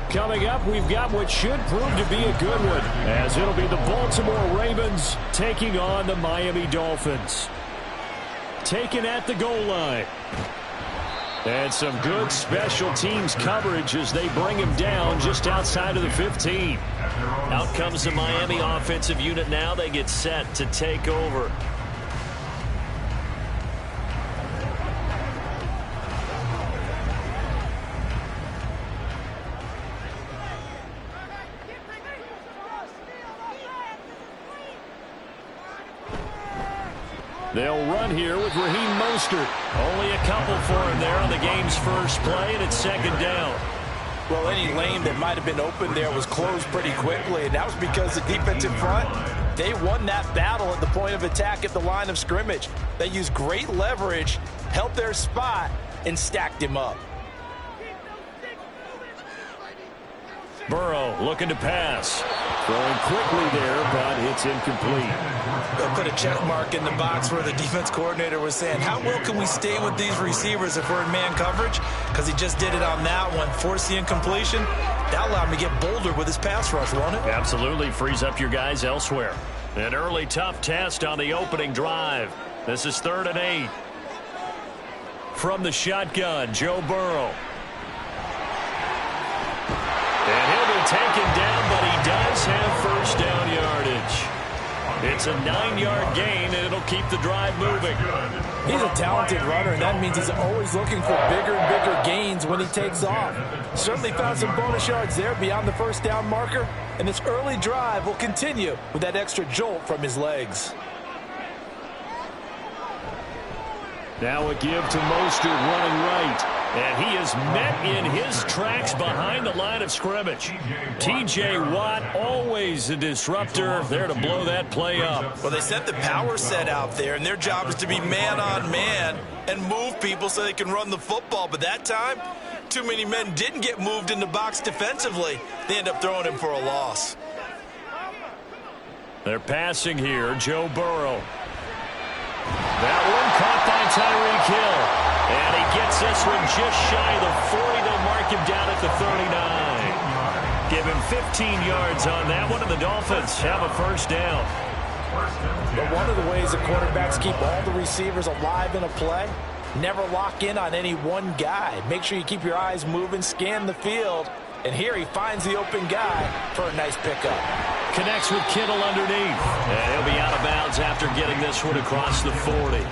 Speaker 1: Coming up, we've got what should prove to be a good one, as it'll be the Baltimore Ravens taking on the Miami Dolphins. Taken at the goal line. And some good special teams coverage as they bring him down just outside of the 15. Out comes the Miami offensive unit now. They get set to take over. They'll run here with Raheem Mostert. Only a couple for him there on the game's first play, and it's second down.
Speaker 2: Well, any lane that might have been open there was closed pretty quickly, and that was because the defensive front, they won that battle at the point of attack at the line of scrimmage. They used great leverage, held their spot, and stacked him up.
Speaker 1: Burrow looking to pass. Throwing quickly there, but it's incomplete.
Speaker 2: They'll put a check mark in the box where the defense coordinator was saying, how well can we stay with these receivers if we're in man coverage? Because he just did it on that one, forced the incompletion. That allowed him to get bolder with his pass rush, won't it?
Speaker 1: Absolutely frees up your guys elsewhere. An early tough test on the opening drive. This is 3rd and 8. From the shotgun, Joe Burrow. And he'll be taken down, but he does have first down yardage. It's a 9-yard gain, and it'll keep the drive moving.
Speaker 2: He's a talented runner, and that means he's always looking for bigger and bigger gains when he takes off. Certainly found some bonus yards there beyond the first down marker, and this early drive will continue with that extra jolt from his legs.
Speaker 1: Now a give to Mostert running right. And he is met in his tracks behind the line of scrimmage. T.J. Watt, always a disruptor, there to blow that play up.
Speaker 2: Well, they set the power set out there, and their job is to be man-on-man and move people so they can run the football. But that time, too many men didn't get moved in the box defensively. They end up throwing him for a loss.
Speaker 1: They're passing here, Joe Burrow. That one caught by Tyreek Hill. And he gets this one just shy of the 40. They'll mark him down at the 39. Give him 15 yards on that one, and the Dolphins have a first down.
Speaker 2: But one of the ways the quarterbacks keep all the receivers alive in a play, never lock in on any one guy. Make sure you keep your eyes moving, scan the field. And here he finds the open guy for a nice pickup.
Speaker 1: Connects with Kittle underneath. And he'll be out of bounds after getting this one across the 40.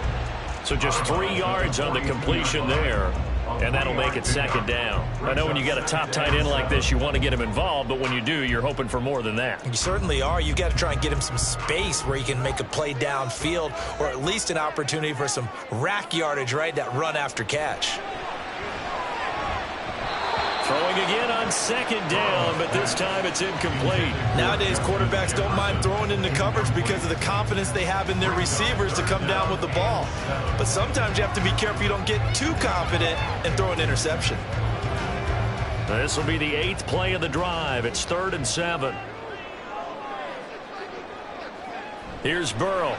Speaker 1: So just 3 yards on the completion there, and that'll make it second down. I know when you get a top tight end like this, you want to get him involved, but when you do, you're hoping for more than that.
Speaker 2: You certainly are. You've got to try and get him some space where he can make a play downfield, or at least an opportunity for some rack yardage, right, that run after catch.
Speaker 1: Throwing again on second down, but this time it's incomplete.
Speaker 2: Nowadays, quarterbacks don't mind throwing into coverage because of the confidence they have in their receivers to come down with the ball. But sometimes you have to be careful you don't get too confident and throw an interception.
Speaker 1: This will be the 8th play of the drive. It's 3rd and 7. Here's Burrow.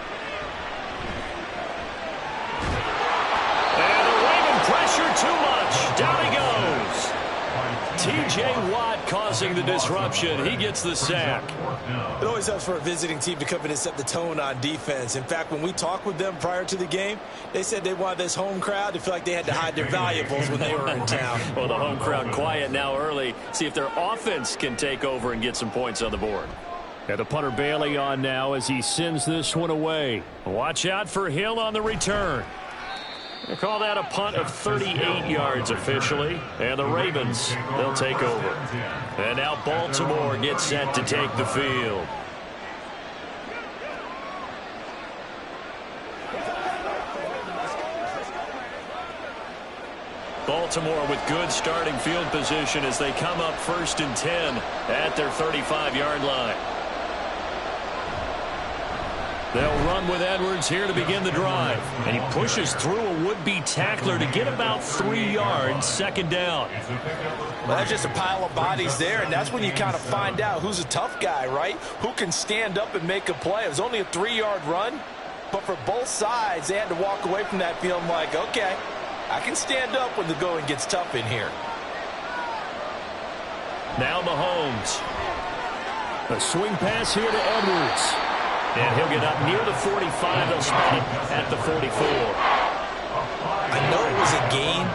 Speaker 1: And the Raven pressure too much. Down he goes. T.J. Watt causing the disruption. He gets the sack.
Speaker 2: It always helps for a visiting team to come in and set the tone on defense. In fact, when we talked with them prior to the game, they said they wanted this home crowd to feel like they had to hide their valuables when they were in town.
Speaker 1: Well, the home crowd quiet now early. See if their offense can take over and get some points on the board. And the punter Bailey on now as he sends this one away. Watch out for Hill on the return. They call that a punt of 38 yards officially. And the Ravens, they'll take over. And now Baltimore gets set to take the field. Baltimore with good starting field position as they come up 1st and 10 at their 35-yard line. They'll run with Edwards here to begin the drive. And he pushes through a would-be tackler to get about 3 yards, 2nd down.
Speaker 2: Well, that's just a pile of bodies there, and that's when you kind of find out who's a tough guy, right? Who can stand up and make a play. It was only a 3-yard run, but for both sides, they had to walk away from that feeling like, okay, I can stand up when the going gets tough in here.
Speaker 1: Now Mahomes. A swing pass here to Edwards. And he'll get up near the 45. They'll spot him at the 44.
Speaker 2: I know it was a gain,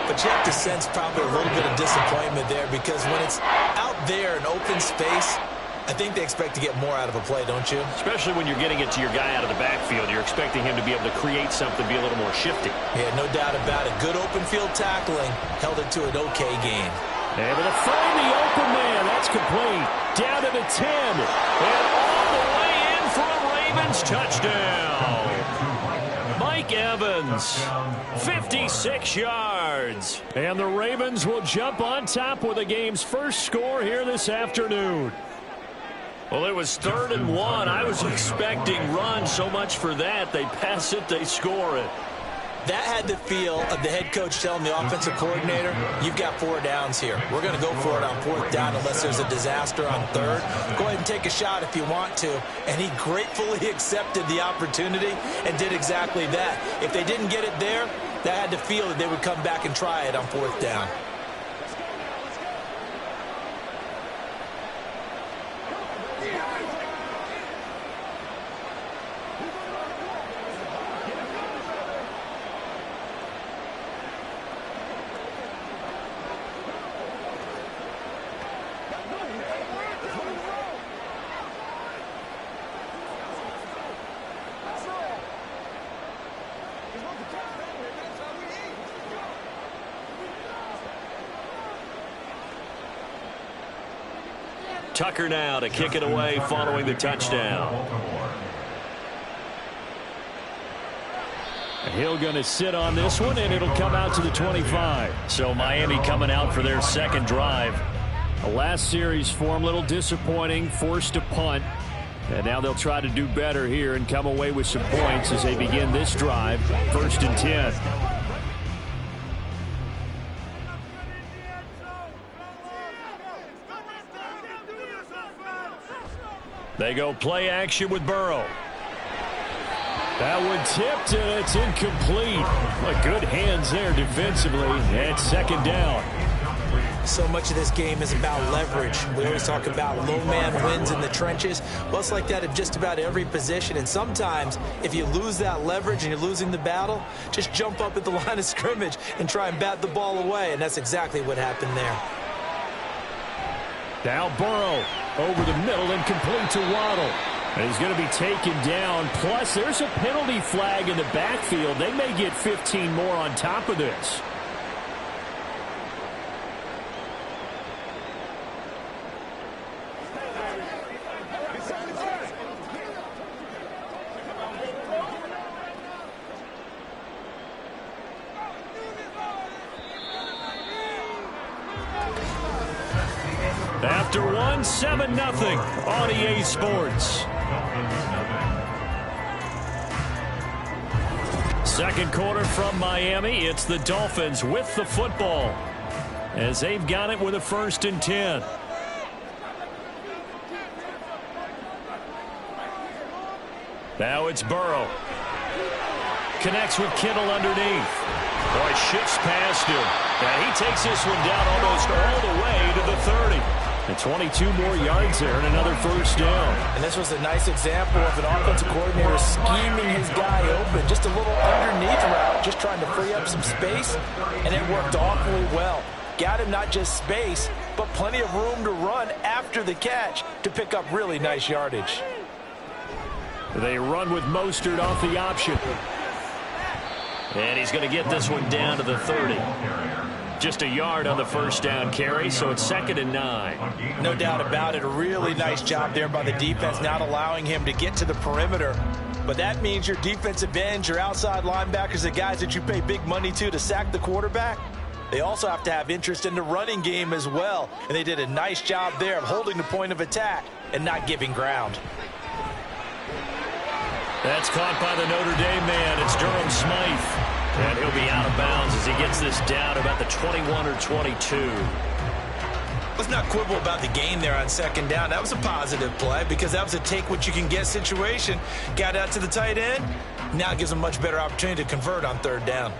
Speaker 2: but you have to sense probably a little bit of disappointment there because when it's out there in open space, I think they expect to get more out of a play, don't you?
Speaker 1: Especially when you're getting it to your guy out of the backfield. You're expecting him to be able to create something, be a little more shifty.
Speaker 2: Yeah, no doubt about it. Good open field tackling held it to an okay gain.
Speaker 1: Able to find the open man. That's complete. Down to the 10. And all the way in for a Ravens touchdown. Mike Evans, 56 yards. And the Ravens will jump on top with the game's first score here this afternoon. Well, it was 3rd and 1. I was expecting run, so much for that. They pass it, they score it.
Speaker 2: That had the feel of the head coach telling the offensive coordinator, you've got 4 downs here. We're going to go for it on 4th down unless there's a disaster on 3rd. Go ahead and take a shot if you want to. And he gratefully accepted the opportunity and did exactly that. If they didn't get it there, that had the feel that they would come back and try it on 4th down.
Speaker 1: Tucker now to kick it away following the touchdown. Hill going to sit on this one, and it'll come out to the 25. So Miami coming out for their 2nd drive. The last series form a little disappointing, forced a punt. And now they'll try to do better here and come away with some points as they begin this drive, 1st and 10. They go play action with Burrow. That one tipped, and it's incomplete. Good hands there defensively, and 2nd down.
Speaker 2: So much of this game is about leverage. We always talk about low man wins in the trenches. Well, it's like that at just about every position. And sometimes, if you lose that leverage and you're losing the battle, just jump up at the line of scrimmage and try and bat the ball away. And that's exactly what happened there.
Speaker 1: Now Burrow over the middle and complete to Waddle. And he's going to be taken down. Plus, there's a penalty flag in the backfield. They may get 15 more on top of this. After 7-0 on EA Sports. 2nd quarter from Miami. It's the Dolphins with the football as they've got it with a 1st and 10. Now it's Burrow. Connects with Kittle underneath. Boy, shifts past him. And he takes this one down almost all the way to the 30. And 22 more yards there and another 1st down.
Speaker 2: And this was a nice example of an offensive coordinator scheming his guy open. Just a little underneath route, just trying to free up some space. And it worked awfully well. Got him not just space, but plenty of room to run after the catch to pick up really nice yardage.
Speaker 1: They run with Mostert off the option. And he's going to get this one down to the 30. Just a yard on the 1st down carry, so it's 2nd and 9.
Speaker 2: No doubt about it. A really nice job there by the defense, not allowing him to get to the perimeter. But that means your defensive ends, your outside linebackers, the guys that you pay big money to sack the quarterback, they also have to have interest in the running game as well. And they did a nice job there of holding the point of attack and not giving ground.
Speaker 1: That's caught by the Notre Dame man. It's Durham Smythe. And he'll be out of bounds as he gets this down about the 21 or 22.
Speaker 2: Let's not quibble about the gain there on second down. That was a positive play because that was a take-what-you-can-get situation. Got out to the tight end. Now it gives them a much better opportunity to convert on third down.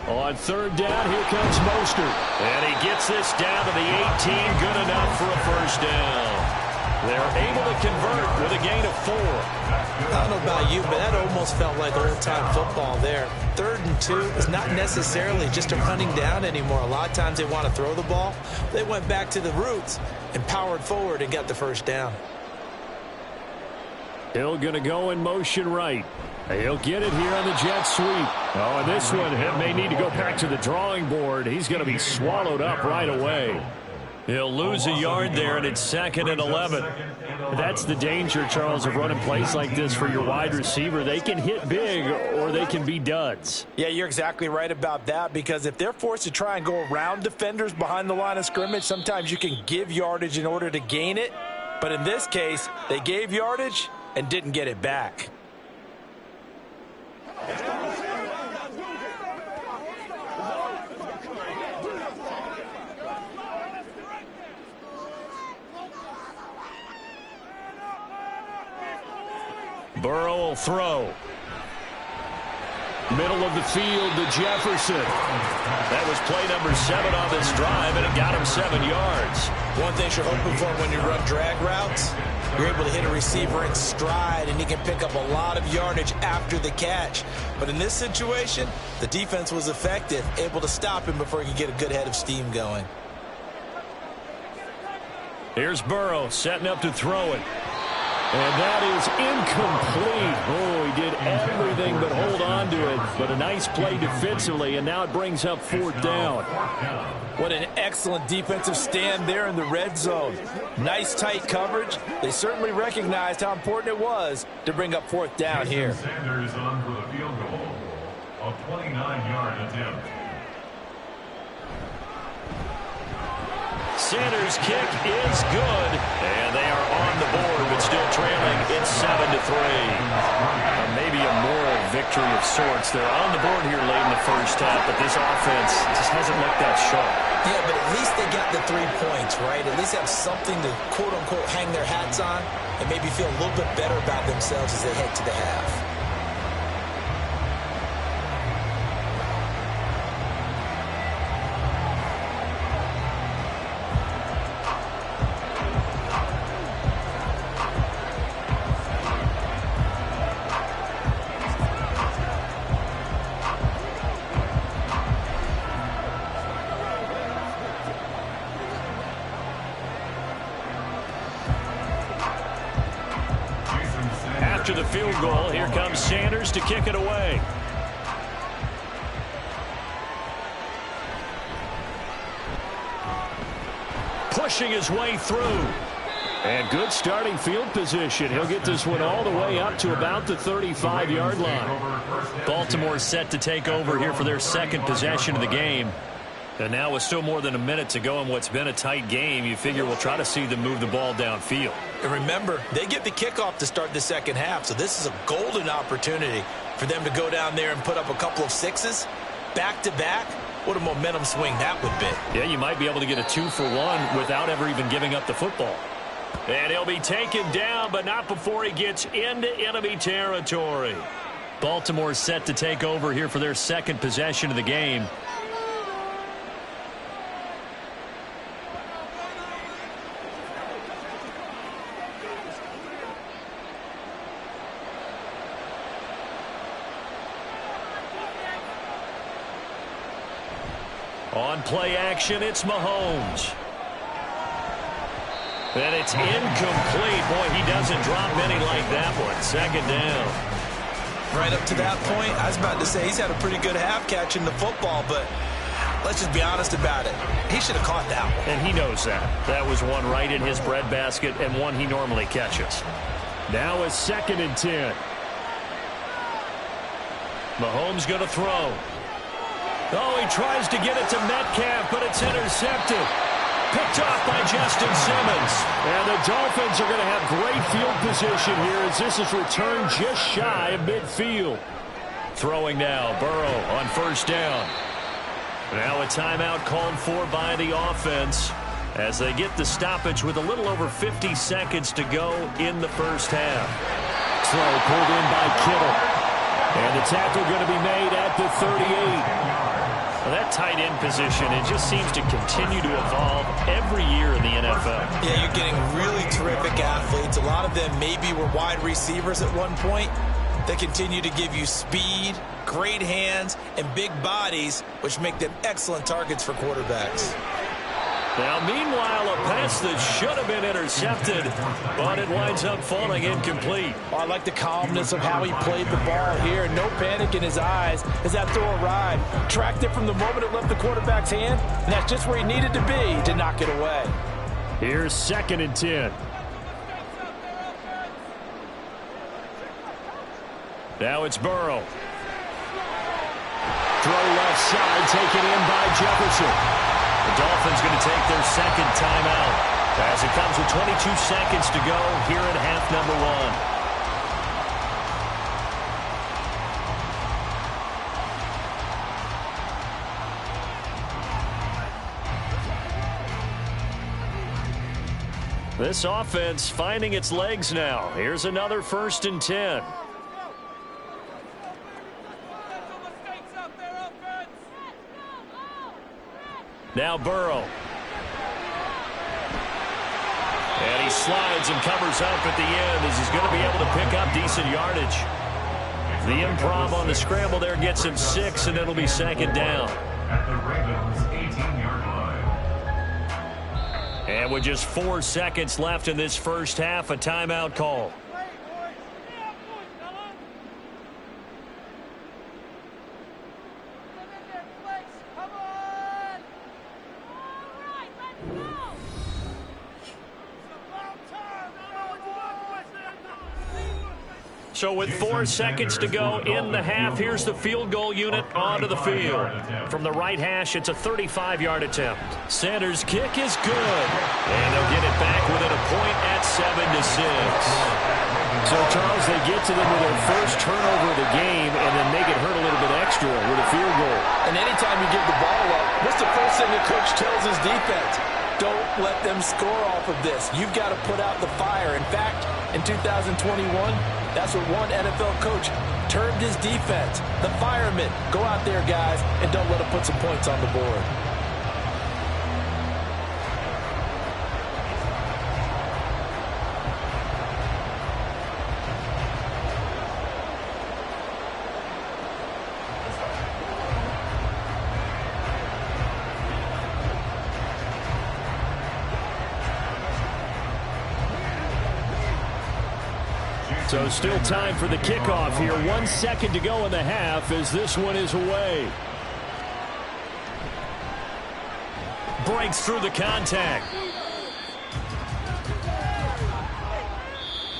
Speaker 1: On third down, here comes Mostert. And he gets this down to the 18. Good enough for a first down. They're able to convert with a gain of 4.
Speaker 2: I don't know about you, but that almost felt like old-time football there. 3rd and 2 is not necessarily just a running down anymore. A lot of times they want to throw the ball. They went back to the roots and powered forward and got the first down.
Speaker 1: Hill going to go in motion right. He'll get it here on the jet sweep. Oh, and this one may need to go back to the drawing board. He's going to be swallowed up right away. He'll lose a yard there, and it's 2nd and 11. That's the danger, Charles, of running plays like this for your wide receiver. They can hit big or they can be duds.
Speaker 2: Yeah, you're exactly right about that, because if they're forced to try and go around defenders behind the line of scrimmage, sometimes you can give yardage in order to gain it. But in this case, they gave yardage and didn't get it back.
Speaker 1: Burrow will throw. Middle of the field to Jefferson. That was play number 7 on this drive, and it got him 7 yards.
Speaker 2: One thing you're hoping for when you run drag routes, you're able to hit a receiver in stride, and he can pick up a lot of yardage after the catch. But in this situation, the defense was effective, able to stop him before he could get a good head of steam going.
Speaker 1: Here's Burrow setting up to throw it. And that is incomplete. Oh, he did everything but hold on to it. But a nice play defensively, and now it brings up 4th down.
Speaker 2: What an excellent defensive stand there in the red zone. Nice tight coverage. They certainly recognized how important it was to bring up 4th down here.
Speaker 3: Sanders on for the field goal. A 29-yard attempt.
Speaker 1: Sanders' kick is good, and they are on the board, but still trailing. It's 7-3. Maybe a moral victory of sorts. They're on the board here late in the first half, but this offense just hasn't looked that sharp.
Speaker 2: Yeah, but at least they got the 3 points, right? At least have something to, quote-unquote, hang their hats on and maybe feel a little bit better about themselves as they head to the half.
Speaker 1: After the field goal, here comes Sanders to kick it away. Pushing his way through. And good starting field position. He'll get this one all the way up to about the 35-yard line. Baltimore set to take over here for their 2nd possession of the game. And now with still more than a minute to go in what's been a tight game, you figure we'll try to see them move the ball downfield.
Speaker 2: And remember, they get the kickoff to start the second half, so this is a golden opportunity for them to go down there and put up a couple of 6s back-to-back. What a momentum swing that would be.
Speaker 1: Yeah, you might be able to get a 2-for-1 without ever even giving up the football. And he'll be taken down, but not before he gets into enemy territory. Baltimore set to take over here for their 2nd possession of the game. On play action, it's Mahomes. And it's incomplete. Boy, he doesn't drop any like that one. 2nd down.
Speaker 2: Right up to that point, I was about to say he's had a pretty good half catching the football, but let's just be honest about it. He should have caught that one.
Speaker 1: And he knows that. That was one right in his breadbasket and one he normally catches. Now it's 2nd and 10. Mahomes going to throw. Oh, he tries to get it to Metcalf, but it's intercepted. Picked off by Justin Simmons. And the Dolphins are going to have great field position here as this is returned just shy of midfield. Throwing now, Burrow on first down. Now a timeout called for by the offense as they get the stoppage with a little over 50 seconds to go in the first half. Throw pulled in by Kittle. And the tackle going to be made at the 38. Well, that tight end position, it just seems to continue to evolve every year in the NFL.
Speaker 2: Yeah, you're getting really terrific athletes. A lot of them maybe were wide receivers at one point. They continue to give you speed, great hands, and big bodies, which make them excellent targets for quarterbacks.
Speaker 1: Now, meanwhile, a pass that should have been intercepted, but it winds up falling incomplete.
Speaker 2: Oh, I like the calmness of how he played the ball here. No panic in his eyes as that throw arrived. Tracked it from the moment it left the quarterback's hand, and that's just where he needed to be to knock it away.
Speaker 1: Here's 2nd and 10. Now it's Burrow. Throw left side, taken in by Jefferson. The Dolphins going to take their second timeout as it comes with 22 seconds to go here in half number 1. This offense finding its legs now. Here's another 1st and 10. Now Burrow. And he slides and covers up at the end as he's going to be able to pick up decent yardage. The improv on the scramble there gets him 6, and it'll be 2nd down.
Speaker 3: At the Ravens' 18-yard line.
Speaker 1: And with just 4 seconds left in this first half, a timeout call. So with 4 seconds to go in the half, here's the field goal unit onto the field. From the right hash, it's a 35-yard attempt. Sanders' kick is good. And they'll get it back within a point at 7-6. So, Charles, they get to them with their first turnover of the game and then make it hurt a little bit extra with a field goal.
Speaker 2: And anytime you give the ball up, what's the first thing the coach tells his defense? Don't let them score off of this. You've got to put out the fire. In fact, in 2021, that's what one NFL coach termed his defense. The firemen. Go out there, guys, and don't let them put some points on the board.
Speaker 1: So still time for the kickoff here. 1 second to go in the half as this one is away. Breaks through the contact.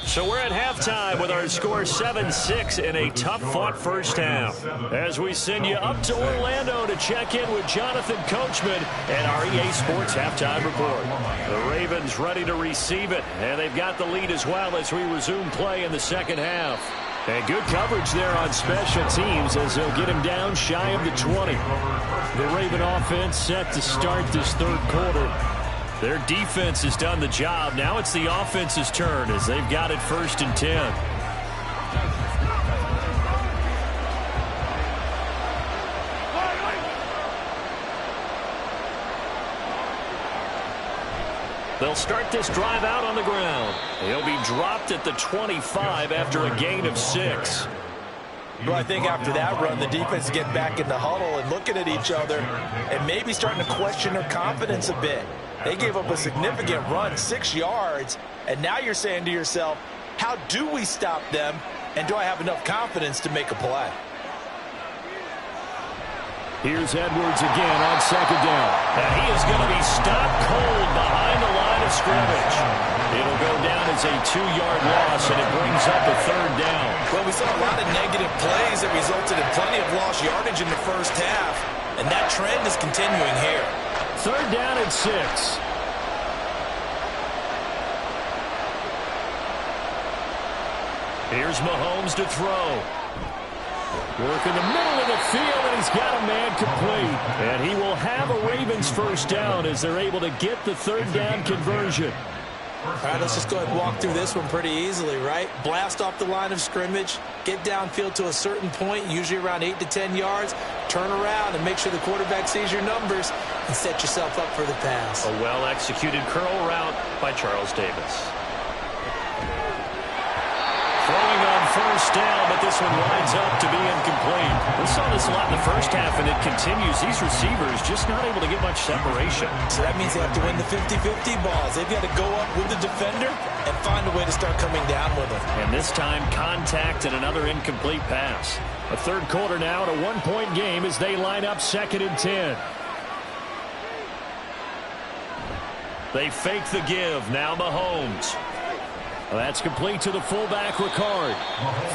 Speaker 1: So we're at halftime with our score 7-6 in a tough-fought first half. As we send you up to Orlando to check in with Jonathan Coachman and our EA Sports Halftime Report. The Ravens ready to receive it, and they've got the lead as well as we resume play in the second half. And good coverage there on special teams as they'll get him down shy of the 20. The Raven offense set to start this third quarter. Their defense has done the job. Now it's the offense's turn as they've got it 1st and 10. They'll start this drive out on the ground. He'll be dropped at the 25 after a gain of 6.
Speaker 2: Well, I think after that run, the defense get back in the huddle and looking at each other and maybe starting to question their confidence a bit. They gave up a significant run, 6 yards, and now you're saying to yourself, how do we stop them, and do I have enough confidence to make a play?
Speaker 1: Here's Edwards again on 2nd down. And he is going to be stopped cold behind the line of scrimmage. It'll go down as a 2-yard loss, and it brings up a 3rd down.
Speaker 2: Well, we saw a lot of negative plays that resulted in plenty of lost yardage in the first half, and that trend is continuing here.
Speaker 1: 3rd down and 6. Here's Mahomes to throw. Work in the middle of the field, and he's got a man complete. And he will have a Ravens first down as they're able to get the 3rd down conversion.
Speaker 2: All right, let's just go ahead and walk through this one pretty easily, right? Blast off the line of scrimmage, get downfield to a certain point, usually around 8 to 10 yards, turn around and make sure the quarterback sees your numbers and set yourself up for the pass.
Speaker 1: A well-executed curl route by Charles Davis. Throwing on 1st down, but this one winds up to be incomplete. We saw this a lot in the first half, and it continues. These receivers just not able to get much separation.
Speaker 2: So that means they have to win the 50-50 balls. They've got to go up with the defender and find a way to start coming down with them.
Speaker 1: And this time, contact and another incomplete pass. A 3rd quarter now and a 1-point game as they line up 2nd and 10. They fake the give. Now Mahomes. That's complete to the fullback, Ricard.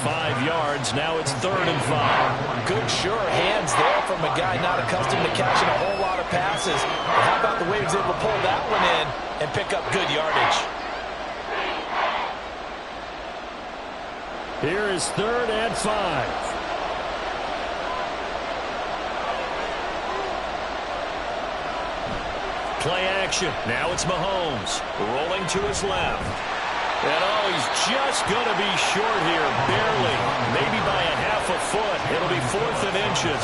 Speaker 1: 5 yards. Now it's 3rd and 5.
Speaker 2: Good, sure hands there from a guy not accustomed to catching a whole lot of passes. But how about the way he was able to pull that one in and pick up good yardage?
Speaker 1: Here is 3rd and 5. Play action. Now it's Mahomes. Rolling to his left. And oh, he's just going to be short here, barely. Maybe by a half a foot. It'll be 4th and inches.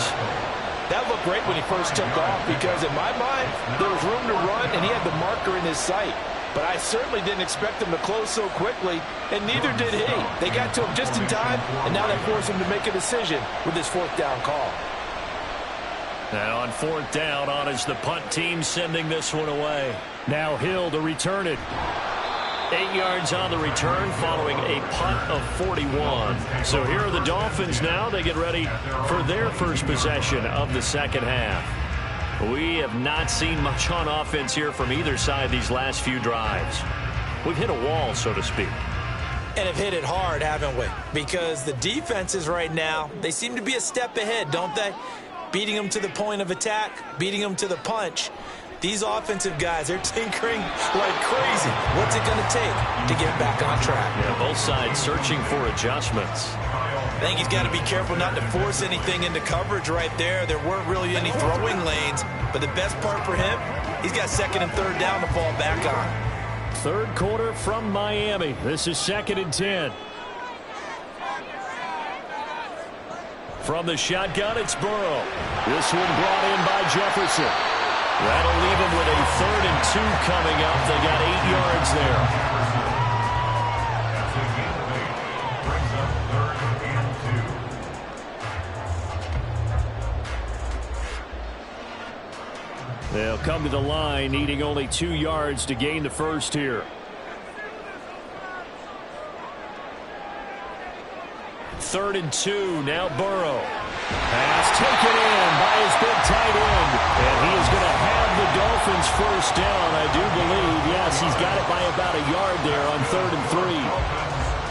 Speaker 2: That looked great when he first took off because in my mind, there was room to run and he had the marker in his sight. But I certainly didn't expect him to close so quickly, and neither did he. They got to him just in time, and now they force him to make a decision with this 4th down call.
Speaker 1: Now on 4th down, on is the punt team sending this one away. Now Hill to return it. 8 yards on the return following a punt of 41. So here are the Dolphins now. They get ready for their first possession of the 2nd half. We have not seen much on offense here from either side these last few drives. We've hit a wall, so to speak.
Speaker 2: And have hit it hard, haven't we? Because the defenses right now, they seem to be a step ahead, don't they? Beating them to the point of attack, beating them to the punch. These offensive guys, they're tinkering like crazy. What's it going to take to get back on track?
Speaker 1: Yeah, both sides searching for adjustments.
Speaker 2: I think he's got to be careful not to force anything into coverage right there. There weren't really any throwing lanes. But the best part for him, he's got 2nd and 3rd down to fall back on.
Speaker 1: 3rd quarter from Miami. This is 2nd and 10. From the shotgun, it's Burrow. This one brought in by Jefferson. That'll leave him with a 3rd and 2 coming up. They got 8 yards there. They'll come to the line, needing only 2 yards to gain the first here. 3rd and 2, now Burrow. Pass taken in by his big tight end. And he is going to have the Dolphins first down, I do believe. Yes, he's got it by about a yard there on 3rd and 3.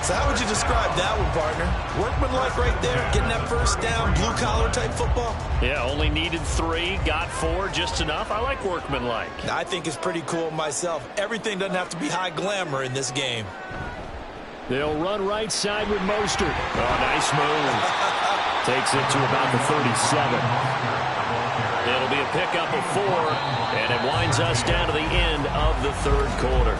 Speaker 2: So how would you describe that one, partner? Workmanlike right there, getting that first down, blue-collar type football?
Speaker 1: Yeah, only needed 3, got 4, just enough. I like workmanlike.
Speaker 2: I think it's pretty cool myself. Everything doesn't have to be high glamour in this game.
Speaker 1: They'll run right side with Mostert. Oh, nice move. Takes it to about the 37. It'll be a pickup of 4, and it winds us down to the end of the 3rd quarter.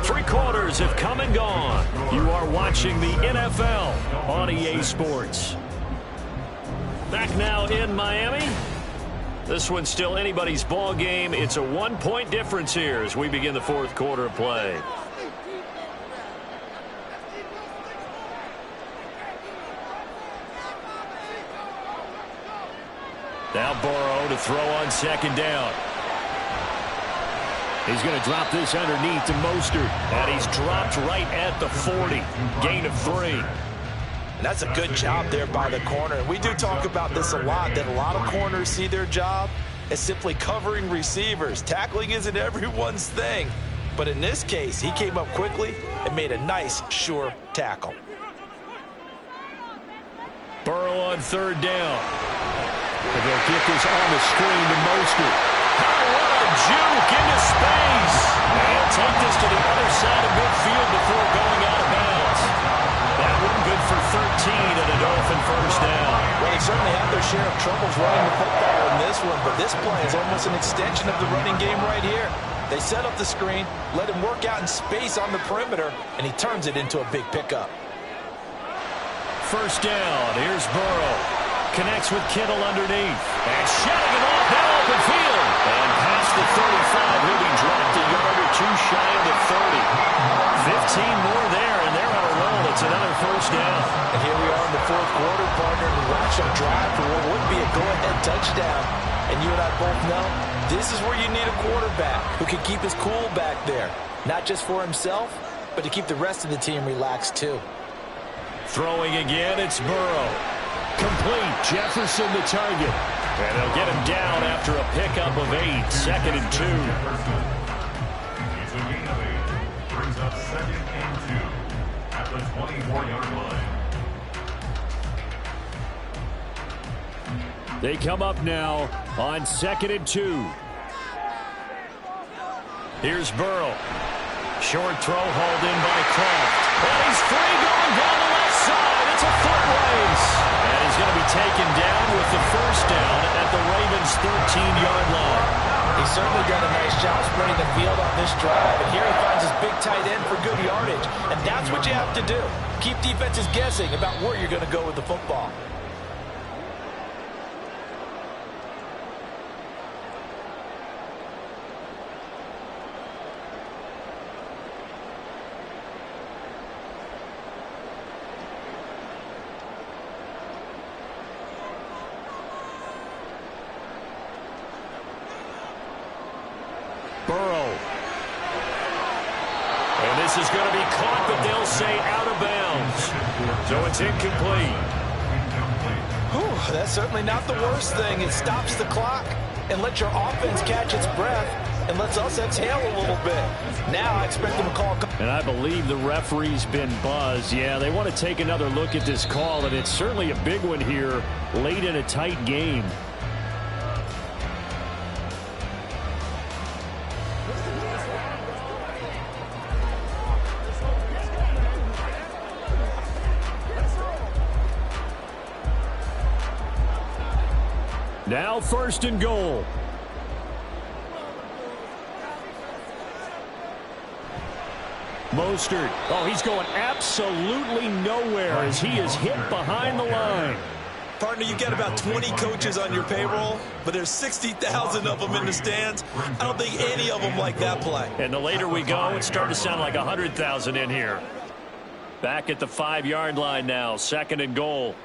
Speaker 1: 3 quarters have come and gone. You are watching the NFL on EA Sports. Back now in Miami. This one's still anybody's ball game. It's a 1-point difference here as we begin the 4th quarter of play. Now Burrow to throw on 2nd down. He's going to drop this underneath to Mostert. And he's dropped right at the 40. Gain of 3.
Speaker 2: And that's a good job there by the corner. And we do talk about this a lot, that a lot of corners see their job as simply covering receivers. Tackling isn't everyone's thing. But in this case, he came up quickly and made a nice, sure tackle.
Speaker 1: Burrow on third down. And they'll get this on the screen to Mostert. What a juke into space. And he'll take this to the other side of midfield before going out of bounds. That one good for 13 and a Dolphin first down.
Speaker 2: Well, they certainly have their share of troubles running the football in this one, but this play is almost an extension of the running game right here. They set up the screen, let him work out in space on the perimeter, and he turns it into a big pickup.
Speaker 1: First down, here's Burrow. Connects with Kittle underneath. And shutting him off that open field. And past the 35, he'll be dropped a yard or two shy of the 30. 15 more there, and they're on a roll. It's another first down.
Speaker 2: And here we are in the fourth quarter, partner, and watch them drive for what would be a go-ahead touchdown. And you and I both know this is where you need a quarterback who can keep his cool back there. Not just for himself, but to keep the rest of the team relaxed too.
Speaker 1: Throwing again, it's Burrow. Complete, Jefferson the target. And they'll get him down after a pickup of 8, second and 2.
Speaker 3: It's a gain of 8. Brings up second and 2 at the 24-yard line.
Speaker 1: They come up now on second and 2. Here's Burrow. Short throw hauled in by Kraft. And he's free going down the left side. It's a foot race. And he's going to be taken down with the first down at the Ravens' 13-yard line.
Speaker 2: He's certainly done a nice job spreading the field on this drive. And here he finds his big tight end for good yardage. And that's what you have to do. Keep defenses guessing about where you're going to go with the football.
Speaker 1: Burrow. And this is going to be caught, but they'll say out of bounds. So it's incomplete.
Speaker 2: Whew, that's certainly not the worst thing. It stops the clock and lets your offense catch its breath and lets us exhale a little bit. Now I expect them to call.
Speaker 1: And I believe the referee's been buzzed. Yeah, they want to take another look at this call, and it's certainly a big one here late in a tight game. Now first and goal. Mostert. Oh, he's going absolutely nowhere as he is hit behind the line.
Speaker 6: Partner, you've got about 20 coaches on your payroll, but there's 60,000 of them in the stands. I don't think any of them like that play.
Speaker 1: And the later we go, it's starting to sound like 100,000 in here. Back at the 5-yard line now, second and goal.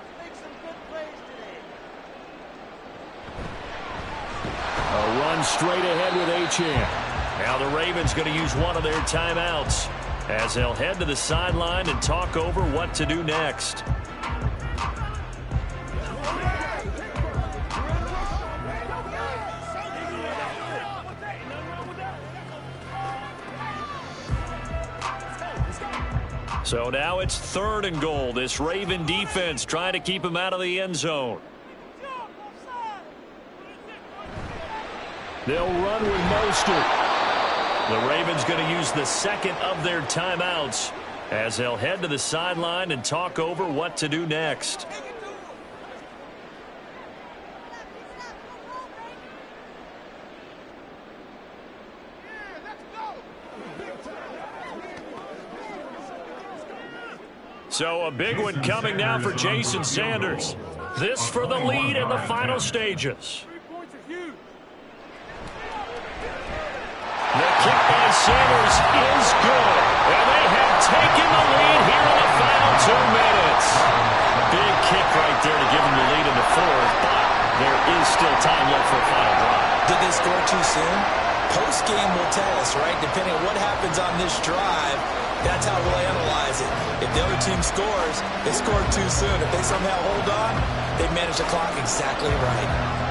Speaker 1: A run straight ahead with Achane. Now the Ravens going to use one of their timeouts as they'll head to the sideline and talk over what to do next. So now it's third and goal. This Raven defense trying to keep him out of the end zone. They'll run with Mostert. The Ravens going to use the second of their timeouts as they'll head to the sideline and talk over what to do next. So a big one coming now for Jason Sanders. This for the lead in the final stages. The kick by Sanders is good. And they have taken the lead here in the final 2 minutes. Big kick right there to give them the lead in the fourth, but there is still time left for a final drive.
Speaker 2: Did they score too soon? Post-game will tell us, right? Depending on what happens on this drive, that's how we'll analyze it. If the other team scores, they scored too soon. If they somehow hold on, they manage the clock exactly right.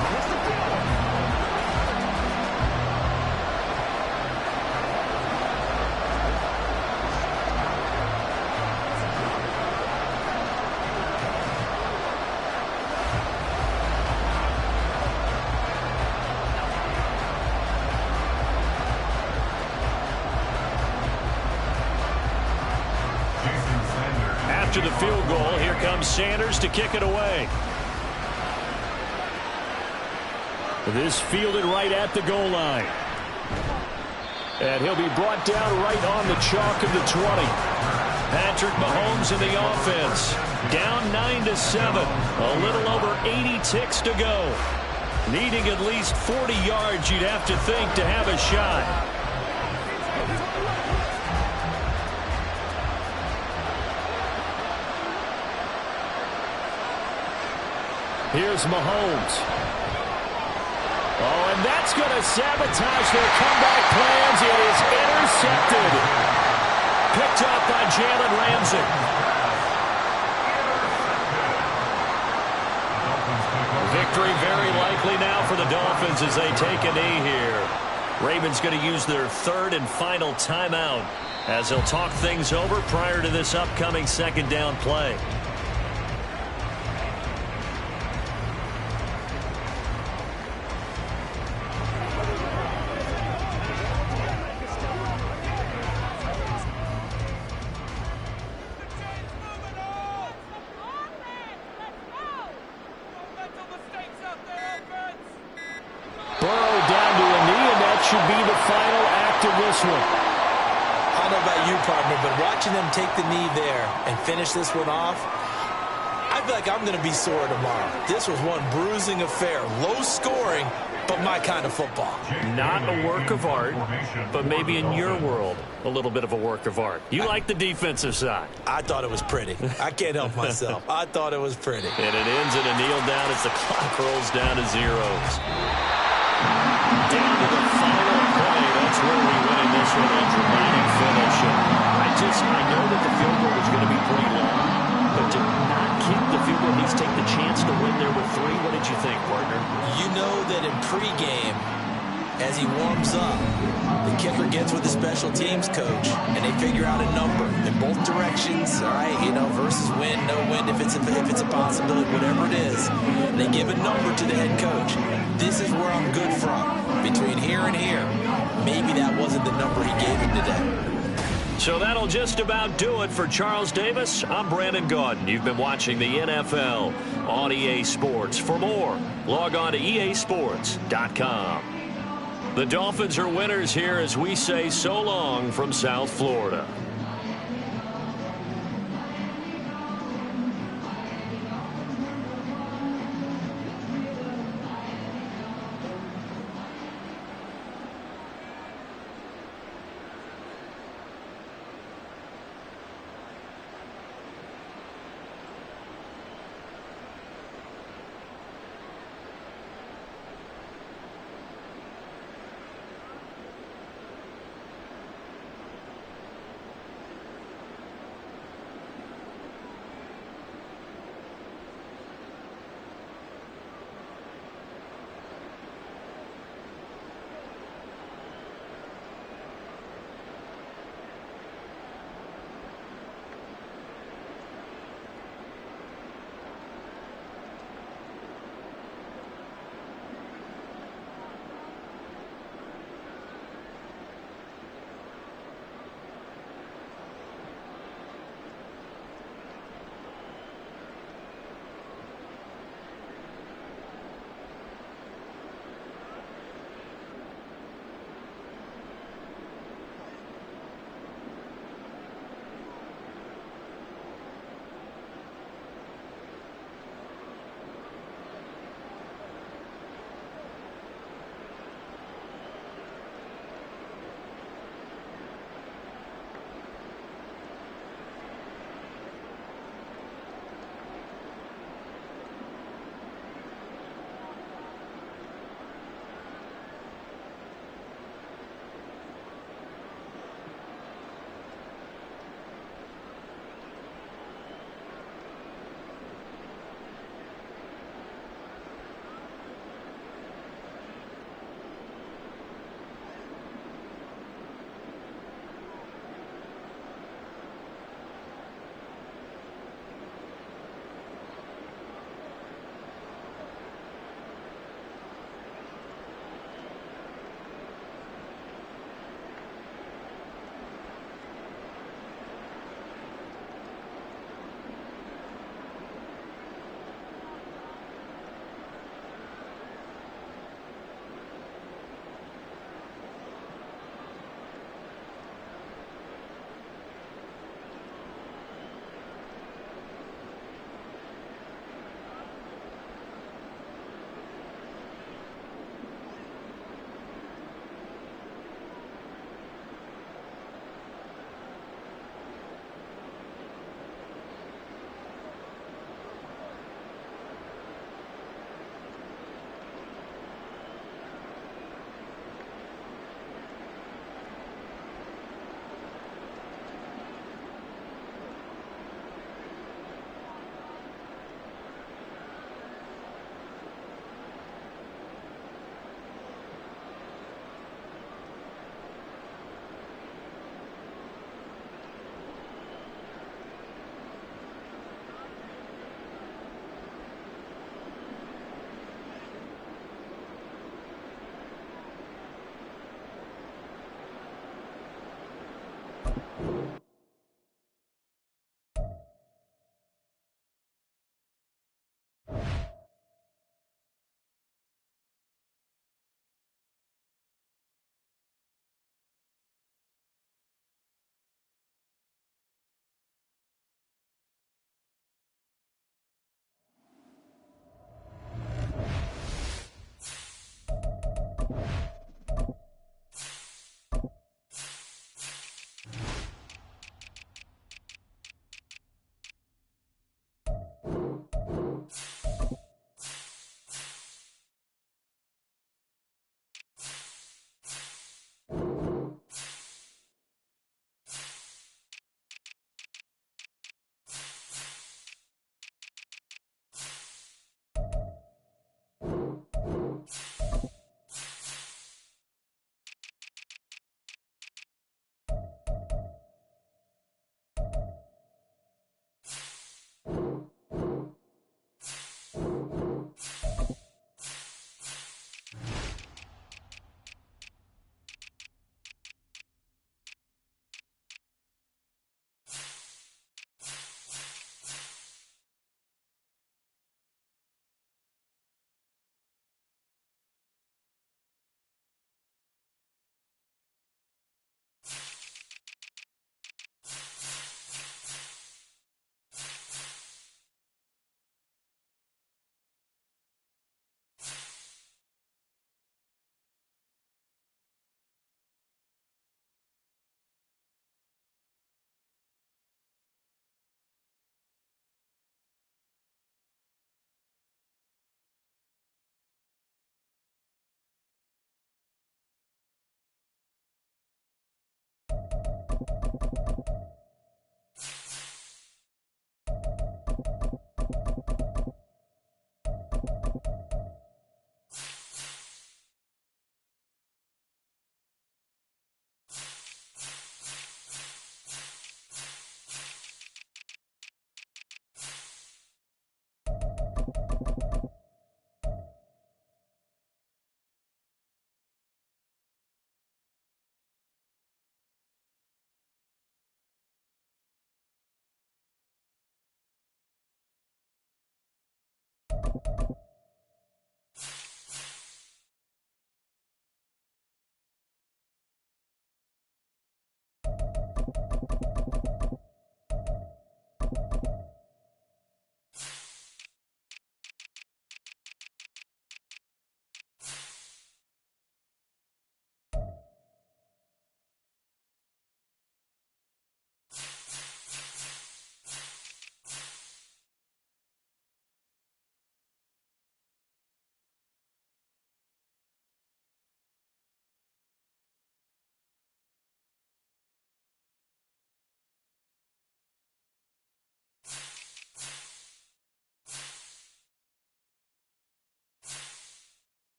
Speaker 1: after the field goal. Here comes Sanders to kick it away. This fielded right at the goal line. And he'll be brought down right on the chalk of the 20. Patrick Mahomes in the offense. Down 9-7. A little over 80 ticks to go. Needing at least 40 yards, you'd have to think, to have a shot. Here's Mahomes. Oh, and that's going to sabotage their comeback plans. It is intercepted. Picked up by Jalen Ramsey. Victory very likely now for the Dolphins as they take a knee here. Ravens going to use their third and final timeout as they'll talk things over prior to this upcoming second down play.
Speaker 2: I don't know about you, partner, but watching them take the knee there and finish this one off, I feel like I'm going to be sore tomorrow. This was one bruising affair. Low scoring, but my kind of football.
Speaker 1: Not a work of art, but maybe in your world, a little bit of a work of art. You like the defensive side.
Speaker 2: I thought it was pretty. I can't help myself. I thought it was pretty.
Speaker 1: And it ends in a kneel down as the clock rolls down to zeros. Down to the final play. That's where we win in this one. A dramatic finish. I know that the field goal is going to be pretty long, but to not kick the field goal, at least take the chance to win there with 3. What did you think, partner?
Speaker 2: You know that in pregame, as he warms up, the kicker gets with the special teams coach, and they figure out a number in both directions. All right, versus win, no win, if it's a possibility, whatever it is. They give a number to the head coach. This is where I'm good from. Between here and here, maybe that wasn't the number he gave him today.
Speaker 1: So that'll just about do it for Charles Davis. I'm Brandon Gaudin. You've been watching the NFL on EA Sports. For more, log on to easports.com. The Dolphins are winners here as we say so long from South Florida.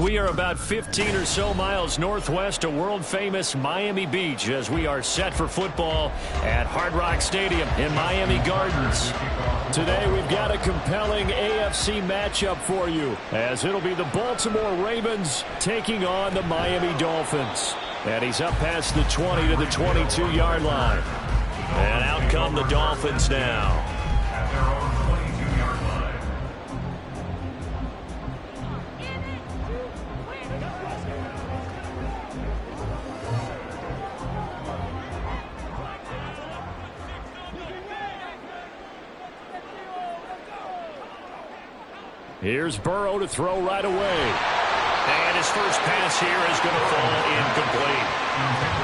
Speaker 1: We are about 15 or so miles northwest of world-famous Miami Beach as we are set for football at Hard Rock Stadium in Miami Gardens. Today we've got a compelling AFC matchup for you as it'll be the Baltimore Ravens taking on the Miami Dolphins. And he's up past the 20 to the 22-yard line. And out come the Dolphins now.
Speaker 3: At their own 22-yard line.
Speaker 1: Here's Burrow to throw right away. And his first pass here is going to fall incomplete.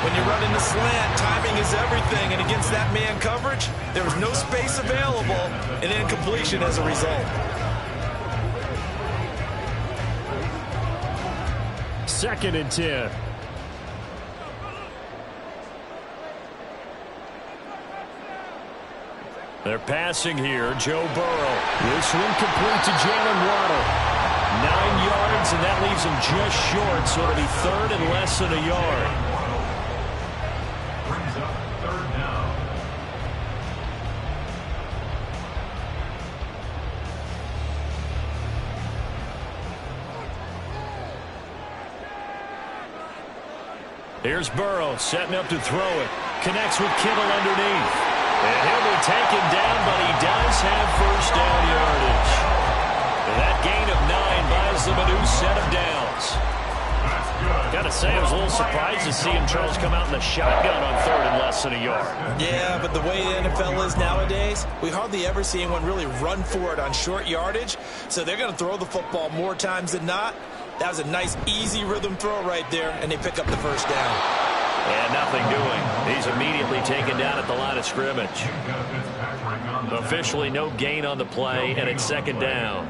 Speaker 6: When you run in the slant, timing is everything, and against that man coverage, there was no space available, and incompletion as a result.
Speaker 1: Second and 10. They're passing here. Joe Burrow. This one complete to Jalen Waddle. 9 yards, and that leaves him just short, so it'll be third and less than a yard.
Speaker 3: Brings up third down.
Speaker 1: Here's Burrow setting up to throw it. Connects with Kittle underneath. And he'll be taken down, but he does have first down yardage. And that gain of 9 buys them a new set of downs. Got to say, I was a little surprised to see him, Charles, come out in the shotgun on third and less than a yard.
Speaker 6: Yeah, but the way the NFL is nowadays, we hardly ever see anyone really run for it on short yardage, so they're going to throw the football more times than not. That was a nice, easy rhythm throw right there, and they pick up the first down.
Speaker 1: And nothing doing. He's immediately taken down at the line of scrimmage. Officially no gain on the play, and it's second down.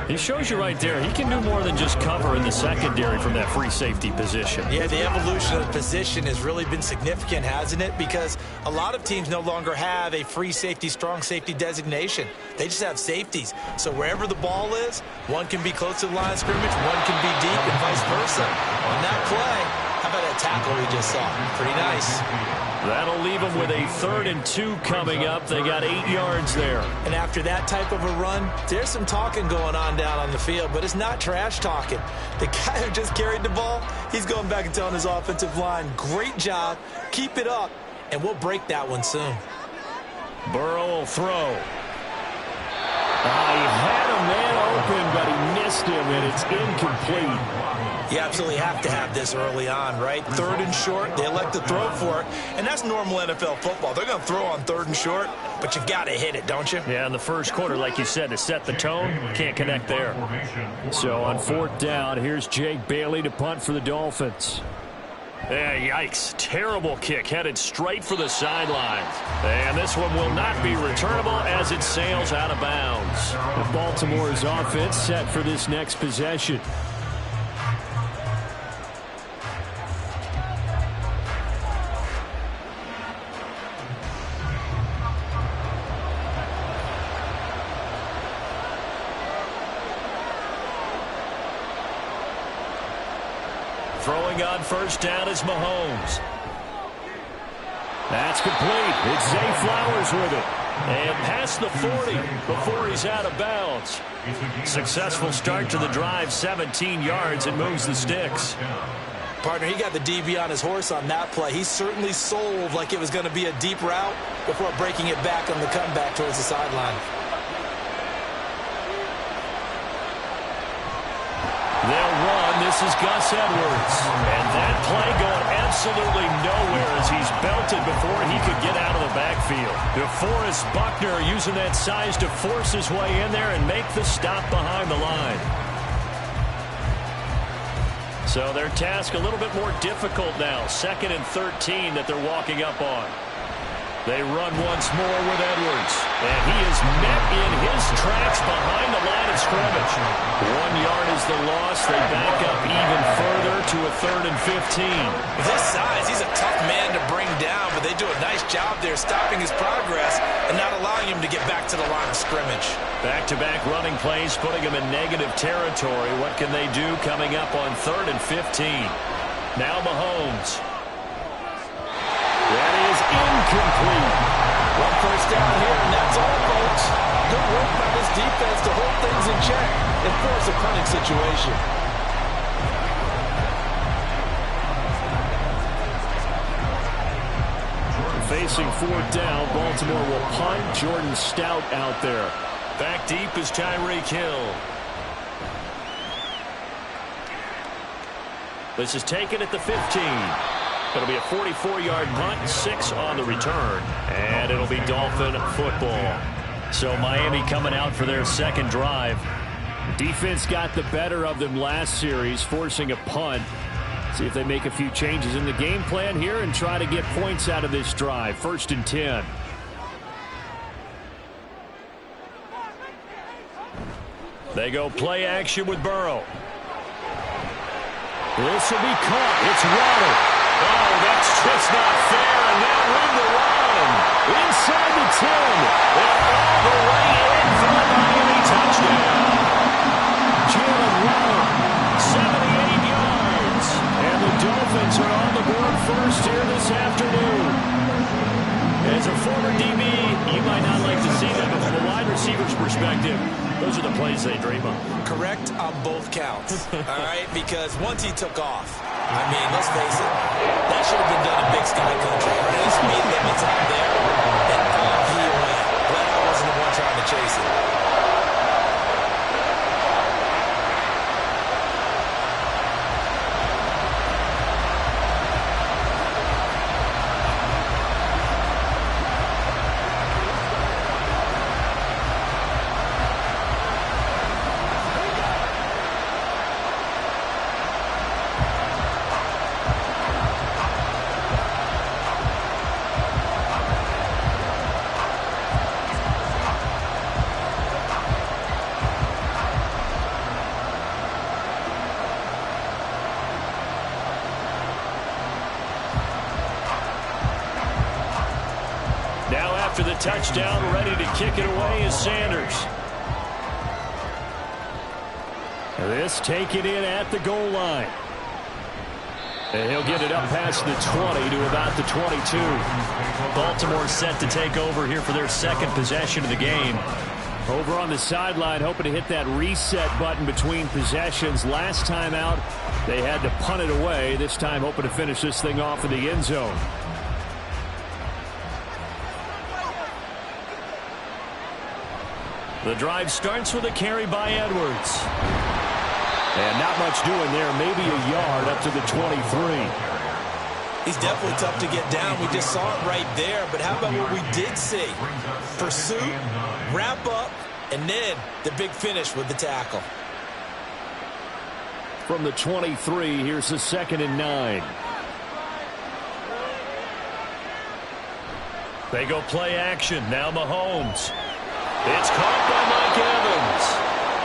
Speaker 1: He shows you right there, he can do more than just cover in the secondary from that free safety position.
Speaker 6: Yeah, the evolution of the position has really been significant, hasn't it? Because a lot of teams no longer have a free safety, strong safety designation. They just have safeties. So wherever the ball is, one can be close to the line of scrimmage, one can be deep, and vice versa. On that play, how about that tackle we just saw? Pretty nice.
Speaker 1: That'll leave them with a 3rd and 2 coming up. They got 8 yards there.
Speaker 6: And after that type of a run, there's some talking going on down on the field, but it's not trash talking. The guy who just carried the ball, he's going back and telling his offensive line, great job, keep it up, and we'll break that one soon.
Speaker 1: Burrow will throw. He had a man open, but he missed him, and it's incomplete.
Speaker 6: You absolutely have to have this early on, right? 3rd and short, they elect to throw for it, and that's normal NFL football. They're going to throw on 3rd and short, but you've got to hit it, don't you?
Speaker 1: Yeah, in the first quarter, like you said, to set the tone, can't connect there. So on 4th down, here's Jake Bailey to punt for the Dolphins. Yeah, yikes. Terrible kick headed straight for the sidelines. And this one will not be returnable as it sails out of bounds. The Baltimore's offense set for this next possession. Throwing on first down is Mahomes. That's complete. It's Zay Flowers with it. And past the 40 before he's out of bounds. Successful start to the drive, 17 yards, and moves the sticks.
Speaker 6: Partner, he got the DB on his horse on that play. He certainly sold like it was going to be a deep route before breaking it back on the comeback towards the sideline.
Speaker 1: They'll run. This is Gus Edwards. And that play going absolutely nowhere as he's belted before he could get out of the backfield. DeForest Buckner using that size to force his way in there and make the stop behind the line. So their task a little bit more difficult now. 2nd and 13 that they're walking up on. They run once more with Edwards. And he is met in his tracks behind the line of scrimmage. 1 yard is the loss. They back up even further to a 3rd and 15.
Speaker 6: With his size, he's a tough man to bring down, but they do a nice job there stopping his progress and not allowing him to get back to the line of scrimmage.
Speaker 1: Back-to-back running plays, putting him in negative territory. What can they do coming up on 3rd and 15? Now Mahomes. That is incomplete.
Speaker 2: One first down here, and that's all, folks. Good work by this defense to hold things in check and force a punting situation.
Speaker 1: Facing 4th down, Baltimore will punt. Jordan Stout out there. Back deep is Tyreek Hill. This is taken at the 15. It'll be a 44-yard punt, 6 on the return, and it'll be Dolphin football. So Miami coming out for their second drive. Defense got the better of them last series, forcing a punt. See if they make a few changes in the game plan here and try to get points out of this drive. 1st and 10. They go play action with Burrow. This will be caught. It's Waddle. Oh, that's just not fair, and now in the run. Inside the 10. And all the way in for the Miami touchdown. Jalen Waddle, 78 yards. And the Dolphins are on the board first here this afternoon. As a former DB, you might not like to see that, but from a wide receiver's perspective, those are the plays they dream of.
Speaker 6: Correct on both counts, all right? Because once he took off, I mean, let's face it, that should have been done in Big Sky Country. His speed limits out there, and off he went. Glad I wasn't the one trying to chase it.
Speaker 1: After the touchdown, ready to kick it away is Sanders. This taken in at the goal line. And he'll get it up past the 20 to about the 22. Baltimore set to take over here for their second possession of the game. Over on the sideline, hoping to hit that reset button between possessions. Last time out, they had to punt it away. This time, hoping to finish this thing off in the end zone. The drive starts with a carry by Edwards. And not much doing there. Maybe a yard up to the 23.
Speaker 6: He's definitely tough to get down. We just saw it right there. But how about what we did see? Pursuit, wrap up, and then the big finish with the tackle.
Speaker 1: From the 23, here's the 2nd and 9. They go play action. Now Mahomes. It's caught by Mike Evans.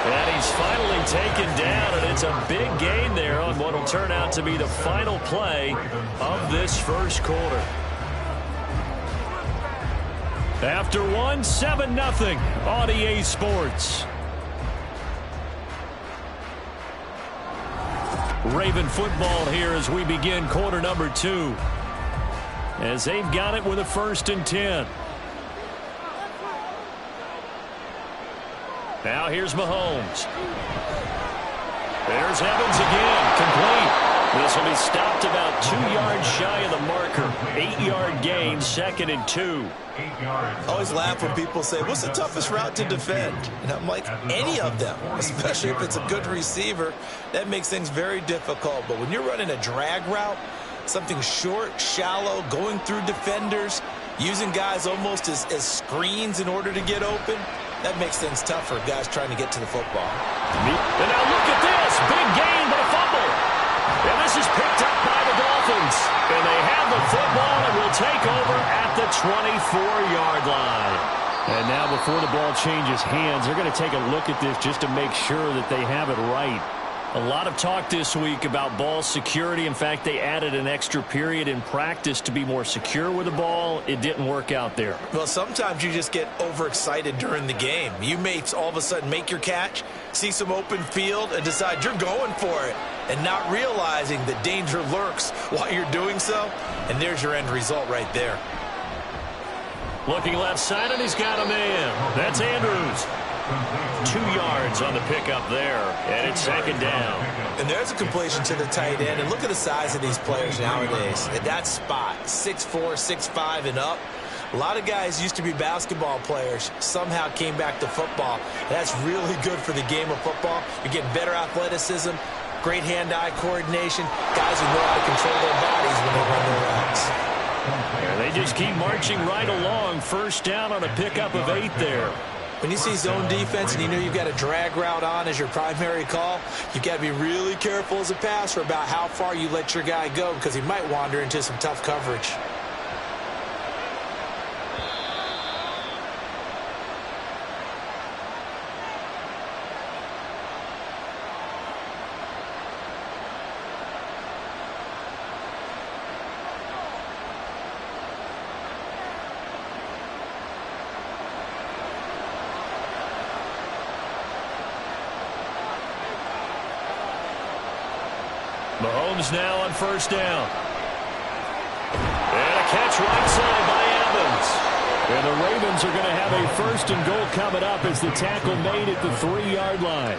Speaker 1: And he's finally taken down, and it's a big gain there on what will turn out to be the final play of this first quarter. After one, 7-0 on EA Sports. Raven football here as we begin quarter number 2. As they've got it with a 1st and 10. Now here's Mahomes. There's Evans again, complete. This will be stopped about 2 yards shy of the marker. 8-yard gain, 2nd and 2.
Speaker 6: I always laugh when people say, what's the toughest route to defend? And I'm like, any of them, especially if it's a good receiver. That makes things very difficult. But when you're running a drag route, something short, shallow, going through defenders, using guys almost as screens in order to get open, that makes things tough for guys trying to get to the football.
Speaker 1: And now look at this. Big gain, but a fumble. And this is picked up by the Dolphins. And they have the football and will take over at the 24-yard line. And now before the ball changes hands, they're going to take a look at this just to make sure that they have it right. A lot of talk this week about ball security. In fact, they added an extra period in practice to be more secure with the ball. It didn't work out there.
Speaker 6: Well, sometimes you just get overexcited during the game. You may all of a sudden make your catch, see some open field, and decide you're going for it, and not realizing that danger lurks while you're doing so. And there's your end result right there.
Speaker 1: Looking left side, and he's got a man. That's Andrews. 2 yards on the pickup there, and it's second down.
Speaker 6: And there's a completion to the tight end, and look at the size of these players nowadays. At that spot, 6'4", 6'5", and up. A lot of guys used to be basketball players, somehow came back to football. That's really good for the game of football. You're getting better athleticism, great hand-eye coordination, guys who know how to control their bodies when they run their routes.
Speaker 1: And they just keep marching right along. First down on a pickup of 8 there.
Speaker 6: When you see zone defense and you know you've got a drag route on as your primary call, you've got to be really careful as a passer about how far you let your guy go because he might wander into some tough coverage.
Speaker 1: Mahomes now on first down. And a catch right side by Evans. And the Ravens are going to have a first and goal coming up as the tackle made at the 3-yard line.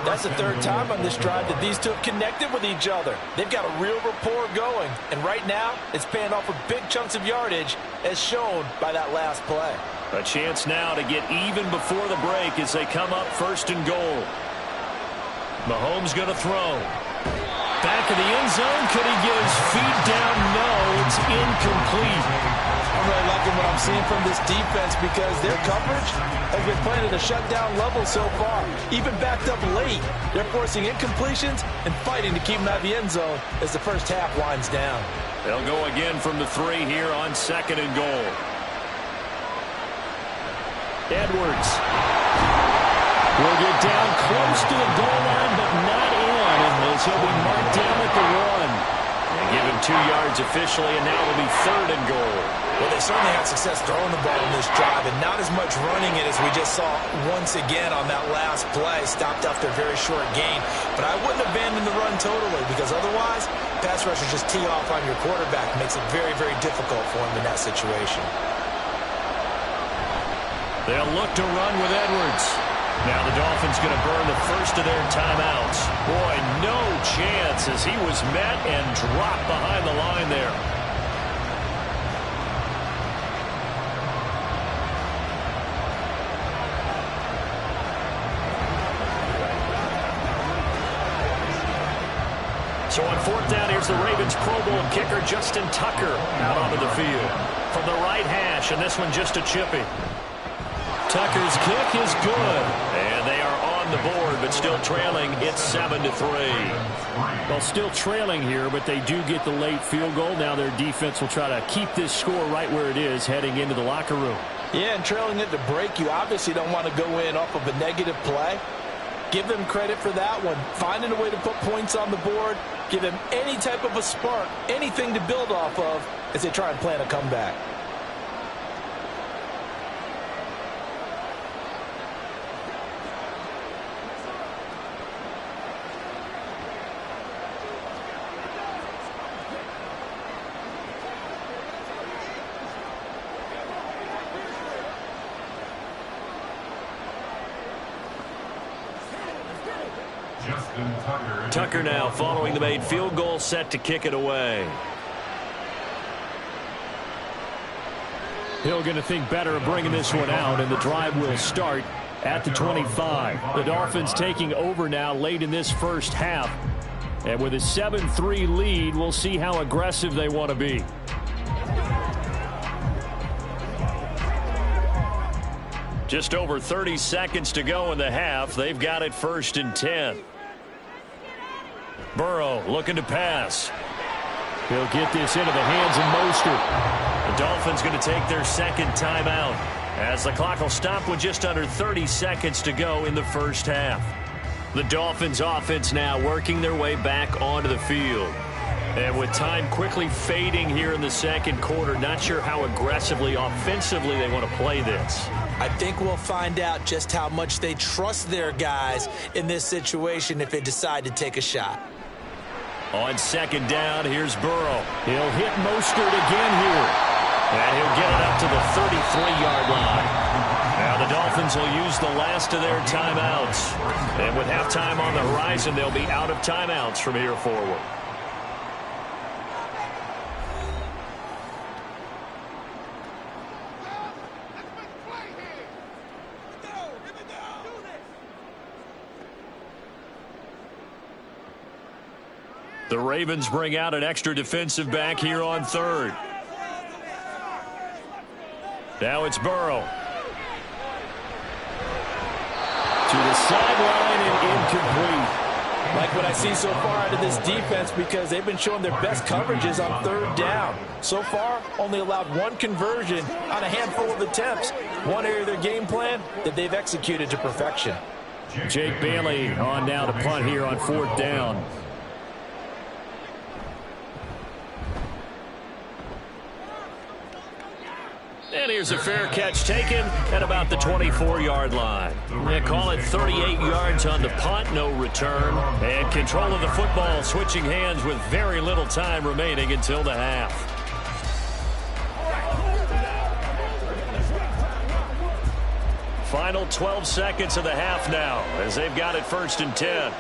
Speaker 2: That's the third time on this drive that these two have connected with each other. They've got a real rapport going. And right now, it's paying off with big chunks of yardage as shown by that last play.
Speaker 1: A chance now to get even before the break as they come up first and goal. Mahomes going to throw. Back in the end zone. Could he get his feet down? No, it's incomplete.
Speaker 2: I'm really liking what I'm seeing from this defense because their coverage has been playing at a shutdown level so far. Even backed up late, they're forcing incompletions and fighting to keep them out of the end zone as the first half winds down.
Speaker 1: They'll go again from the 3 here on second and goal. Edwards will get down close to the goal line, but not in. And he'll be marked down at the 1. And give him 2 yards officially, and now it'll be third and goal.
Speaker 6: Well, they certainly had success throwing the ball in this drive, and not as much running it as we just saw once again on that last play. Stopped after a very short gain. But I wouldn't abandon the run totally, because otherwise, pass rushers just tee off on your quarterback. It makes it very, very difficult for him in that situation.
Speaker 1: They'll look to run with Edwards. Now the Dolphins going to burn the first of their timeouts. Boy, no chance as he was met and dropped behind the line there. So on fourth down, here's the Ravens Pro Bowl kicker Justin Tucker out onto the field from the right hash, and this one just a chippy. Tucker's kick is good, and they are on the board, but still trailing. It's 7-3. Well, still trailing here, but they do get the late field goal. Now their defense will try to keep this score right where it is heading into the locker room.
Speaker 2: Yeah, and trailing it to break, you obviously don't want to go in off of a negative play. Give them credit for that one. Finding a way to put points on the board, give them any type of a spark, anything to build off of as they try and plan a comeback.
Speaker 1: Tucker now following the made field goal, set to kick it away. Hill going to think better of bringing this one out, and the drive will start at the 25. The Dolphins taking over now late in this first half. And with a 7-3 lead, we'll see how aggressive they want to be. Just over 30 seconds to go in the half. They've got it first and 10. Burrow looking to pass. He'll get this into the hands of Mostert. The Dolphins going to take their second timeout as the clock will stop with just under 30 seconds to go in the first half. The Dolphins offense now working their way back onto the field. And with time quickly fading here in the second quarter, not sure how aggressively, offensively they want to play this.
Speaker 6: I think we'll find out just how much they trust their guys in this situation if they decide to take a shot.
Speaker 1: On second down, here's Burrow. He'll hit Mostert again here. And he'll get it up to the 33-yard line. Now the Dolphins will use the last of their timeouts. And with halftime on the horizon, they'll be out of timeouts from here forward. The Ravens bring out an extra defensive back here on third. Now it's Burrow. To the sideline and incomplete.
Speaker 2: Like what I see so far out of this defense, because they've been showing their best coverages on third down. So far, only allowed one conversion on a handful of attempts. One area of their game plan that they've executed to perfection.
Speaker 1: Jake Bailey on now to punt here on fourth down. And here's a fair catch taken at about the 24-yard line. They call it 38 yards on the punt, no return. And control of the football switching hands with very little time remaining until the half. Final 12 seconds of the half now as they've got it 1st and 10.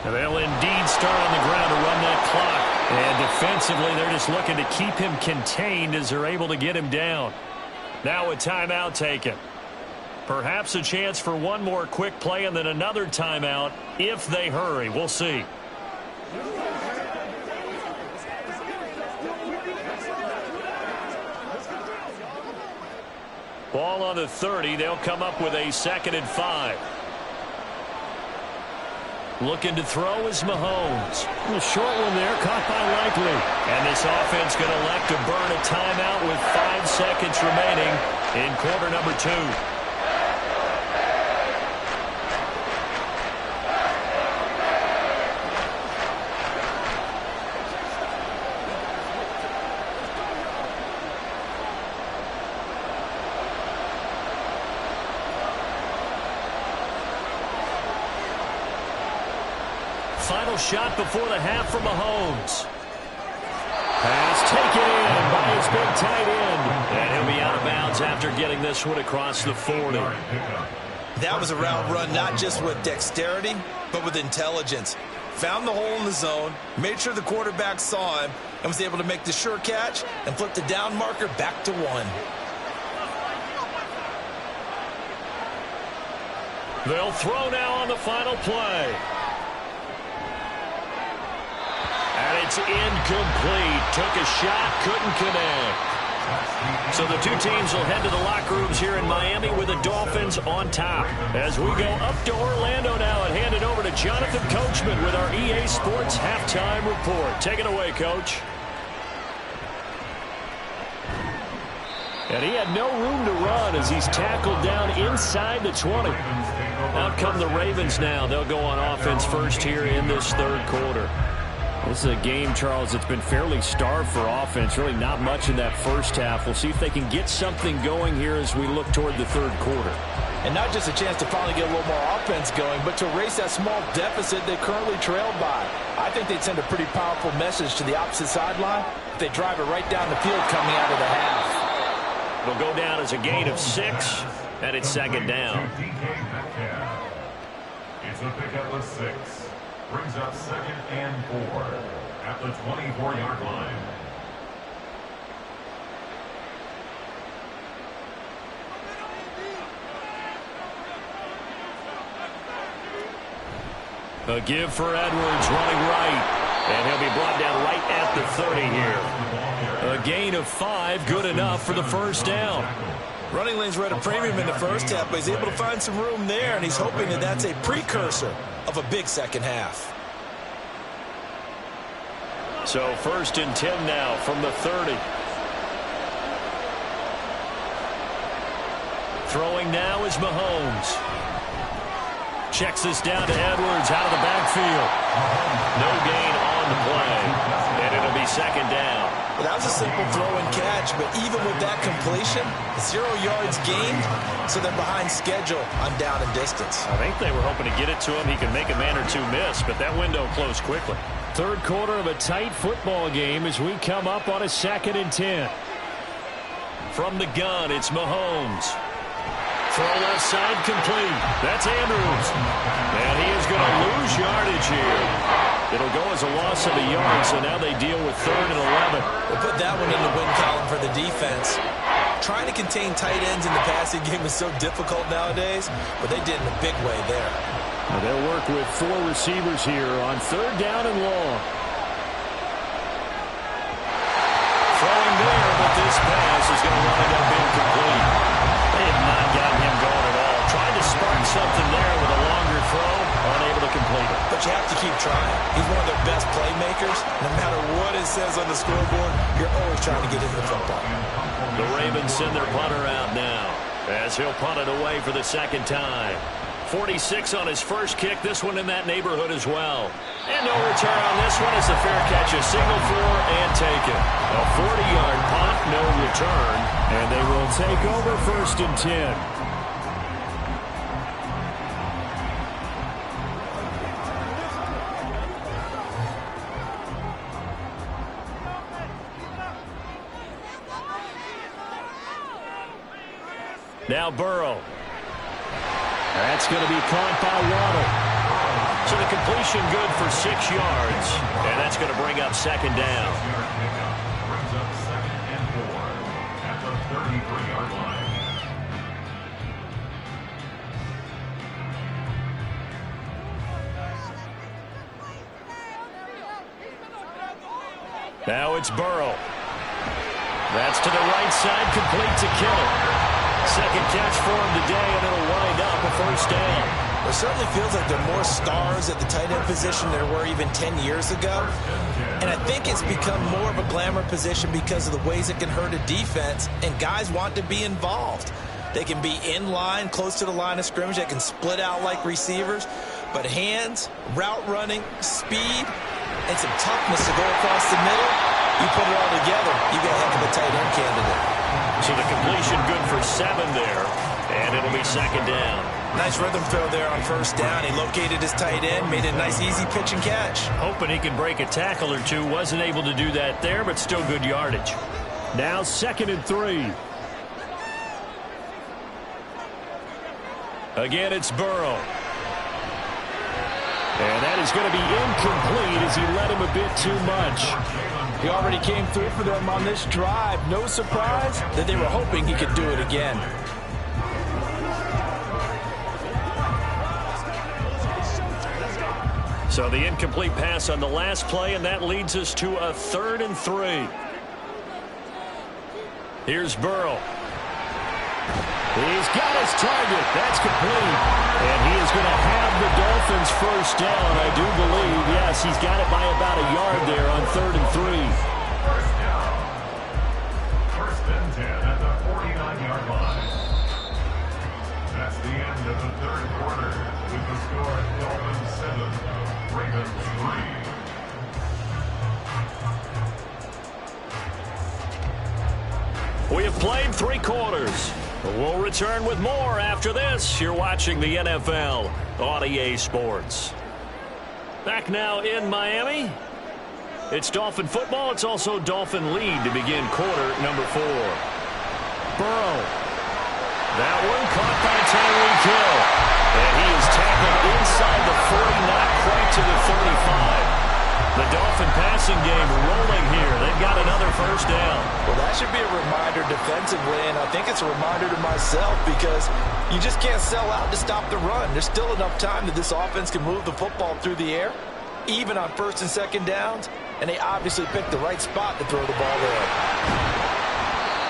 Speaker 1: And they'll indeed start on the ground to run that clock. And defensively, they're just looking to keep him contained as they're able to get him down. Now a timeout taken. Perhaps a chance for one more quick play and then another timeout if they hurry. We'll see. Ball on the 30. They'll come up with a 2nd and 5. Looking to throw is Mahomes. A short one there, caught by Likely. And this offense going to elect to burn a timeout with 5 seconds remaining in quarter number 2. Final shot before the half from Mahomes. Pass taken in by his big tight end. And he'll be out of bounds after getting this one across the 40.
Speaker 6: That was a route run not just with dexterity, but with intelligence. Found the hole in the zone, made sure the quarterback saw him, and was able to make the sure catch and flip the down marker back to 1.
Speaker 1: They'll throw now on the final play. And it's incomplete. Took a shot, couldn't connect. So the two teams will head to the locker rooms here in Miami with the Dolphins on top. As we go up to Orlando now and hand it over to Jonathan Coachman with our EA Sports Halftime Report. Take it away, Coach. And he had no room to run as he's tackled down inside the 20. Out come the Ravens now. They'll go on offense first here in this third quarter. This is a game, Charles, that's been fairly starved for offense. Really not much in that first half. We'll see if they can get something going here as we look toward the third quarter.
Speaker 2: And not just a chance to finally get a little more offense going, but to erase that small deficit they currently trailed by. I think they'd send a pretty powerful message to the opposite sideline if they drive it right down the field coming out of the half.
Speaker 1: It'll go down as a gain of 6, and it's 2nd down.
Speaker 3: It's a pickup of 6. Brings up 2nd and 4 at the 24-yard line.
Speaker 1: A give for Edwards running right. And he'll be brought down right at the 30 here. A gain of 5, good enough for the first down.
Speaker 6: Running lanes were at a premium in the first half, but he's able to find some room there, and he's hoping that that's a precursor of a big second half.
Speaker 1: So 1st and 10 now from the 30. Throwing now is Mahomes. Checks this down to Edwards out of the backfield. No gain on the play. And it'll be second down.
Speaker 6: Well, that was a simple throw and catch, but even with that completion, 0 yards gained, so they're behind schedule on down and distance.
Speaker 1: I think they were hoping to get it to him. He could make a man or two miss, but that window closed quickly. Third quarter of a tight football game as we come up on a 2nd and 10. From the gun, it's Mahomes. Throw left side complete. That's Andrews. And he is going to lose yardage here. It'll go as a loss of a yard, so now they deal with 3rd and 11.
Speaker 6: We'll put that one in the win column for the defense. Trying to contain tight ends in the passing game is so difficult nowadays, but they did in a big way there.
Speaker 1: Now they'll work with 4 receivers here on 3rd down and long. Throwing there, but this pass is going to wind up incomplete. They have not gotten him going at all. Trying to spark something there with a longer throw, unable to complete it.
Speaker 6: But you have to keep trying. He's one of their best playmakers. No matter what it says on the scoreboard, you're always trying to get him the football.
Speaker 1: The Ravens send their punter out now as he'll punt it away for the 2nd time. 46 on his first kick. This one in that neighborhood as well. And no return on this one as the fair catch is signaled for and taken. A 40-yard punt, no return. And they will take over 1st and 10. Now Burrow. That's going to be caught by Waddle. So the completion good for 6 yards. And that's going to bring up 2nd down.
Speaker 3: Brings up 2nd and 4 at the 33-yard line.
Speaker 1: Now it's Burrow. That's to the right side, complete to Kittle. 2nd catch for him today, and it'll wind up a 1st down.
Speaker 6: It certainly feels like there are more stars at the tight end position than there were even 10 years ago. And I think it's become more of a glamour position because of the ways it can hurt a defense, and guys want to be involved. They can be in line, close to the line of scrimmage. They can split out like receivers. But hands, route running, speed, and some toughness to go across the middle, you put it all together, you got a heck of a tight end candidate.
Speaker 1: So the completion good for 7 there, and it'll be 2nd down.
Speaker 6: Nice rhythm throw there on 1st down. He located his tight end, made a nice easy pitch and catch.
Speaker 1: Hoping he could break a tackle or two. Wasn't able to do that there, but still good yardage. Now 2nd and 3. Again, it's Burrow. And that is going to be incomplete as he led him a bit too much.
Speaker 2: He already came through for them on this drive. No surprise that they were hoping he could do it again.
Speaker 1: So the incomplete pass on the last play, and that leads us to a 3rd and 3. Here's Burrow. He's got his target. That's complete. And he is going to have the Dolphins 1st down, I do believe. Yes, he's got it by about a yard there on 3rd and 3.
Speaker 3: 1st down. 1st and 10 at the 49-yard line. That's the end of the 3rd quarter with the score Dolphins 7, Ravens 3.
Speaker 1: We have played 3 quarters. We'll return with more after this. You're watching the NFL on EA Sports. Back now in Miami. It's Dolphin football. It's also Dolphin lead to begin quarter number 4. Burrow. That one caught by Tyreek Hill. And he is tackled inside the 40, not quite to the 35. The Dolphin passing game rolling here. They've got another 1st down.
Speaker 2: Well, that should be a reminder defensively, and I think it's a reminder to myself because you just can't sell out to stop the run. There's still enough time that this offense can move the football through the air, even on 1st and 2nd downs, and they obviously picked the right spot to throw the ball there.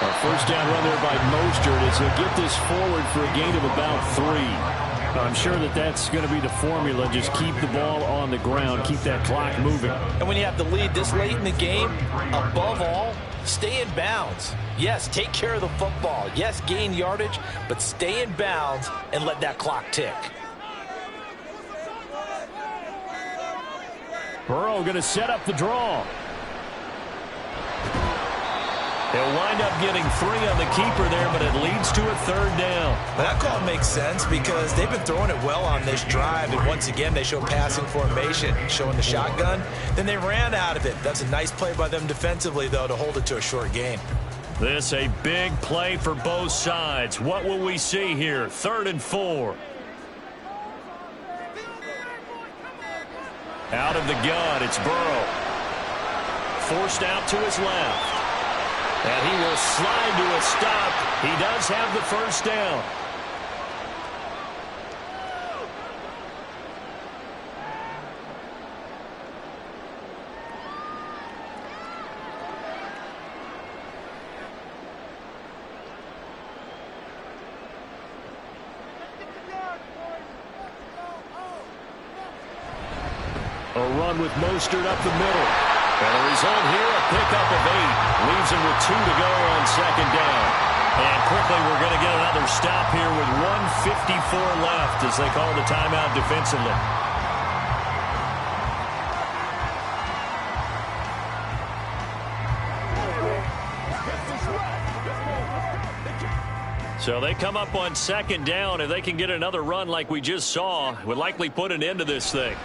Speaker 1: Our 1st down run there by Mostert is he'll get this forward for a gain of about 3. I'm sure that that's going to be the formula. Just keep the ball on the ground. Keep that clock moving.
Speaker 2: And when you have the lead this late in the game, above all, Stay in bounds. Yes, take care of the football. Yes, gain yardage, but stay in bounds and let that clock tick.
Speaker 1: Burrow going to set up the draw. He'll wind up getting 3 on the keeper there, but it leads to a 3rd down.
Speaker 6: That call makes sense because they've been throwing it well on this drive, and once again they show passing formation, showing the shotgun. Then they ran out of it. That's a nice play by them defensively, though, to hold it to a short gain.
Speaker 1: This a big play for both sides. What will we see here? 3rd and 4. Out of the gun, it's Burrow. Forced out to his left. And he will slide to a stop. He does have the 1st down. A run with Mostert up the middle. And the result here, a pickup of 8. Leaves him with 2 to go on 2nd down. And quickly we're going to get another stop here with 1:54 left as they call the timeout defensively. So they come up on 2nd down. If they can get another run like we just saw, would likely put an end to this thing.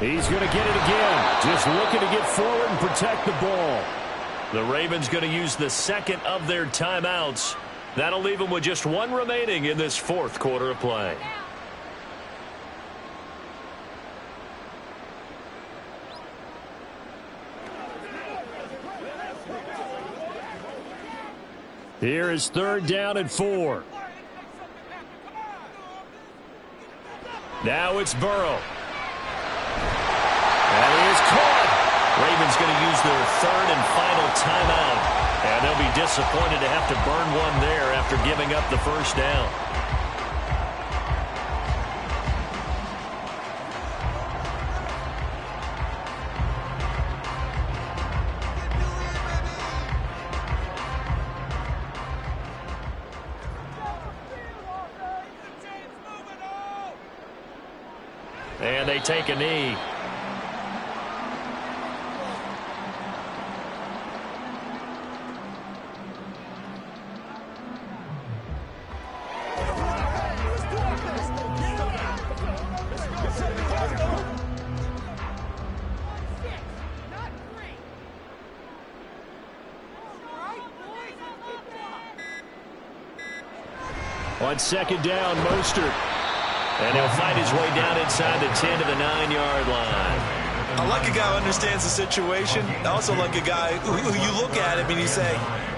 Speaker 1: He's going to get it again. Just looking to get forward and protect the ball. The Ravens going to use the 2nd of their timeouts. That'll leave them with just 1 remaining in this 4th quarter of play. Here is 3rd down and 4. Now it's Burrow. And he is caught. Ravens going to use their 3rd and final timeout. And they'll be disappointed to have to burn one there after giving up the 1st down. And they take a knee. On 2nd down, Mostert. And he'll fight his way down inside the 10 to the 9-yard line.
Speaker 6: I like a guy who understands the situation. I also like a guy who you look at him and you say,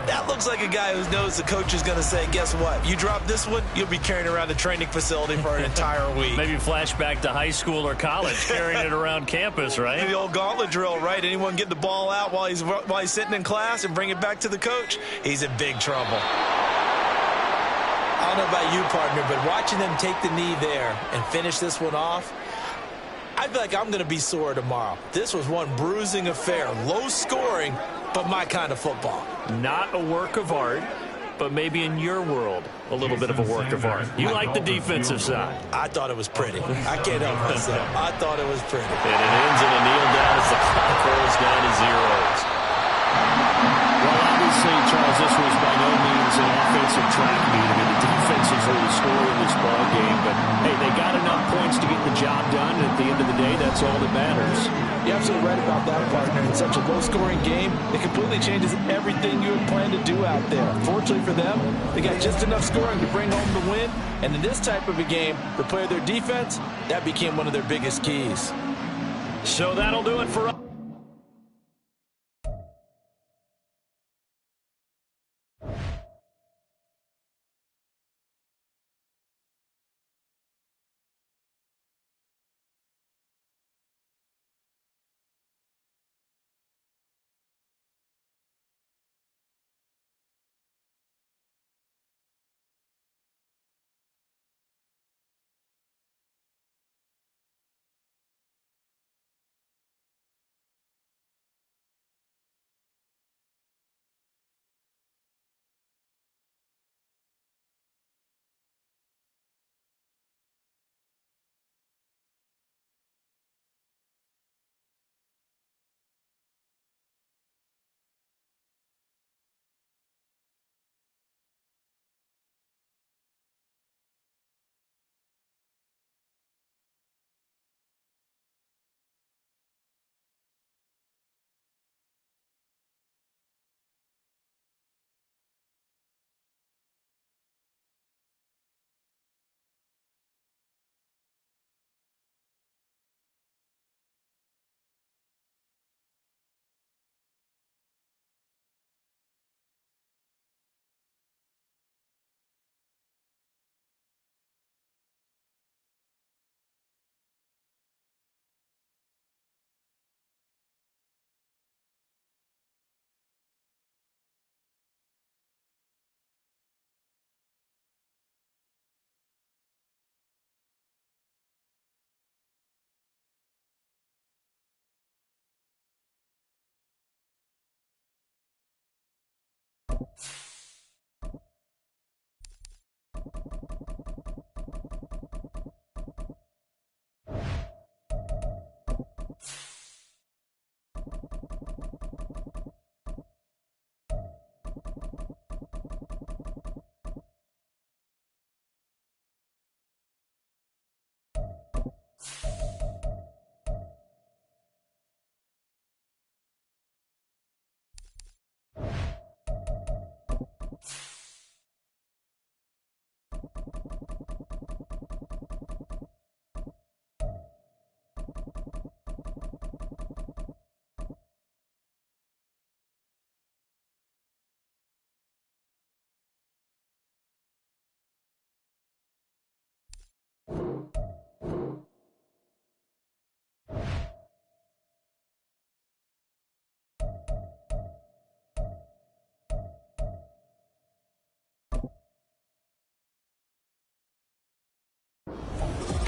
Speaker 6: that looks like a guy who knows the coach is going to say, guess what? You drop this one, you'll be carrying around the training facility for an entire week.
Speaker 1: Maybe flashback to high school or college, carrying it around campus, right?
Speaker 6: The old gauntlet drill, right? Anyone get the ball out while he's sitting in class and bring it back to the coach? He's in big trouble. I don't know about you, partner, but watching them take the knee there and finish this one off, I feel like I'm going to be sore tomorrow. This was one bruising affair. Low scoring, but my kind of football.
Speaker 1: Not a work of art, but maybe in your world, a little bit of a work of art. You like the defensive side.
Speaker 6: I thought it was pretty. I can't help myself. I thought it was pretty.
Speaker 1: And it ends in a kneel down as the clock rolls down to zeros. Well, obviously, Charles, this was by no means an offensive track meet. I mean, the defense is really the story in this ball game. But, hey, they got enough points to get the job done. And at the end of the day, that's all that matters.
Speaker 2: You're absolutely right about that, partner. In such a low-scoring game, it completely changes everything you had planned to do out there. Fortunately for them, they got just enough scoring to bring home the win. And in this type of a game, to play their defense, that became one of their biggest keys.
Speaker 1: So that'll do it for us.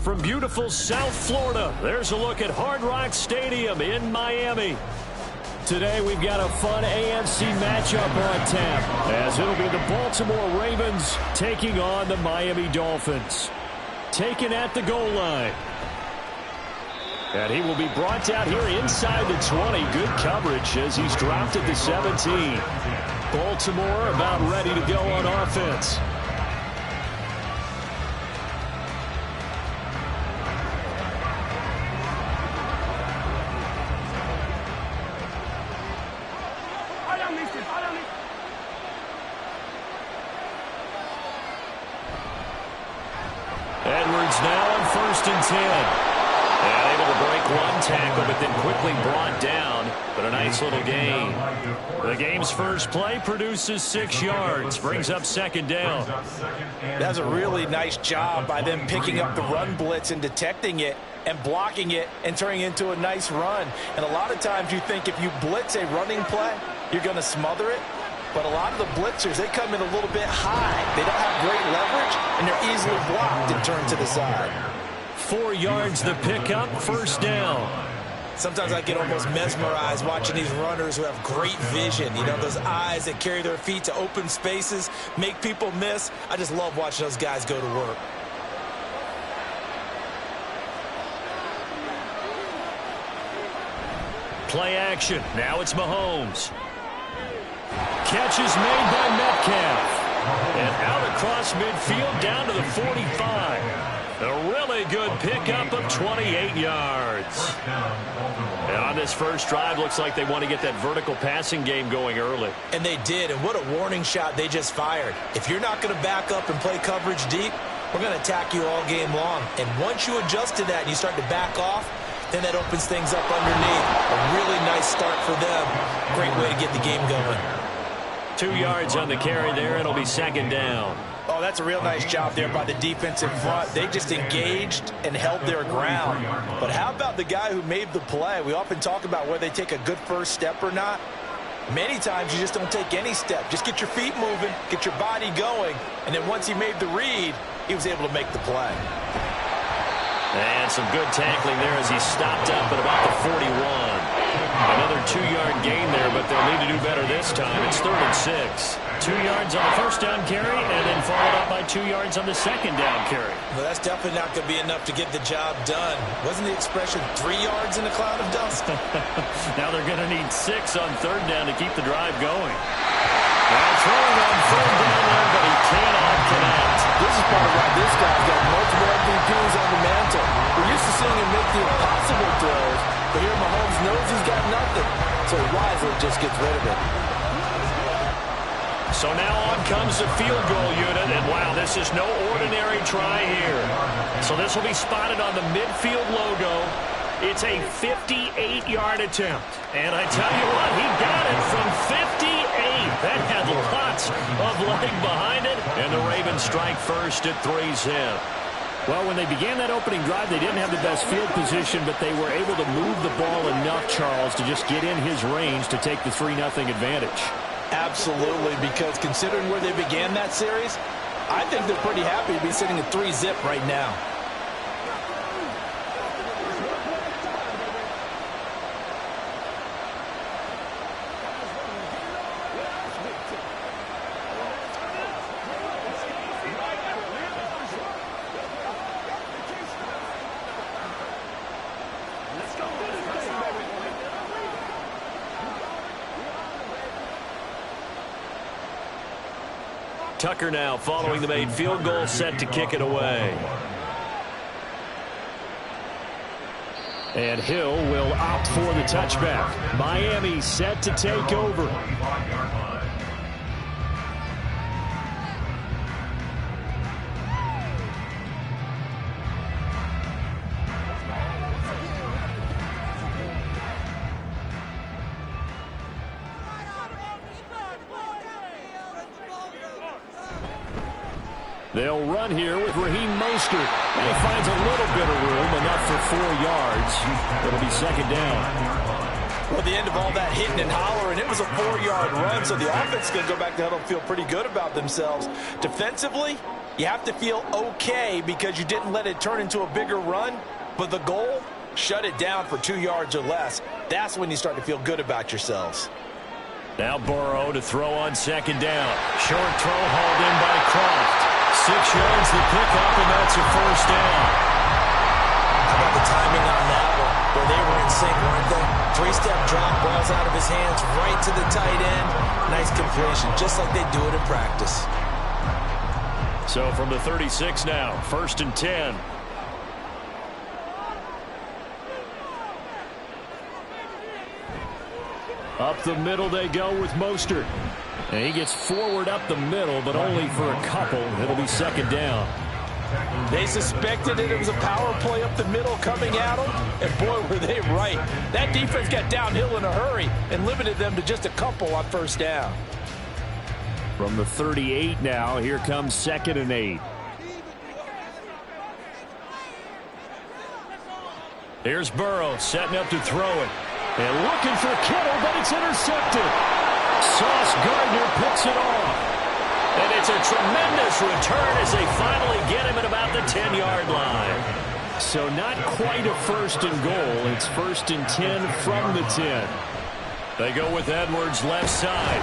Speaker 1: from beautiful South Florida, there's a look at Hard Rock Stadium in Miami. Today we've got a fun AFC matchup on tap, as it'll be the Baltimore Ravens taking on the Miami Dolphins. Taken at the goal line. And he will be brought down here inside the 20. Good coverage as he's dropped at the 17. Baltimore about ready to go on offense. Edwards now on 1st and 10. And able to break one tackle, but then quickly brought down. But a nice little gain. The game's first play produces 6 yards. Brings up 2nd down.
Speaker 2: That's a really nice job by them picking up the run blitz and detecting it and blocking it and turning it into a nice run. And a lot of times you think if you blitz a running play, you're going to smother it. But a lot of the blitzers, they come in a little bit high. They don't have great leverage, and they're easily blocked and turned to the side.
Speaker 1: 4 yards the pickup, 1st down.
Speaker 6: Sometimes I get almost mesmerized watching these runners who have great vision. You know, those eyes that carry their feet to open spaces, make people miss. I just love watching those guys go to work.
Speaker 1: Play action. Now it's Mahomes. Catch is made by Metcalf. And out across midfield down to the 45. A really good pickup of 28 yards. And on this first drive, looks like they want to get that vertical passing game going early.
Speaker 6: And they did, and what a warning shot they just fired. If you're not going to back up and play coverage deep, we're going to attack you all game long. And once you adjust to that and you start to back off, then that opens things up underneath. A really nice start for them. Great way to get the game going.
Speaker 1: 2 yards on the carry there. It'll be 2nd down.
Speaker 2: Oh, that's a real nice job there by the defense in front. They just engaged and held their ground. But how about the guy who made the play? We often talk about whether they take a good first step or not. Many times you just don't take any step. Just get your feet moving, get your body going, and then once he made the read, he was able to make the play.
Speaker 1: And some good tackling there as he stopped up at about the 41. Another 2-yard gain there, but they'll need to do better this time. It's 3rd and 6. 2 yards on the 1st down carry, and then followed up by 2 yards on the 2nd down carry.
Speaker 6: Well, that's definitely not going to be enough to get the job done. Wasn't the expression 3 yards in a cloud of dust?
Speaker 1: Now they're going to need 6 on 3rd down to keep the drive going. Now throwing on 3rd down there, but he cannot connect.
Speaker 2: This is part of why this guy's got multiple MVPs on the mantle. We're used to seeing him make the impossible throws, but here Mahomes knows he's got nothing, so he wisely just gets rid of it.
Speaker 1: So now on comes the field goal unit, and wow, this is no ordinary try here. So this will be spotted on the midfield logo. It's a 58-yard attempt. And I tell you what, he got it from 58. That had lots of leg behind it, and the Ravens strike first at 3-zip. Well, when they began that opening drive, they didn't have the best field position, but they were able to move the ball enough, Charles, to just get in his range to take the 3-0 advantage.
Speaker 2: Absolutely, because considering where they began that series, I think they're pretty happy to be sitting at 3-zip right now.
Speaker 1: Tucker now following the made field goal, set to kick it away. And Hill will opt for the touchback. Miami set to take over. They'll run here with Raheem Mostert. And he finds a little bit of room, enough for 4 yards. It'll be 2nd down.
Speaker 2: Well, the end of all that hitting and hollering, it was a 4-yard run, so the offense is going to go back to huddle and feel pretty good about themselves. Defensively, You have to feel okay because you didn't let it turn into a bigger run, but the goal, shut it down for 2 yards or less. That's when you start to feel good about yourselves.
Speaker 1: Now Burrow to throw on second down. Short throw hauled in by Croft. 6 yards the pickup, and that's a first down.
Speaker 6: How about the timing on that one? Where they were in sync, weren't they? 3-step drop, balls out of his hands, right to the tight end. Nice completion, just like they do it in practice.
Speaker 1: So from the 36 now, 1st and 10. Up the middle they go with Mostert. And he gets forward up the middle, but only for a couple. It'll be second down.
Speaker 2: They suspected it was a power play up the middle coming at them, and boy, were they right. That defense got downhill in a hurry and limited them to just a couple on first down.
Speaker 1: From the 38 now, here comes 2nd and 8. Here's Burrow setting up to throw it. And looking for Kittle, but it's intercepted. Sauce Gardner picks it off. And it's a tremendous return as they finally get him at about the 10-yard line. So not quite a 1st and goal. It's 1st and 10 from the 10. They go with Edwards left side.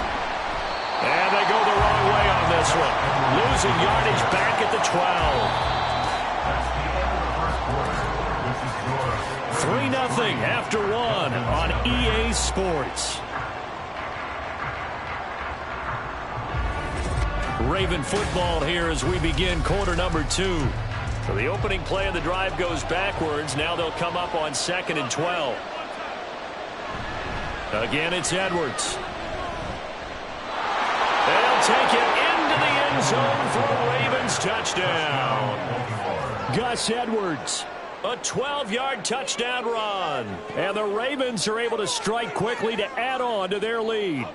Speaker 1: And they go the wrong way on this one. Losing yardage back at the 12. 3-0 after 1 on EA Sports. Raven football here as we begin quarter number 2. So the opening play of the drive goes backwards. Now they'll come up on 2nd and 12. Again, it's Edwards. They'll take it into the end zone for a Ravens touchdown. Gus Edwards. A 12-yard touchdown run. And the Ravens are able to strike quickly to add on to their lead.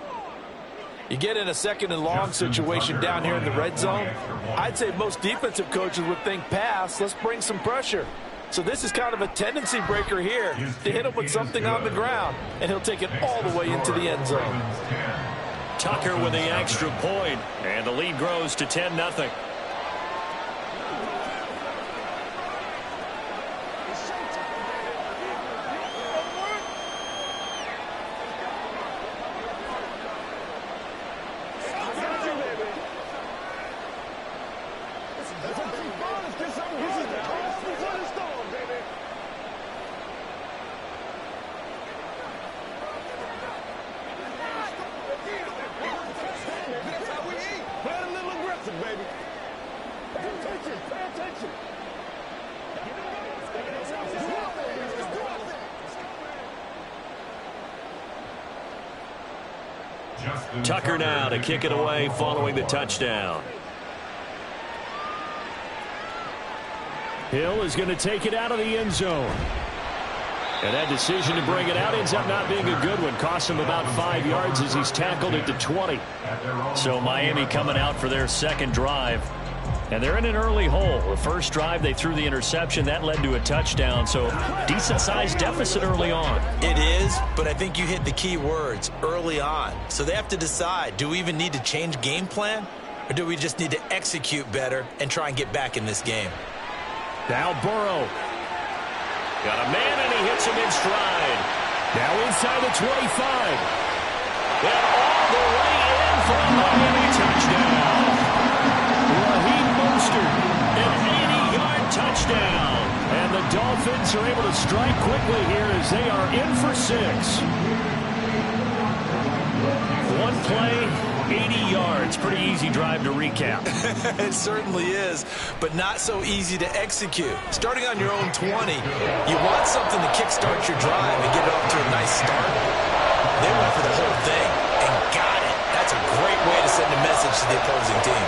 Speaker 2: You get in a 2nd and long situation down here in the red zone, I'd say most defensive coaches would think pass, let's bring some pressure. So this is kind of a tendency breaker here to hit him with something on the ground, and he'll take it all the way into the end zone.
Speaker 1: Tucker with the extra point, and the lead grows to 10-0. Tucker now to kick it away following the touchdown. Hill is going to take it out of the end zone. And that decision to bring it out ends up not being a good one. Costs him about 5 yards as he's tackled at the 20. So Miami coming out for their second drive. And they're in an early hole. The first drive, they threw the interception. That led to a touchdown. So decent-sized deficit early on.
Speaker 6: It is, but I think you hit the key words, early on. So they have to decide, do we even need to change game plan? Or do we just need to execute better and try and get back in this game?
Speaker 1: Now Burrow. Got a man, and he hits him in stride. Now inside the 25. And all the way in for a Miami touchdown. Raheem Mostert, an 80-yard touchdown. And the Dolphins are able to strike quickly here as they are in for 6. One play, 80 yards. Pretty easy drive to recap.
Speaker 6: It certainly is, but not so easy to execute. Starting on your own 20, you want something to kickstart your drive and get it off to a nice start. They went for the whole thing and got it. That's a great way to send a message to the opposing team.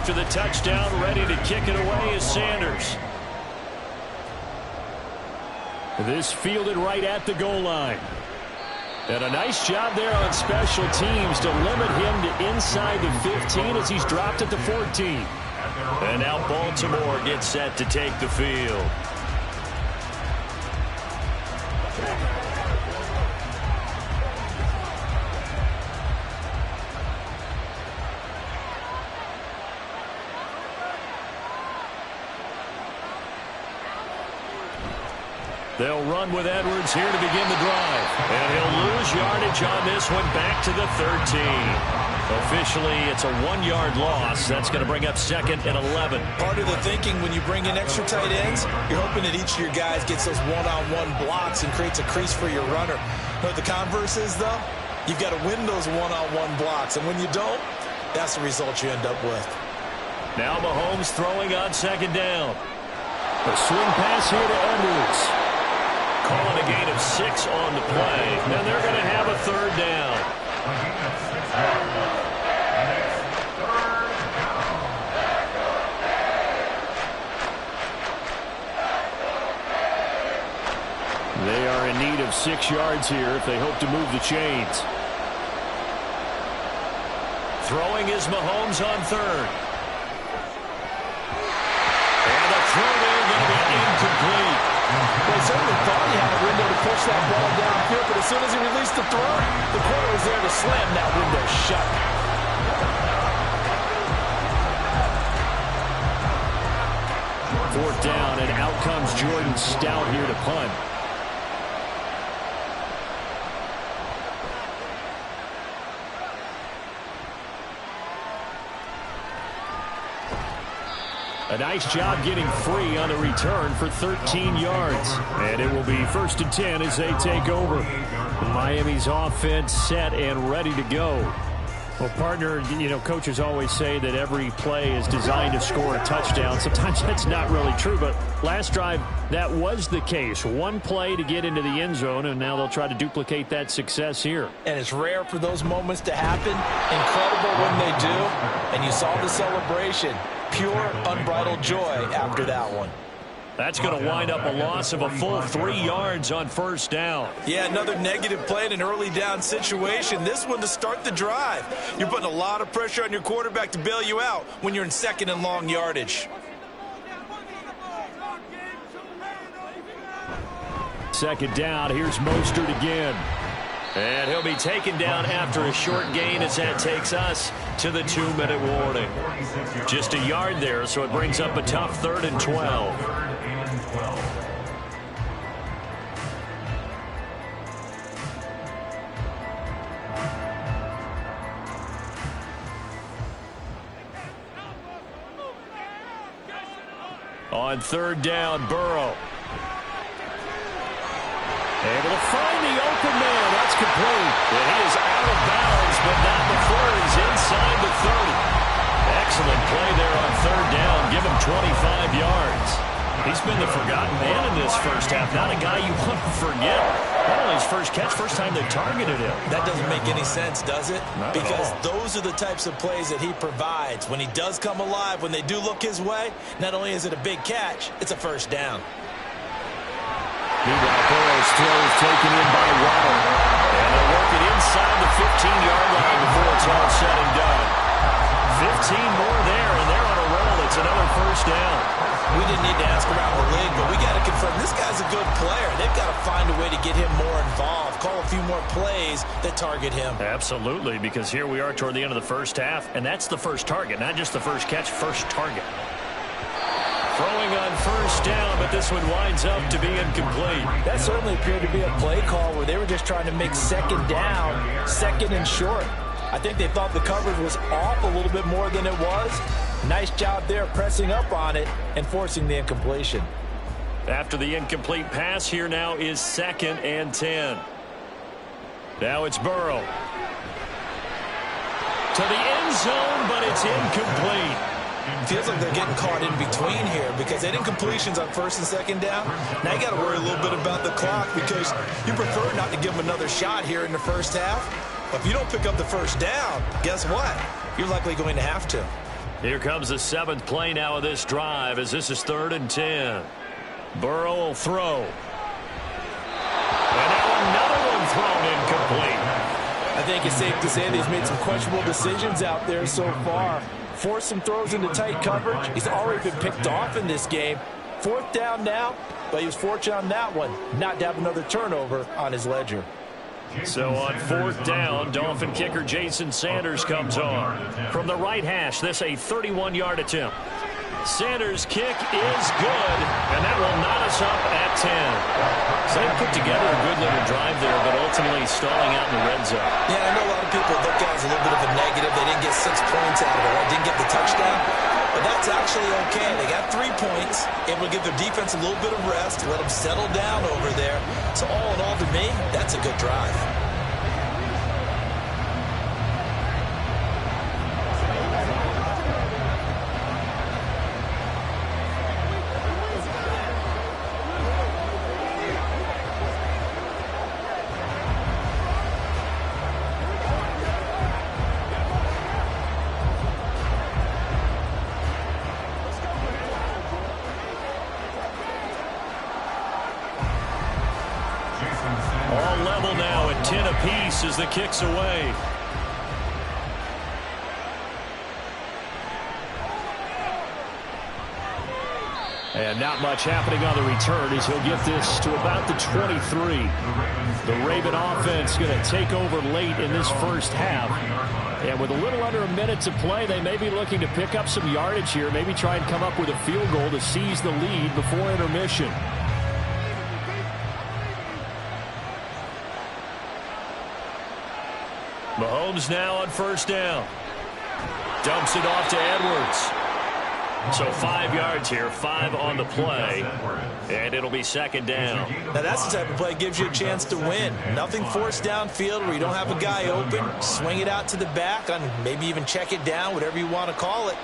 Speaker 1: after the touchdown. Ready to kick it away is Sanders. This fielded right at the goal line. And a nice job there on special teams to limit him to inside the 15 as he's dropped at the 14. And now Baltimore gets set to take the field. They'll run with Edwards here to begin the drive. And he'll lose yardage on this one back to the 13. Officially, it's a 1-yard loss. That's going to bring up 2nd and 11.
Speaker 6: Part of the thinking when you bring in extra tight ends, you're hoping that each of your guys gets those one-on-one blocks and creates a crease for your runner. But the converse is, though, you've got to win those one-on-one blocks. And when you don't, that's the result you end up with.
Speaker 1: Now Mahomes throwing on 2nd down. A swing pass here to Edwards. Calling a gain of 6 on the play. And they're going to have a 3rd down. They are in need of 6 yards here if they hope to move the chains. Throwing is Mahomes on 3rd. And the throw there going to be incomplete.
Speaker 2: They certainly thought he had a window to push that ball downfield, but as soon as he released the throw, the corner was there to slam that window shut.
Speaker 1: 4th down, and out comes Jordan Stout here to punt. A nice job getting free on the return for 13 yards. And it will be 1st and 10 as they take over. Miami's offense set and ready to go. Well, partner, you know, coaches always say that every play is designed to score a touchdown. Sometimes that's not really true, but last drive, that was the case. One play to get into the end zone, and now they'll try to duplicate that success here.
Speaker 2: And it's rare for those moments to happen. Incredible when they do. And you saw the celebration. Pure, unbridled joy after that one.
Speaker 1: That's going to wind up a loss of a full 3 yards on 1st down.
Speaker 6: Yeah, another negative play in an early down situation. This one to start the drive. You're putting a lot of pressure on your quarterback to bail you out when you're in 2nd and long yardage.
Speaker 1: 2nd down. Here's Mostert again. And he'll be taken down after a short gain as that takes us to the 2-minute warning. Just a yard there, so it brings up a tough 3rd and 12. On 3rd down, Burrow. Able to find the open man. That's complete. And he is out of bounds, but not before he's inside the 30. Excellent play there on 3rd down. Give him 25 yards. He's been the forgotten man in this first half. Not a guy you want to forget. Not only his first catch, first time they targeted him.
Speaker 6: That doesn't make any sense, does it?
Speaker 1: Not
Speaker 6: because
Speaker 1: at all.
Speaker 6: Those are the types of plays that he provides. When he does come alive, when they do look his way, not only is it a big catch, it's a 1st down.
Speaker 1: Meanwhile, Burrow's throw is taken in by Waddle. And they'll work it inside the 15-yard line before it's all said and done. 15 more there, and they're on a roll. It's another 1st down.
Speaker 6: We didn't need to ask around the league, but we got to confirm this guy's a good player. They've got to find a way to get him more involved, call a few more plays that target him.
Speaker 1: Absolutely, because here we are toward the end of the first half, and that's the first target, not just the first catch, first target. Throwing on 1st down, but this one winds up to be incomplete.
Speaker 2: That certainly appeared to be a play call where they were just trying to make 2nd down, 2nd and short. I think they thought the coverage was off a little bit more than it was. Nice job there pressing up on it and forcing the incompletion.
Speaker 1: After the incomplete pass, here now is 2nd and 10. Now it's Burrow. To the end zone, but it's incomplete.
Speaker 6: Feels like they're getting caught in between here because they did completions on 1st and 2nd down. Now you got to worry a little bit about the clock because you prefer not to give them another shot here in the first half. But if you don't pick up the 1st down, guess what? You're likely going to have to.
Speaker 1: Here comes the 7th play now of this drive as this is 3rd and 10. Burrow will throw. And now another one thrown incomplete.
Speaker 2: I think it's safe to say that he's made some questionable decisions out there so far. Forced some throws into tight coverage. He's already been picked off in this game. 4th down now, but he was fortunate on that one not to have another turnover on his ledger.
Speaker 1: So on 4th down, Dolphin kicker Jason Sanders comes on. From the right hash, this a 31-yard attempt. Sanders' kick is good, and that will knot us up at 10. So they put together a good little drive there, but ultimately stalling out in the red zone.
Speaker 6: Yeah, I know a lot of people look at it as a little bit of a negative. They didn't get 6 points out of it. Right? Didn't get the touchdown. But that's actually okay. They got 3 points, able to give their defense a little bit of rest, let them settle down over there. So all in all, to me, that's a good drive.
Speaker 1: All level now at 10 apiece as the kick's away. And not much happening on the return as he'll get this to about the 23. The Raven offense going to take over late in this first half. And with a little under a minute to play, they may be looking to pick up some yardage here, maybe try and come up with a field goal to seize the lead before intermission. Mahomes now on 1st down. Dumps it off to Edwards. So 5 yards here, 5 on the play, and it'll be 2nd down.
Speaker 6: Now that's the type of play that gives you a chance to win. Nothing forced downfield where you don't have a guy open. Swing it out to the back, on maybe even check it down, whatever you want to call it.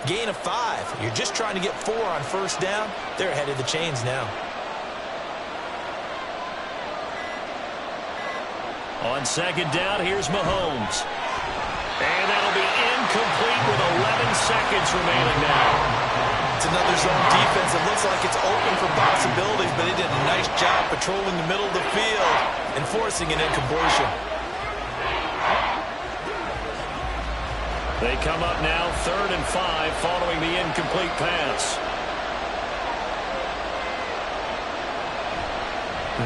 Speaker 6: Gain of 5. You're just trying to get 4 on 1st down. They're ahead of the chains now.
Speaker 1: On 2nd down, here's Mahomes. And that'll be incomplete with 11 seconds remaining now.
Speaker 6: It's another zone defense. It looks like it's open for possibilities, but they did a nice job patrolling the middle of the field and forcing an incompletion.
Speaker 1: They come up now 3rd and 5 following the incomplete pass.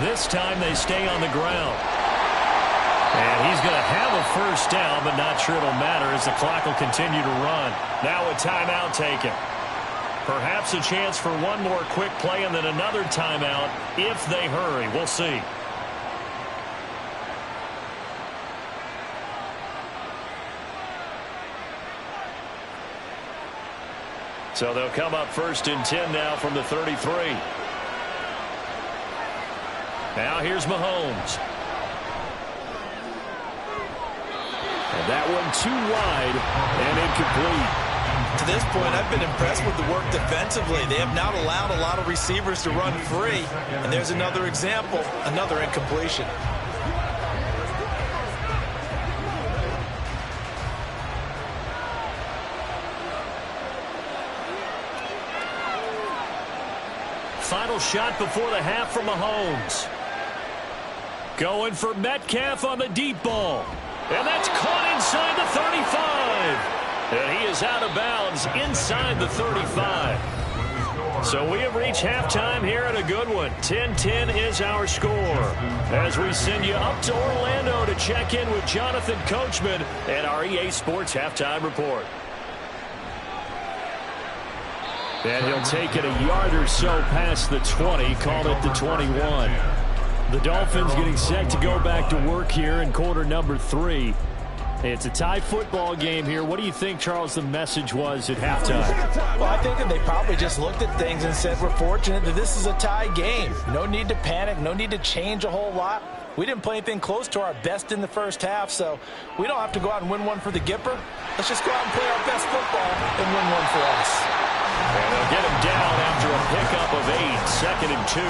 Speaker 1: This time they stay on the ground. And he's going to have a 1st down, but not sure it'll matter as the clock will continue to run. Now a timeout taken. Perhaps a chance for one more quick play and then another timeout if they hurry. We'll see. So they'll come up 1st and 10 now from the 33. Now here's Mahomes. And that one too wide and incomplete.
Speaker 6: To this point, I've been impressed with the work defensively. They have not allowed a lot of receivers to run free. And there's another example, another incompletion.
Speaker 1: Final shot before the half from Mahomes. Going for Metcalf on the deep ball. And that's caught inside the 35. And he is out of bounds inside the 35. So we have reached halftime here at a good one. 10-10 is our score. As we send you up to Orlando to check in with Jonathan Coachman and our EA Sports Halftime Report. And he'll take it a yard or so past the 20, call it the 21. The Dolphins getting set to go back to work here in quarter number 3. It's a tie football game here. What do you think, Charles, the message was at halftime?
Speaker 2: Well, I think that they probably just looked at things and said, we're fortunate that this is a tie game. No need to panic, no need to change a whole lot. We didn't play anything close to our best in the first half, so we don't have to go out and win one for the Gipper. Let's just go out and play our best football and win one for us.
Speaker 1: And they'll get him down after a pickup of 8, 2nd and 2.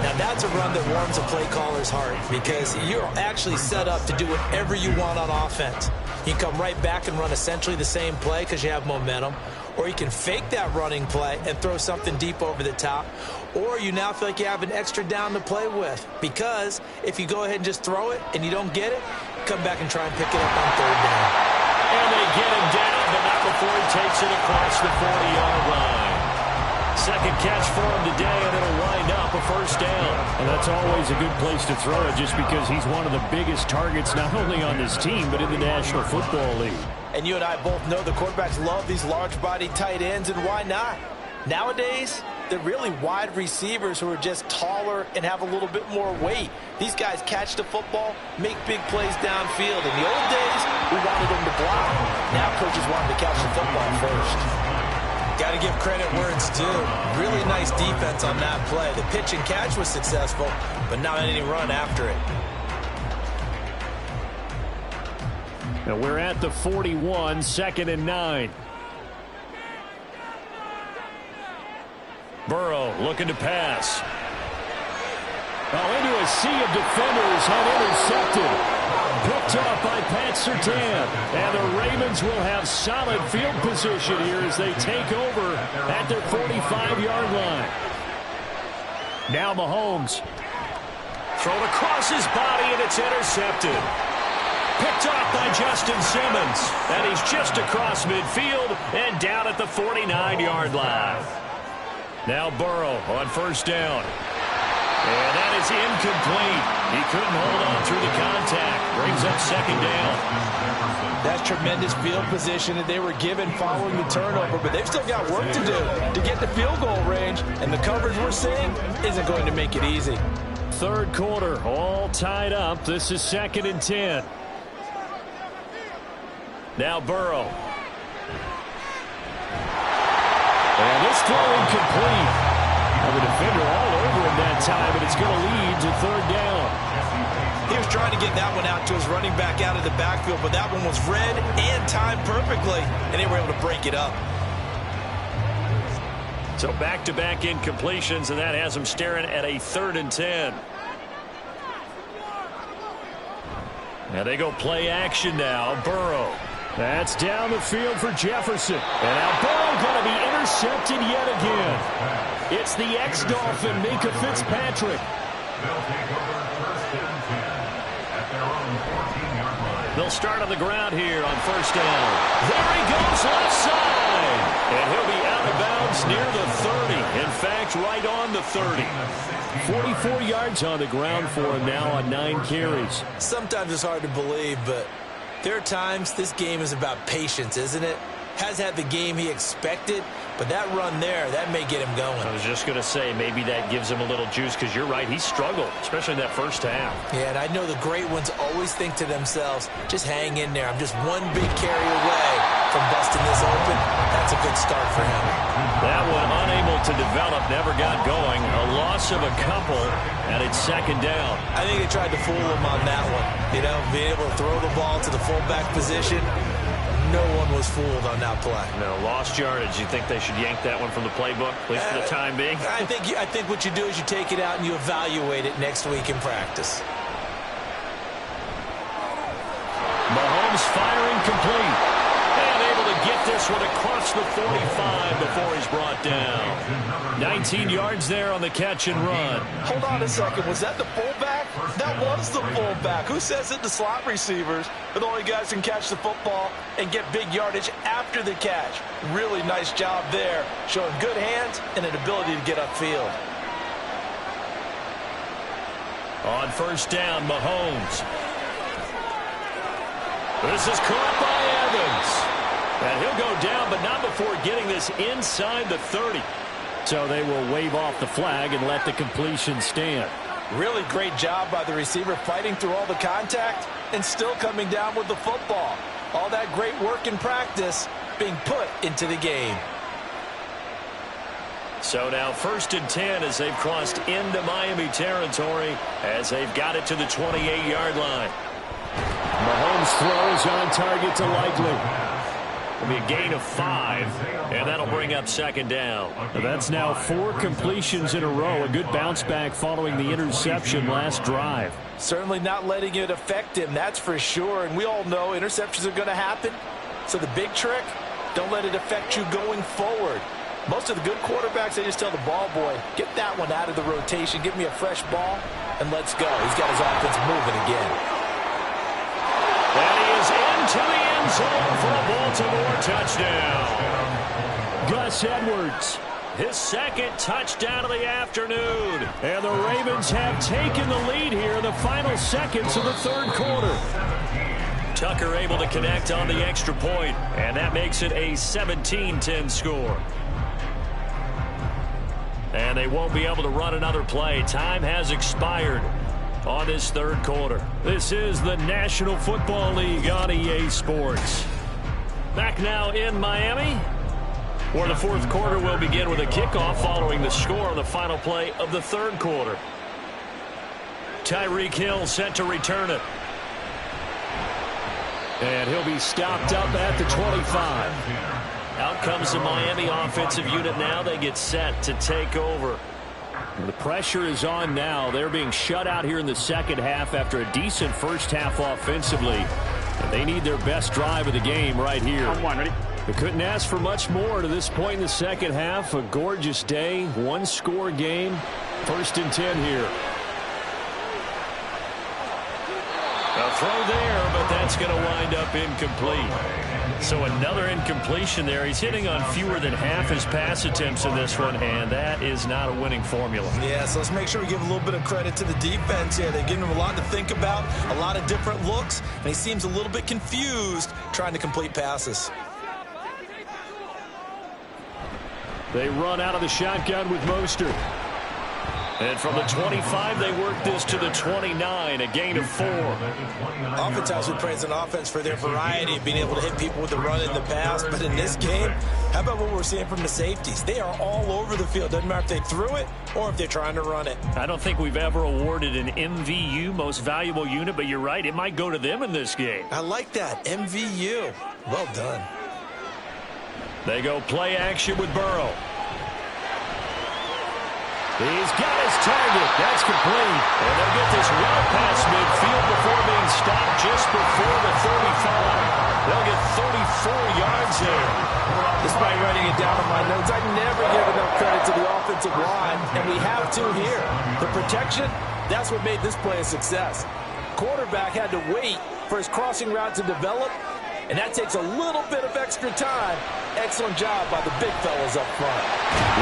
Speaker 6: Now that's a run that warms a play caller's heart because you're actually set up to do whatever you want on offense. You can come right back and run essentially the same play because you have momentum, or you can fake that running play and throw something deep over the top, or you now feel like you have an extra down to play with, because if you go ahead and just throw it and you don't get it, come back and try and pick it up on third down.
Speaker 1: And they get him down, but not before he takes it across the 40-yard line. Second catch for him today, and it'll wind up a first down.
Speaker 7: And that's always a good place to throw it, just because he's one of the biggest targets not only on this team, but in the National Football League.
Speaker 2: And you and I both know the quarterbacks love these large-body tight ends, and why not? Nowadays, they're really wide receivers who are just taller and have a little bit more weight. These guys catch the football, make big plays downfield. In the old days, we wanted them to block. Now coaches want them to catch the football first.
Speaker 6: Got to give credit where it's due. Really nice defense on that play. The pitch and catch was successful, but not any run after it.
Speaker 7: Now we're at the 41, 2nd and 9.
Speaker 1: Burrow looking to pass.
Speaker 7: Into a sea of defenders and intercepted. Picked off by Pat Surtain. And the Ravens will have solid field position here as they take over at their 45-yard line. Now Mahomes.
Speaker 1: Thrown across his body, and it's intercepted. Picked off by Justin Simmons. And he's just across midfield and down at the 49-yard line. Now Burrow on first down. And that is incomplete. He couldn't hold on through the contact. Brings up second down.
Speaker 2: That's tremendous field position that they were given following the turnover, but they've still got work to do to get the field goal range, and the coverage we're seeing isn't going to make it easy.
Speaker 7: Third quarter, all tied up. This is 2nd and 10.
Speaker 1: Now Burrow. And this throw incomplete. The defender all over him that time, but it's going to lead to third down.
Speaker 6: He was trying to get that one out to his running back out of the backfield, but that one was read and timed perfectly, and they were able to break it up.
Speaker 1: So back-to-back incompletions, and that has him staring at a 3rd and 10. Now they go play action now. Burrow.
Speaker 7: That's down the field for Jefferson. And now Burrow going to be intercepted yet again. It's the ex-Dolphin, Minkah Fitzpatrick.
Speaker 3: They'll take over 1st and 10 at their own 14-yard line.
Speaker 1: They'll start on the ground here on first down. There he goes left side. And he'll be out of bounds near the 30. In fact, right on the 30.
Speaker 7: 44 yards on the ground for him now on 9 carries.
Speaker 6: Sometimes it's hard to believe, but there are times this game is about patience, isn't it? Has had the game he expected, but that run there, that may get him going.
Speaker 1: I was just going to say, maybe that gives him a little juice, because you're right, he struggled, especially in that first half.
Speaker 6: Yeah, and I know the great ones always think to themselves, just hang in there. I'm just one big carry away from busting this open. That's a good start for him.
Speaker 1: That one unable to develop, never got going. A loss of a couple, and it's second down.
Speaker 6: I think they tried to fool him on that one. You know, being able to throw the ball to the fullback position. No one was fooled on that play.
Speaker 1: No, lost yardage. You think they should yank that one from the playbook, at least for the time being?
Speaker 6: I think what you do is you take it out and you evaluate it next week in practice.
Speaker 1: Mahomes firing complete. And able to get this one across the 45 before he's brought down. 19 yards there on the catch and run.
Speaker 2: Hold on a second. Was that the fullback? That was the fullback. Who says it? The slot receivers. But only guys can catch the football and get big yardage after the catch. Really nice job there. Showing good hands and an ability to get upfield.
Speaker 1: On first down, Mahomes. This is caught by Evans. And he'll go down, but not before getting this inside the 30.
Speaker 7: So they will wave off the flag and let the completion stand.
Speaker 2: Really great job by the receiver fighting through all the contact and still coming down with the football. All that great work in practice being put into the game.
Speaker 1: So now 1st and 10 as they've crossed into Miami territory as they've got it to the 28-yard line.
Speaker 7: Mahomes throws on target to Likely.
Speaker 1: It'll be a gain of 5, and that'll bring up second down.
Speaker 7: That's now 4 completions in a row. A good bounce back following the interception last drive.
Speaker 2: Certainly not letting it affect him, that's for sure. And we all know interceptions are going to happen. So the big trick, don't let it affect you going forward. Most of the good quarterbacks, they just tell the ball boy, get that one out of the rotation, give me a fresh ball, and let's go. He's got his offense moving again.
Speaker 1: And he is into the end zone for a Baltimore touchdown.
Speaker 7: Gus Edwards,
Speaker 1: His second touchdown of the afternoon.
Speaker 7: and the Ravens have taken the lead here in the final seconds of the third quarter.
Speaker 1: Tucker able to connect on the extra point, and that makes it a 17-10 score. And they won't be able to run another play. Time has expired on this third quarter. This is the National Football League on EA Sports. Back now in Miami, where the fourth quarter will begin with a kickoff following the score on the final play of the third quarter. Tyreek Hill set to return it.
Speaker 7: And he'll be stopped up at the 25.
Speaker 1: Out comes the Miami offensive unit now. They get set to take over.
Speaker 7: The pressure is on now. They're being shut out here in the second half after a decent first half offensively. And they need their best drive of the game right here. They couldn't ask for much more to this point in the second half. A gorgeous day, one-score game. 1st and 10 here.
Speaker 1: A throw there, but that's going to wind up incomplete. So another incompletion there. He's hitting on fewer than half his pass attempts in this one, and that is not a winning formula.
Speaker 6: Yeah, so let's make sure we give a little bit of credit to the defense here. They've given him a lot to think about, a lot of different looks, and he seems a little bit confused trying to complete passes.
Speaker 7: They run out of the shotgun with Mostert.
Speaker 1: And from the 25, they work this to the 29, a gain of 4.
Speaker 6: Oftentimes we praise an offense for their variety of being able to hit people with the run in the pass, but in this game, how about what we're seeing from the safeties? They are all over the field. Doesn't matter if they threw it or if they're trying to run it.
Speaker 1: I don't think we've ever awarded an MVU, most valuable unit, but you're right, it might go to them in this game.
Speaker 6: I like that, MVU. Well done.
Speaker 1: They go play action with Burrow. He's got his target. That's complete. And they'll get this well past midfield before being stopped just before the 35. They'll get 34 yards there.
Speaker 2: Despite writing it down in my notes, I never give enough credit to the offensive line, and we have to here. The protection, that's what made this play a success. Quarterback had to wait for his crossing route to develop, and that takes a little bit of extra time. Excellent job by the big fellas up front.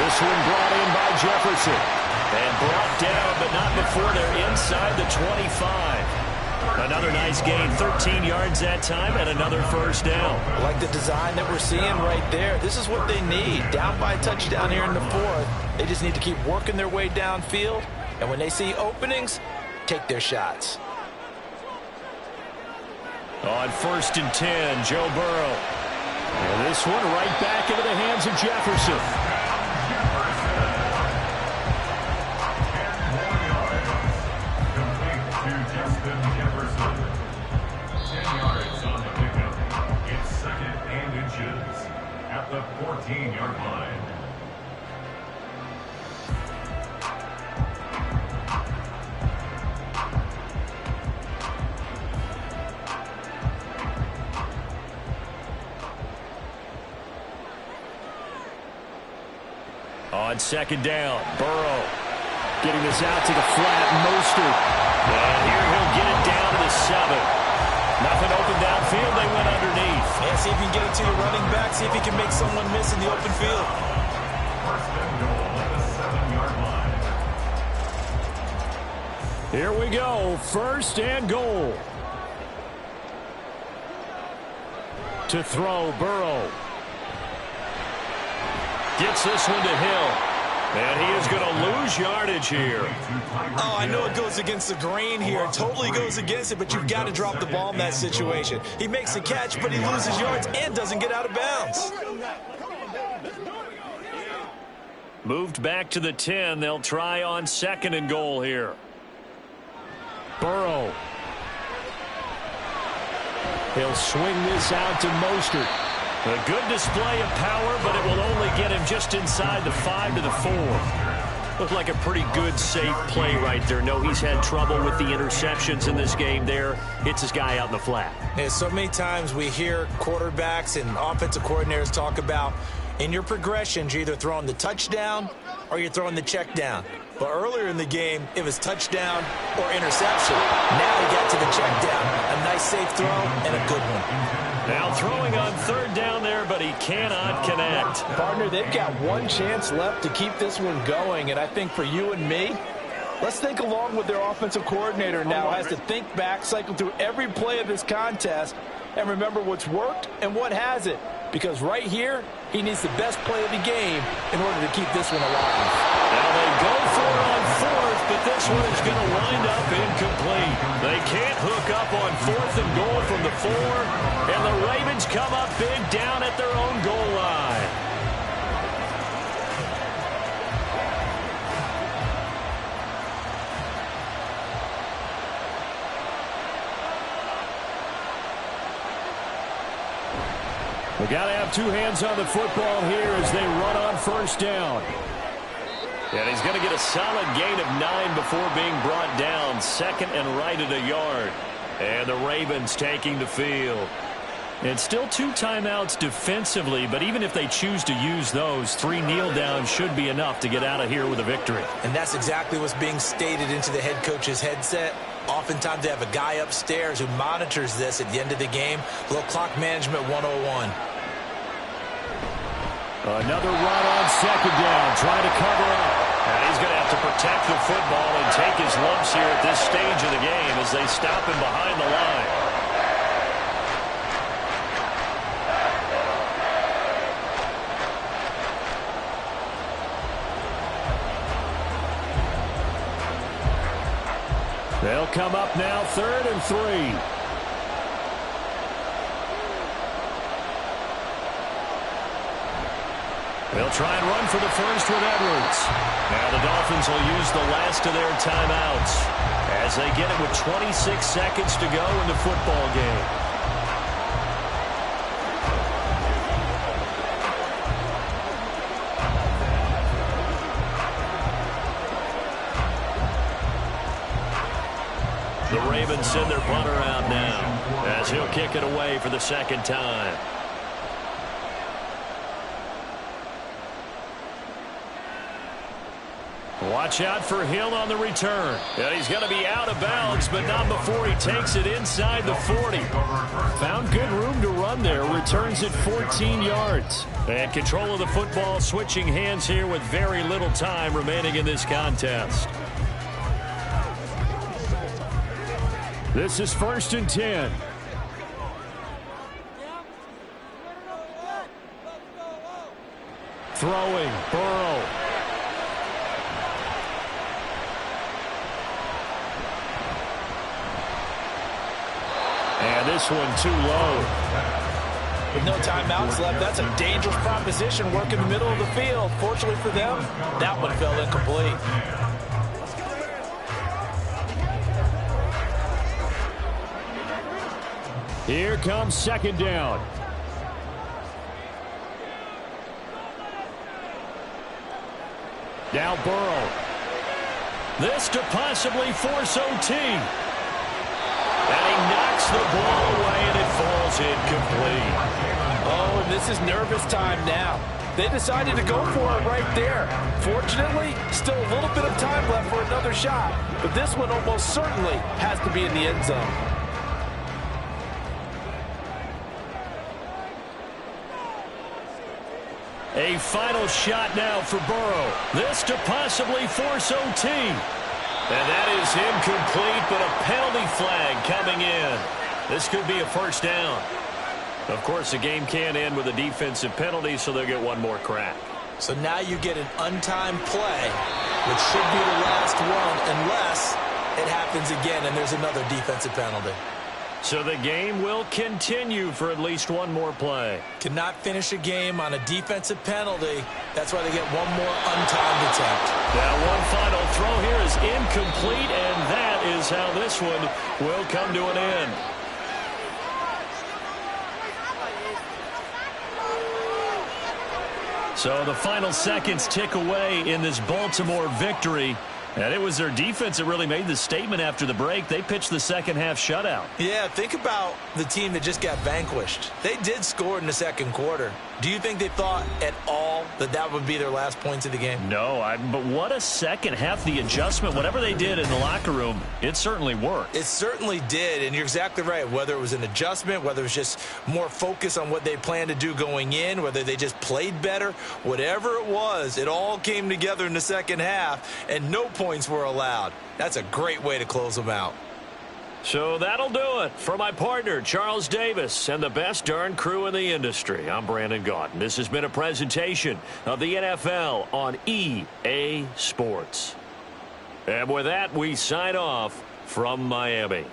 Speaker 7: This one brought in by Jefferson.
Speaker 1: And brought down, but not before they're inside the 25. Another nice gain, 13 yards that time, and another first down.
Speaker 2: I like the design that we're seeing right there. This is what they need. Down by a touchdown here in the fourth. They just need to keep working their way downfield. And when they see openings, take their shots.
Speaker 1: On 1st and 10, Joe Burrow.
Speaker 7: And this one right back into the hands of Jefferson.
Speaker 3: Justin Jefferson. 10 yards on the pickup. It's 2nd and inches at the 14-yard line.
Speaker 1: On 2nd down, Burrow.
Speaker 7: Getting this out to the flat, Mostert.
Speaker 1: And here he'll get it down to the 7. Nothing open downfield, they went underneath.
Speaker 2: Yeah, see if you can get it to your running back. See if you can make someone miss in the open field.
Speaker 3: 1st and goal at the 7-yard line.
Speaker 7: Here we go, 1st and goal. To throw, Burrow.
Speaker 1: Gets this one to Hill. And he is going to lose yardage here.
Speaker 6: Oh, I know it goes against the grain here. It totally goes against it, but you've got to drop the ball in that situation. He makes the catch, but he loses yards and doesn't get out of bounds.
Speaker 1: Moved back to the 10. They'll try on 2nd and goal here.
Speaker 7: Burrow. He'll swing this out to Mostert.
Speaker 1: A good display of power, but it will only get him just inside the 5 to the 4. Looked like a pretty good, safe play right there. No, he's had trouble with the interceptions in this game there. Hits his guy out in the flat.
Speaker 6: Yeah, so many times we hear quarterbacks and offensive coordinators talk about in your progressions, you're either throwing the touchdown or you're throwing the check down. But earlier in the game, it was touchdown or interception. Now he got to the check down. A nice safe throw and a good one.
Speaker 1: Now throwing on 3rd down there, but he cannot connect.
Speaker 2: Partner, they've got one chance left to keep this one going, and I think for you and me, let's think along with their offensive coordinator now has to think back, cycle through every play of this contest, and remember what's worked and what hasn't. Because right here, he needs the best play of the game in order to keep this one alive.
Speaker 1: Now they go for it on 4th, but this one is going to wind up incomplete. They can't hook up on 4th and goal from the 4, and the Ravens come up big down at their own goal line. We got to have 2 hands on the football here as they run on 1st down. And he's going to get a solid gain of 9 before being brought down. 2nd and right at a yard. And the Ravens taking the field. And still 2 timeouts defensively, but even if they choose to use those, 3 kneel downs should be enough to get out of here with a victory.
Speaker 6: And that's exactly what's being stated into the head coach's headset. Oftentimes they have a guy upstairs who monitors this at the end of the game. A little clock management 101.
Speaker 1: Another run on 2nd down, trying to cover up. And he's going to have to protect the football and take his lumps here at this stage of the game as they stop him behind the line. They'll come up now 3rd and 3. They'll try and run for the 1st with Edwards. Now the Dolphins will use the last of their timeouts as they get it with 26 seconds to go in the football game. The Ravens send their punter out now as he'll kick it away for the 2nd time. Watch out for Hill on the return. And he's going to be out of bounds, but not before he takes it inside the 40. Found good room to run there. Returns it 14 yards. And control of the football switching hands here with very little time remaining in this contest. This is 1st and 10. Throwing, Burrow. And this one too low.
Speaker 2: With no timeouts left, that's a dangerous proposition. Work in the middle of the field. Fortunately for them, that one fell incomplete.
Speaker 7: Here comes 2nd down. Now Burrow.
Speaker 1: This to possibly force OT. And he knocks the ball away, and it falls incomplete.
Speaker 2: Oh, and this is nervous time now. They decided to go for it right there. Fortunately, still a little bit of time left for another shot. But this one almost certainly has to be in the end zone.
Speaker 1: A final shot now for Burrow. This to possibly force OT. And that is incomplete, but a penalty flag coming in. This could be a 1st down. Of course, the game can't end with a defensive penalty, so they'll get one more crack.
Speaker 6: So now you get an untimed play, which should be the last one, unless it happens again and there's another defensive penalty.
Speaker 1: So the game will continue for at least one more play.
Speaker 6: Cannot finish a game on a defensive penalty. That's why they get one more untimed attempt.
Speaker 1: Now one final throw here is incomplete, and that is how this one will come to an end. So the final seconds tick away in this Baltimore victory. And it was their defense that really made the statement after the break. They pitched the second-half shutout.
Speaker 6: Yeah, think about the team that just got vanquished. They did score in the second quarter. Do you think they thought at all that that would be their last points of the game?
Speaker 1: No, but what a second half. The adjustment, whatever they did in the locker room, it certainly worked.
Speaker 6: It certainly did, and you're exactly right. Whether it was an adjustment, whether it was just more focus on what they planned to do going in, whether they just played better, whatever it was, it all came together in the second half, and no points were allowed. That's a great way to close them out.
Speaker 1: So that'll do it for my partner, Charles Davis, and the best darn crew in the industry. I'm Brandon Gaudin. This has been a presentation of the NFL on EA Sports. And with that, we sign off from Miami.